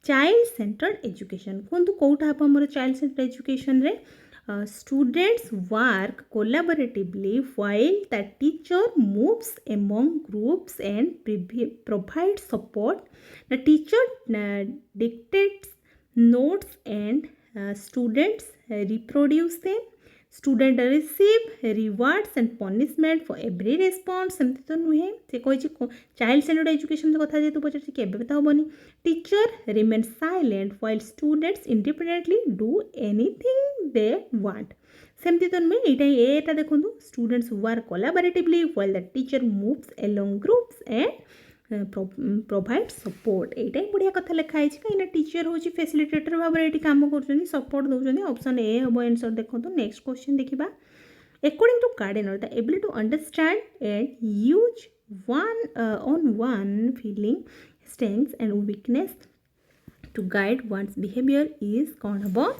child-centered education कहतु कौटा हम आमर child-centered education रे students work collaboratively while the teacher moves among groups and provides support. The teacher dictates notes and students reproduce them. Student receive rewards and punishment for every response सेमती तो नुहे से कही child centred education कथा जेहतु पचार केबे तो हेनी teacher remain silent while students independently do anything they want सेमती तो नुहे यहाँ देखो students work collaboratively while the teacher moves along groups and provide support यहाँ बढ़िया कथा लिखाई कहीं टीचर हूँ फैसिलिटेटर भाव में कम कर सपोर्ट दौरान ऑप्शन ए हम आंसर देखो नेक्स्ट क्वेश्चन देखा according to Gardner the ability to understand and use one feeling strengths and weakness to guide one's behaviour is कौन हम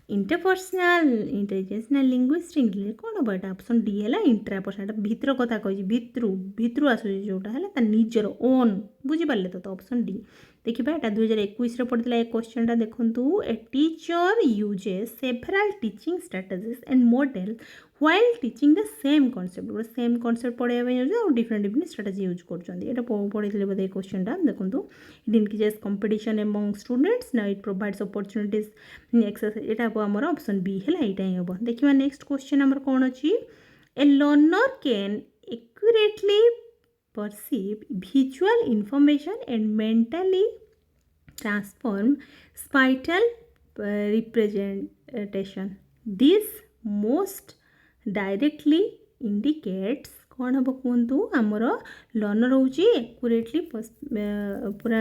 इंटरपर्सनल इंटेलिजेंस ना लिंग्विस्टिक कौन हम यहाँ ऑप्शन डी है इंट्रापर्सनल भितर कथा कही भितर आसूँ जोटा है निजर ओन बुझीपारे तो ऑप्शन डी देखिए यहाँ 2021 पढ़ी ए क्वेश्चन देखूँ a teacher uses several teaching strategies and model while teaching the same concept गोटे सेम कॉन्सेप्ट पढ़ाई डिफरेंट स्ट्राटेजी यूज कर पढ़ी बोधे क्वेश्चन देखूँ it increases competition among students ना इट प्रोवाइड्स अपॉर्चुनिटीज एक्सरसाइज यहाँ आम ऑप्शन बी है यहाँ हम देखिए नेक्स्ट क्वेश्चन आमर कौन अच्छी ए learner can accurately perceive visual information and mentally transform spatial representation. This most directly indicates कौन हम कहतु आमर लर्नर हूँ एक्यूरेटली पूरा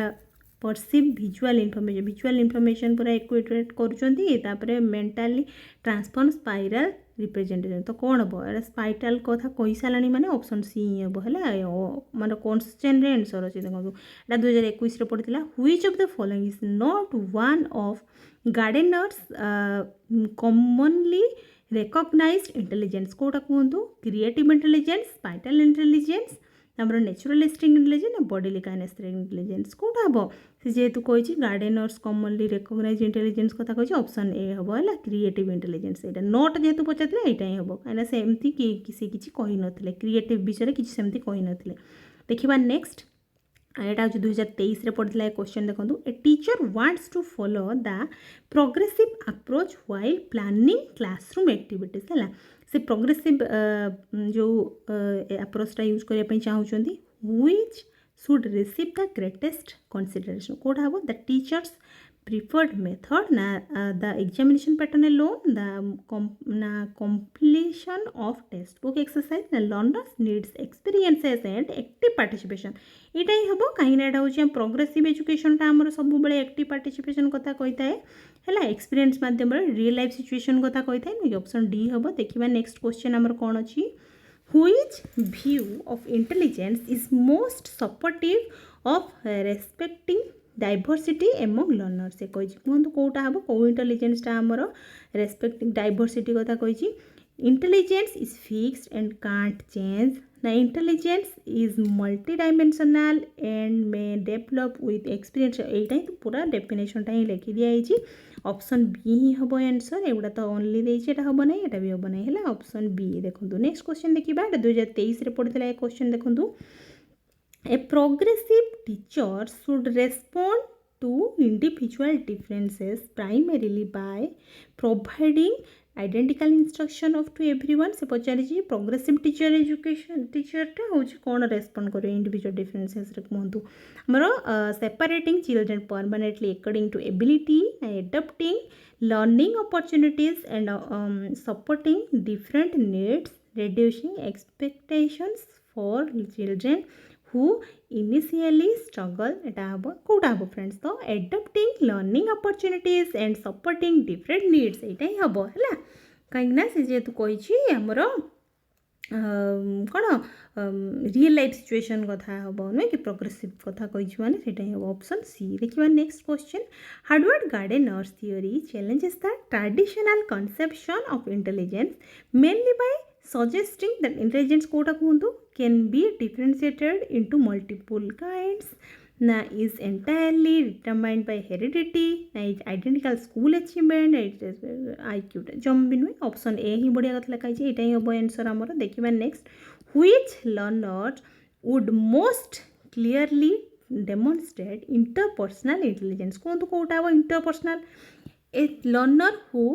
परसीव विजुअल इनफॉरमेशन पूरा एक्यूरेट कर मेंटली ट्रांसफॉर्म स्पाइराल रिप्रेजेंटेशन तो कौन हम स्पाइटाल कथा कही सारा माने ऑप्शन सी हम है माने क्वेश्चन आंसर अच्छे देखो यहाँ 2021 पढ़ी which of the following is not one of Gardner's commonly recognised intelligence कौटा कहतु क्रिएटिव इंटेलिजेंस स्पाइटाल इंटेलिजेंस आमर naturalistic intelligence body kinaesthetic intelligence कौटा हम से जेहेतु कही गार्डनर्स कॉमनली रिकॉग्नाइज्ड इंटेलिजेंस कथा कही ऑप्शन ए हम है क्रिएटिव इंटेलिजेंस यहाँ नोट जेहेतु पचार यहाँ हम कहीं सेमती किसी किसी कही नथिले क्रिएटिव विषय किसी सेमती कही नथिले देखिबा नेक्स्ट यहाँ हूँ 2023 पढ़ी क्वेश्चन देखो a teacher wants to follow the progressive approach while planning classroom activities है से प्रोग्रेसिव जो अप्रोचटा यूज करने चाहूँगी which should receive the greatest consideration कौटा हम the teacher's preferred method na the examination pattern alone the completion of textbook exercise the learners needs experiences and active participation यहाँ ही हम कहीं हूँ प्रोग्रेसिव एजुकेशन आमर सब बड़े एक्टिव पार्टिसिपेशन कथा कही है एक्सपीरियंस मध्यम रियल लाइफ सिचुएशन कथा कही है ऑप्शन डी हम देखिए नेक्स्ट क्वेश्चन आमर कौन अच्छी Which view of intelligence is most supportive of respecting diversity among learners? से कही कहतु कौटा हम कौ इंटेलिजेंसटा आमर रेस्पेक्टिंग डाइवर्सिटी कथा कही intelligence is fixed and can't change ना intelligence is multidimensional and may develop with experience यहीटा ही पूरा डेफिनेशनटा ही लिखि दिखाई ऑप्शन बी ही हम आंसर एगुड़ा तो ओनली देटा हम ना यहाँ भी हम ना है ऑप्शन बी देखो नेक्स्ट क्वेश्चन देखा 2023 पढ़ी ए क्वेश्चन देखो A progressive teacher should respond to individual differences primarily by providing identical instruction of to everyone. से पचारि प्रोग्रेसिव टीचर एजुकेशन टीचरटा हूँ कौन रेस्पॉन्ड करे इंडिविजुअल डिफरेंसेस कहतु आमर separating children permanently according to ability adapting learning opportunities and supporting different needs reducing expectations for children who initially struggle एटा हम कौटा हम फ्रेंड्स तो adopting learning opportunities and supporting different needs यहाँ ही हम है कहीं से जेहेतु कही आमर कौन रियल लाइफ सिचुएशन कथा हम नुहे कि प्रोग्रेसिव कथा कही मैंने से हम ऑप्शन सी देखिए next question Harvard Gardner's theory challenges the traditional conception of intelligence mainly by suggesting that intelligence कोटा कहतु can be differentiated into multiple kinds ना is entirely determined by heredity ना is identical school achievement IQ जम भी नुहे option A ही बढ़िया कथा लिखाई यहाँ ही हम आंसर आमर देखिए next which learner would most clearly demonstrate interpersonal intelligence कहतु कोटा हम interpersonal a learner who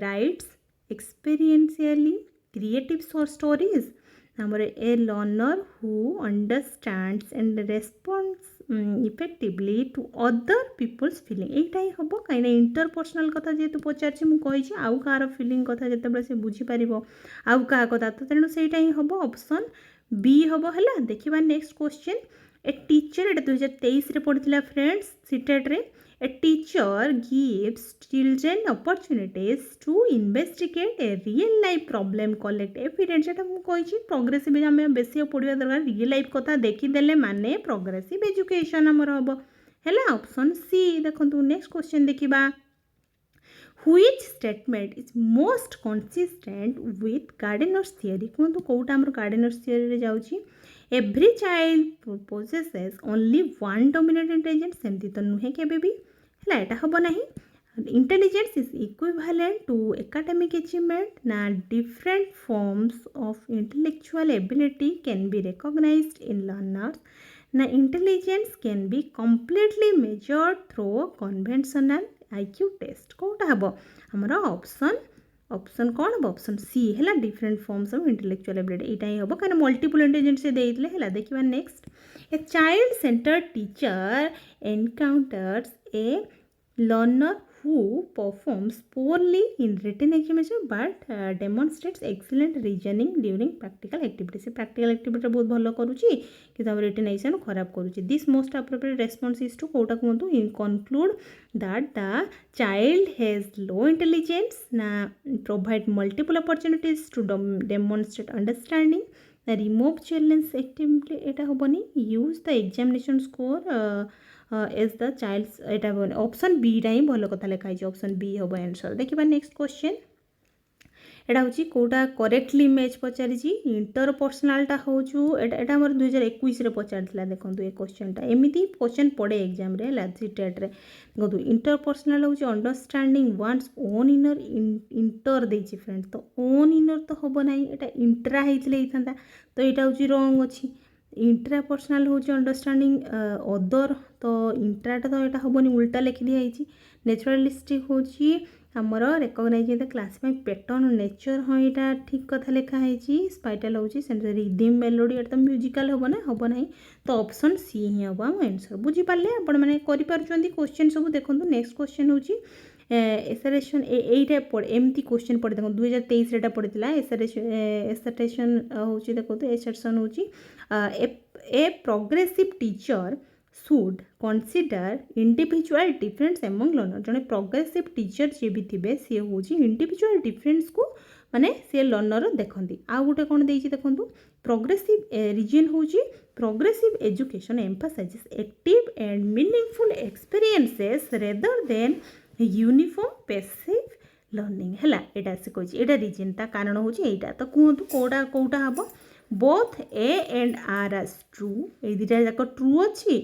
writes experientially creative stories number a learner who understands and responds effectively to other people's feeling एटा ही हम कहीं इंटरपर्सनल कथा जेहेतु पचार मुझे आउ कार फिलिंग कथा जिते से बुझीपर आउ क्या कथा तो तेणु से ही हम ऑप्शन बी हम है देखा नेक्स्ट क्वेश्चन ए टीचर एटा 2023 पढ़ी फ्रेंड्स सीटेट रे A teacher gives children opportunities to investigate a real life problem, collect evidence. एटा मु कही प्रोग्रेसिव आम बेसी पढ़ा दरकार रियल लाइफ कथा देखीदे माने प्रोग्रेसिव एजुकेशन आमर हम है ऑप्शन सी देखो नेक्स्ट क्वेश्चन देखा which statement is most consistent with Gardner's theory कहतु कौटा आमर Gardner's theory रे जाउची every child possesses only one dominant intelligence सेमती तो नुहे केबे भी है एटा हम ना intelligence is equivalent to academic achievement ना different forms of intellectual ability can be recognised in learners ना intelligence can be completely measured through conventional IQ test कौटा हम आमर ऑप्शन कौन हम ऑप्शन सी है different forms of intellectual ability यहाँ ही हम कहीं मल्टीपल इंटेलिजेंस से देते देखिए next a child centred teacher encounters a learner who performs poorly in written examination but demonstrates excellent reasoning during practical activity से practical activity बहुत भल करुच्ची कि written exam खराब करुच्ची this most appropriate response is to Kota कहतु in conclude that the child has low intelligence ना provide multiple opportunities to demonstrate understanding ना remove challenge actively एटा होबनी use the examination score as the child's एटा option B ही भल कथा लिखाई ऑप्शन बी हम आंसर देखिए नेक्स्ट क्वेश्चन एटा हूँ कौटा करेक्टली मैच पचारि इंटरपर्सनालटा हूँ एटा आम 2021 पचार देखो ये क्वेश्चनटा एमती क्वेश्चन पड़े एग्जाम सीटेट रे देखो इंटरपर्सनाल हूँ understanding one's own inner inter देती फ्रेंड्स तो ओन इनर तो हम ना यहाँ इंट्रा होता तो यहाँ हूँ रंग अच्छी इंट्रापर्सनाल हूँ अंडरस्टैंडिंग अदर तो इंट्राटा तो यहाँ हेनी उल्टा लिखि दिखाई नेचुरालिस्टिक हूँ आमर recognise the classify pattern nature हाँ यहाँ ठीक कथा लिखाई स्पाइटाल हूँ रिदम मेलोडी एटा तो म्यूजिकल हम ना तो ऑप्शन सी ही हम आम आंसर बुझीपारे आपण मैंने क्वेश्चन सब देखो नेक्स्ट क्वेश्चन हूँ एसरेशन यहीटा एमती क्वेश्चन पढ़े देखो 2023 रेटा पढ़ी एसरेशन हूँ देखो एसरेशन हूँ ए progressive teacher should consider individual difference among learner जड़े प्रोग्रेसिव टीचर जी भी थे सी हूँ इंडिविजुअल डिफरेंस को माने सी लर्नर देखती आउ गोटे कौन देती देखो प्रोग्रेसिव रीजन हूँ progressive education emphasises active and meaningful experiences rather than uniform passive learning है यहाँ से कही यहाँ रीजन ता कारण हूँ यहाँ तो कहतु कौटा कौटा हम both A and R are true ये दुटा जाक ट्रू अच्छी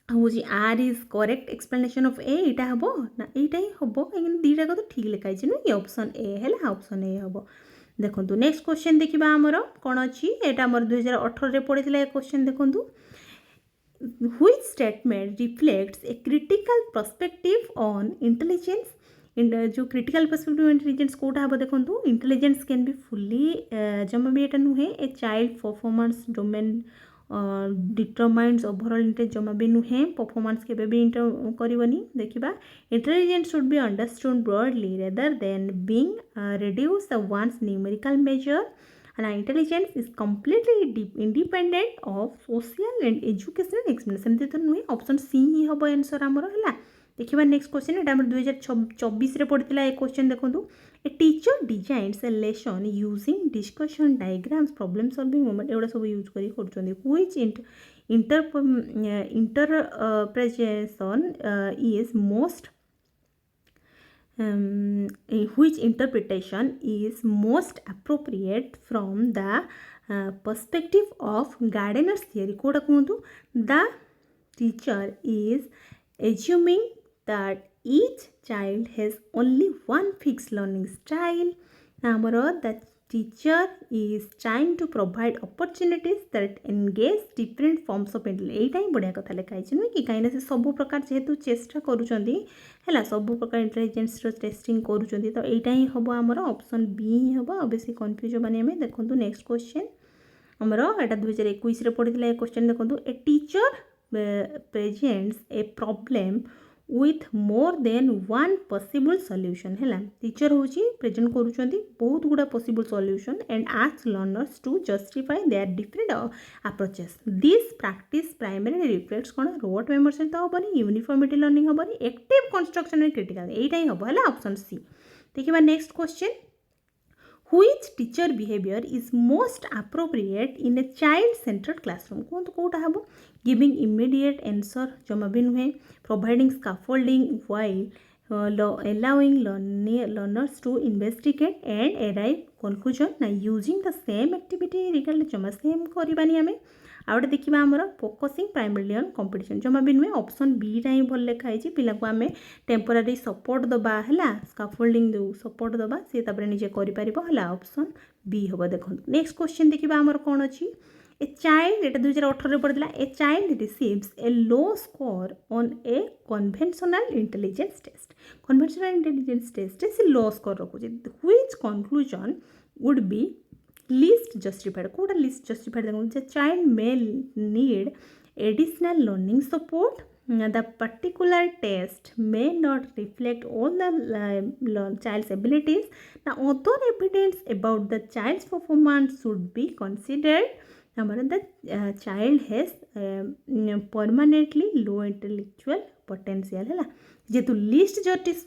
हूँ R is correct explanation of A यहाँ हम ना यहाँ ही हम कहीं दुटा तो ठीक लिखाई नुह कि ऑप्शन ए है ऑप्शन ए हम देखो नेक्स्ट क्वेश्चन देखा आमर कौन अच्छी यहाँ आम 2018 पढ़ी क्वेश्चन देखो which statement reflects a critical perspective on intelligence जो क्रिटिकल पर्सपेक्टिव इंटेलिजेंस कौटा हम देखो इंटेलिजेंस कैन बी फुल्ली जमा भी यहाँ नुहे a child performance domain determines overall intelligence जमा भी नुहे परफॉर्मेंस के भी करनी देखा intelligence should be understood broadly rather than being reduce the one's numerical measure and intelligence is completely independent of social and educational experience तो नुहे option C ही हम आंसर आमर है देखिए नेक्स्ट क्वेश्चन यहाँ आम 2024 पढ़ी एक क्वेश्चन देखो a teacher designs a lesson using discussion diagrams problem solving moment एगुड़ा सब यूज कर which interpretation is most which interpretation is most appropriate from the perspective of Gardner's theory कोड़ा कहतु the teacher is assuming that each child has only one fixed learning style नामर the teacher is trying to provide opportunities that engage different forms of intelligence यहीटा ही बढ़िया कथा लिखाई नुहे कि कहीं से सब प्रकार जेहेतु चेष्टा करुँच सब प्रकार इंटेलिजेंस टेस्टिंग करुँच तो यहीटा ही हम आमर ऑप्शन बी ही हम बेसी कन्फ्यूज होबानी आम देखो नेक्स्ट क्वेश्चन आमर यहाँ 2021 पढ़ी क्वेश्चन देखो a teacher presents a problem with more than one possible solution है टीचर हूँ प्रेजेंट करुँच बहुत गुड़ा possible solution and asks learners to justify their different approaches this practice primarily reflects कौन रोट मेमोरी सहित हेनी यूनिफॉर्मिटी लर्निंग हेनी active construction and critical यहीटा ही हम है ऑप्शन सी देखिए next question which teacher behavior is most appropriate in a child-centered classroom कहतु कौटा हम giving immediate answer जमा भी नुहे providing scaffolding while allowing learners to investigate and arrive conclusion ना using the same activity regardless जमा same करवानी आम आउटे देखा आमर फोकसिंग प्राइमरी ऑन कंपटीशन जमा भी नुहे ऑप्शन बीटा ही भल लिखाई पिला को आम टेम्पोरारी सपोर्ट दबा है स्काफोल्डिंग दो सपोर्ट दबा सी निजे कर ऑप्शन बी हम देखो नेक्स्ट क्वेश्चन देखा आमर कौन अच्छी ए चाइल्ड यहाँ 2018 पढ़ी a child receives a low score on a conventional intelligence test conventional intelligence test से लो स्कोर रखुचे which conclusion would be least justified कौटा least justified देखो child may need additional learning support the particular test may not reflect all the child's abilities now other evidence about the child's performance should be considered the child has permanently low intellectual potential है जेतु list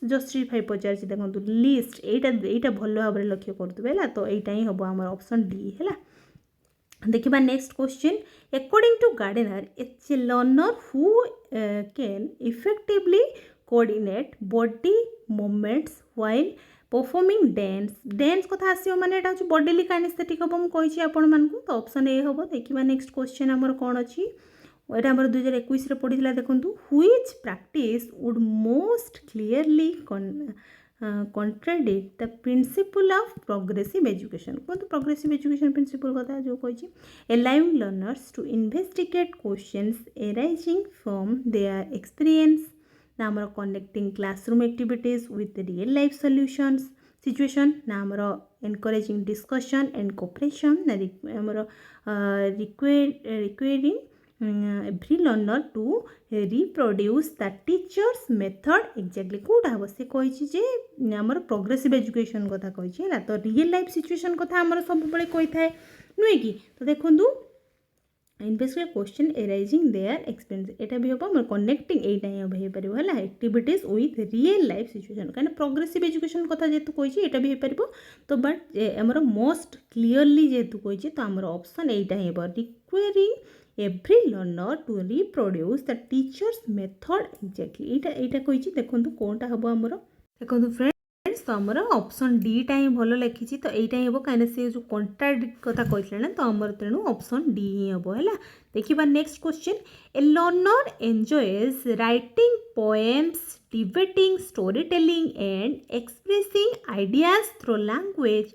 justify पचार देखो list यहाँ भल भाव में लक्ष्य करुवे तो यहाँ ही हम आम ऑप्शन डी है देखा next question according to Gardner a learner who can effectively coordinate body movements while performing dance कथा आसो माने एटा हूँ बॉडी काइनेस्थेटिक हम कही आपण मानकु तो ऑप्शन ए हम देखा नेक्स्ट क्वेश्चन आमर कौन अच्छी यहाँ आम 2021 पढ़ी देखो which practice would most clearly contradict the principle of progressive education कहते progressive education principle कथा जो कही allowing learners to investigate questions arising from their experience ना आमर connecting classroom activities with real life solutions situation ना आमर encouraging discussion and cooperation ना आमर requiring every learner to reproduce the teacher's method exactly कौटा हम से कही आमर प्रोग्रेसिव एजुकेशन कथा कही तो रियल लाइफ सिचुएशन कथा आमर सब बड़े कही थाए नुहे कि तो देखो investigate question arising their experience एटा भी हम कनेक्टिंग एटा ही हो पारिबो हला activities with real life situation कहीं प्रोग्रेसिव एजुकेशन कथा जेतु कही एटा भी हो पारिबो तो बट आमर मोस्ट क्लीयरली जेतु कही तो आमर ऑप्शन एटा ही हो requiring every learner to reproduce the teacher's method exactly एटा एटा कही देखो कौनटा हम आमर देखो फ्रेंड्स तो आमर ऑप्शन डी टा ही भल लिखी तो यहीटा ही हम कहीं से जो कंट्राडिक्ट कथा कही ना तो आमर तेणु ऑप्शन डी ही हम है देखा next question A learner enjoys writing poems debating story telling and expressing ideas through language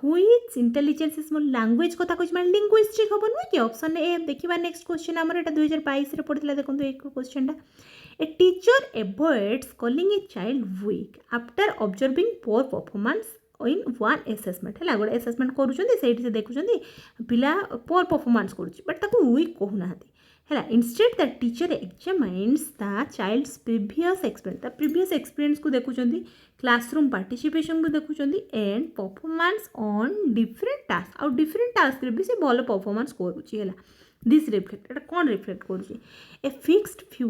which intelligence is more language कथा कह मैं लिंग्विस्टिक हम नुह कि ऑप्शन ए देखा नेक्स्ट क्वेश्चन आमर एटा 2022 पढ़ा देखो एक question A teacher avoids calling a child weak after observing poor performance in one assessment है गोटे assessment करुँच से देखुं पिला poor performance करुँच बट ताको weak कहूना है instead the teacher examines the child's previous experience को देखुं classroom participation को देखुं and performance on different tasks और different task रे भी से भल performance करुँच है दिस रिफ्लेक्ट एटा कौन रिफ्लेक्ट करुँचे ए फिक्स्ड व्यू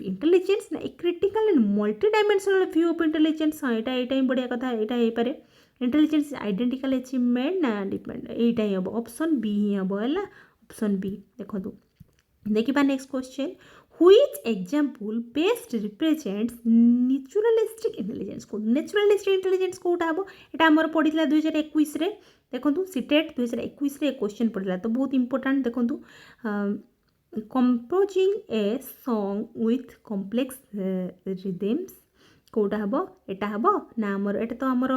इंटेलिजेंस ना a critical and multidimensional view of intelligence हाँ यहाँ ही बढ़िया कथा यहाँ हो पारे इंटेलिजेंस आइडेंटिकल अचीवमेंट ना डिपेंड यहाँ ही हम ऑप्शन बी ही हम है ऑप्शन बी देखो देखा next question which example best represents naturalistic intelligence को नेचुरलिस्टिक इंटेलिजेंस कौटा हम यहाँ आमर पढ़ी 2021 देखो सीटेट 2021 क्वेश्चन पढ़ला तो बहुत इंपोर्टेंट देखो composing a song with complex rhythms कौटा हम एटा हम ना आमर एटा तो आमर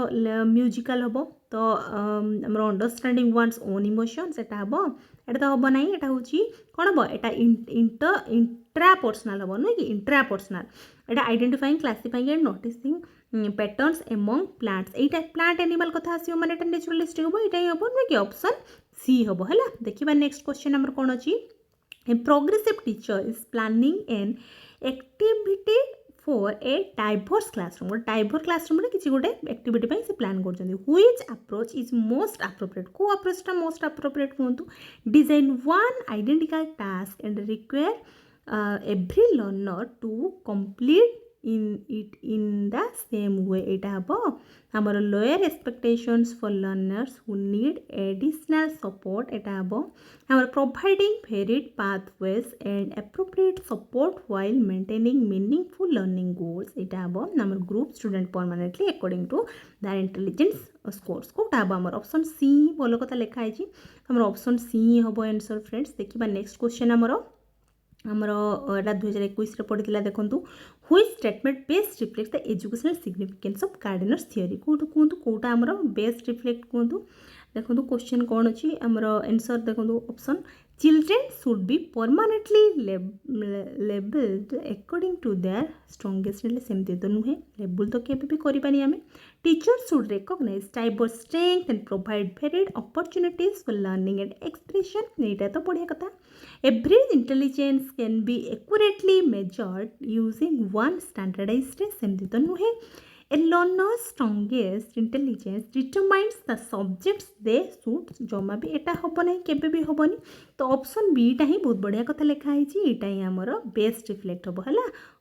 म्यूजिकल हम तो आमर अंडरस्टैंडिंग वन्स ओन इमोशंस एटा हम एटा तो हम ना एटा हूँ कौन हम एटा इंट्रापर्सनाल हम नुह कि इंट्रापर्सनाल एटा identifying classifying and noticing patterns among plants Etah plant animal कथा आसी माने एटा नेचुरलिस्टिक हम एटा ही हम नुह कि ऑप्शन सी हम है देखा नेक्स्ट क्वेश्चन आमर कौन अच्छी a progressive teacher is planning an activity for a diverse classroom diverse classroom रे किसी गोटे एक्टिविटी से प्लान कर which approach is most appropriate को अप्रोचटा मोस्ट अप्रोप्रिएट कहतु design one identical task and require every learner to complete in the same way एटा हम आमर lower expectations for learners who need additional support एटा हम आमर providing varied pathways and appropriate support while maintaining meaningful learning goals एटा हम आमर group student permanently according to the intelligence scores कोटा हम आमर ऑप्शन सी भल कथा लिखा है आमर ऑप्शन सी हम आंसर फ्रेंड्स देखा नेक्स्ट क्वेश्चन आमर 2021 पढ़ी देखो which statement best reflect the educational significance of Gardner's theory कहतु कौटा आमर बेस्ट रिफ्लेक्ट कहतु देखो क्वेश्चन कौन अच्छी आमर आंसर देखो option children should be permanently labelled according to their strongest सेमती तो नुहे लेबल तो केबे भी करिबानी आमे teacher should recognise diverse strength and provide varied opportunities for learning and expression एटा तो बढ़िया कथा every intelligence can be accurately measured using one standardised test सेमती तो नुहे A learner's strongest intelligence determines the subjects they should जमा भी एटा हम ना केबे भी हेनी तो ऑप्शन बी टा ही बहुत बढ़िया कथा लिखा है यहाँ ही आमर बेस्ट रिफ्लेक्ट हम है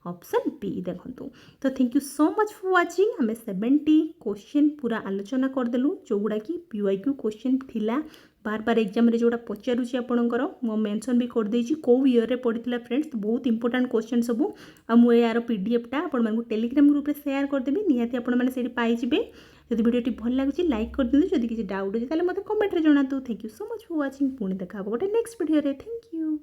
ऑप्शन बी देखो तो thank you so much for watching आम 70 क्वेश्चन पूरा आलोचना करदेलु जोगुड़ा कि PYQ क्वेश्चन थिला बार बार एग्जाम रे जोड़ा पचारूची आपणकर मो मेंशन भी कर देछि को ईयर रे पड़ीला फ्रेंड्स तो बहुत इंपोर्टेंट क्वेश्चन सब आ मु यार PDF टा आपण मानकु टेलीग्राम ग्रुप रे शेयर कर देबी निहाती आपण माने सेठी पाई जिबे यदि वीडियोटी भल लागुची लाइक कर दिलु जदि किछि डाउट अछि ताले मते कमेंट रे जणातु thank you so much for watching पुणी देखा गोटे नेक्स्ट वीडियो रे थैंक यू।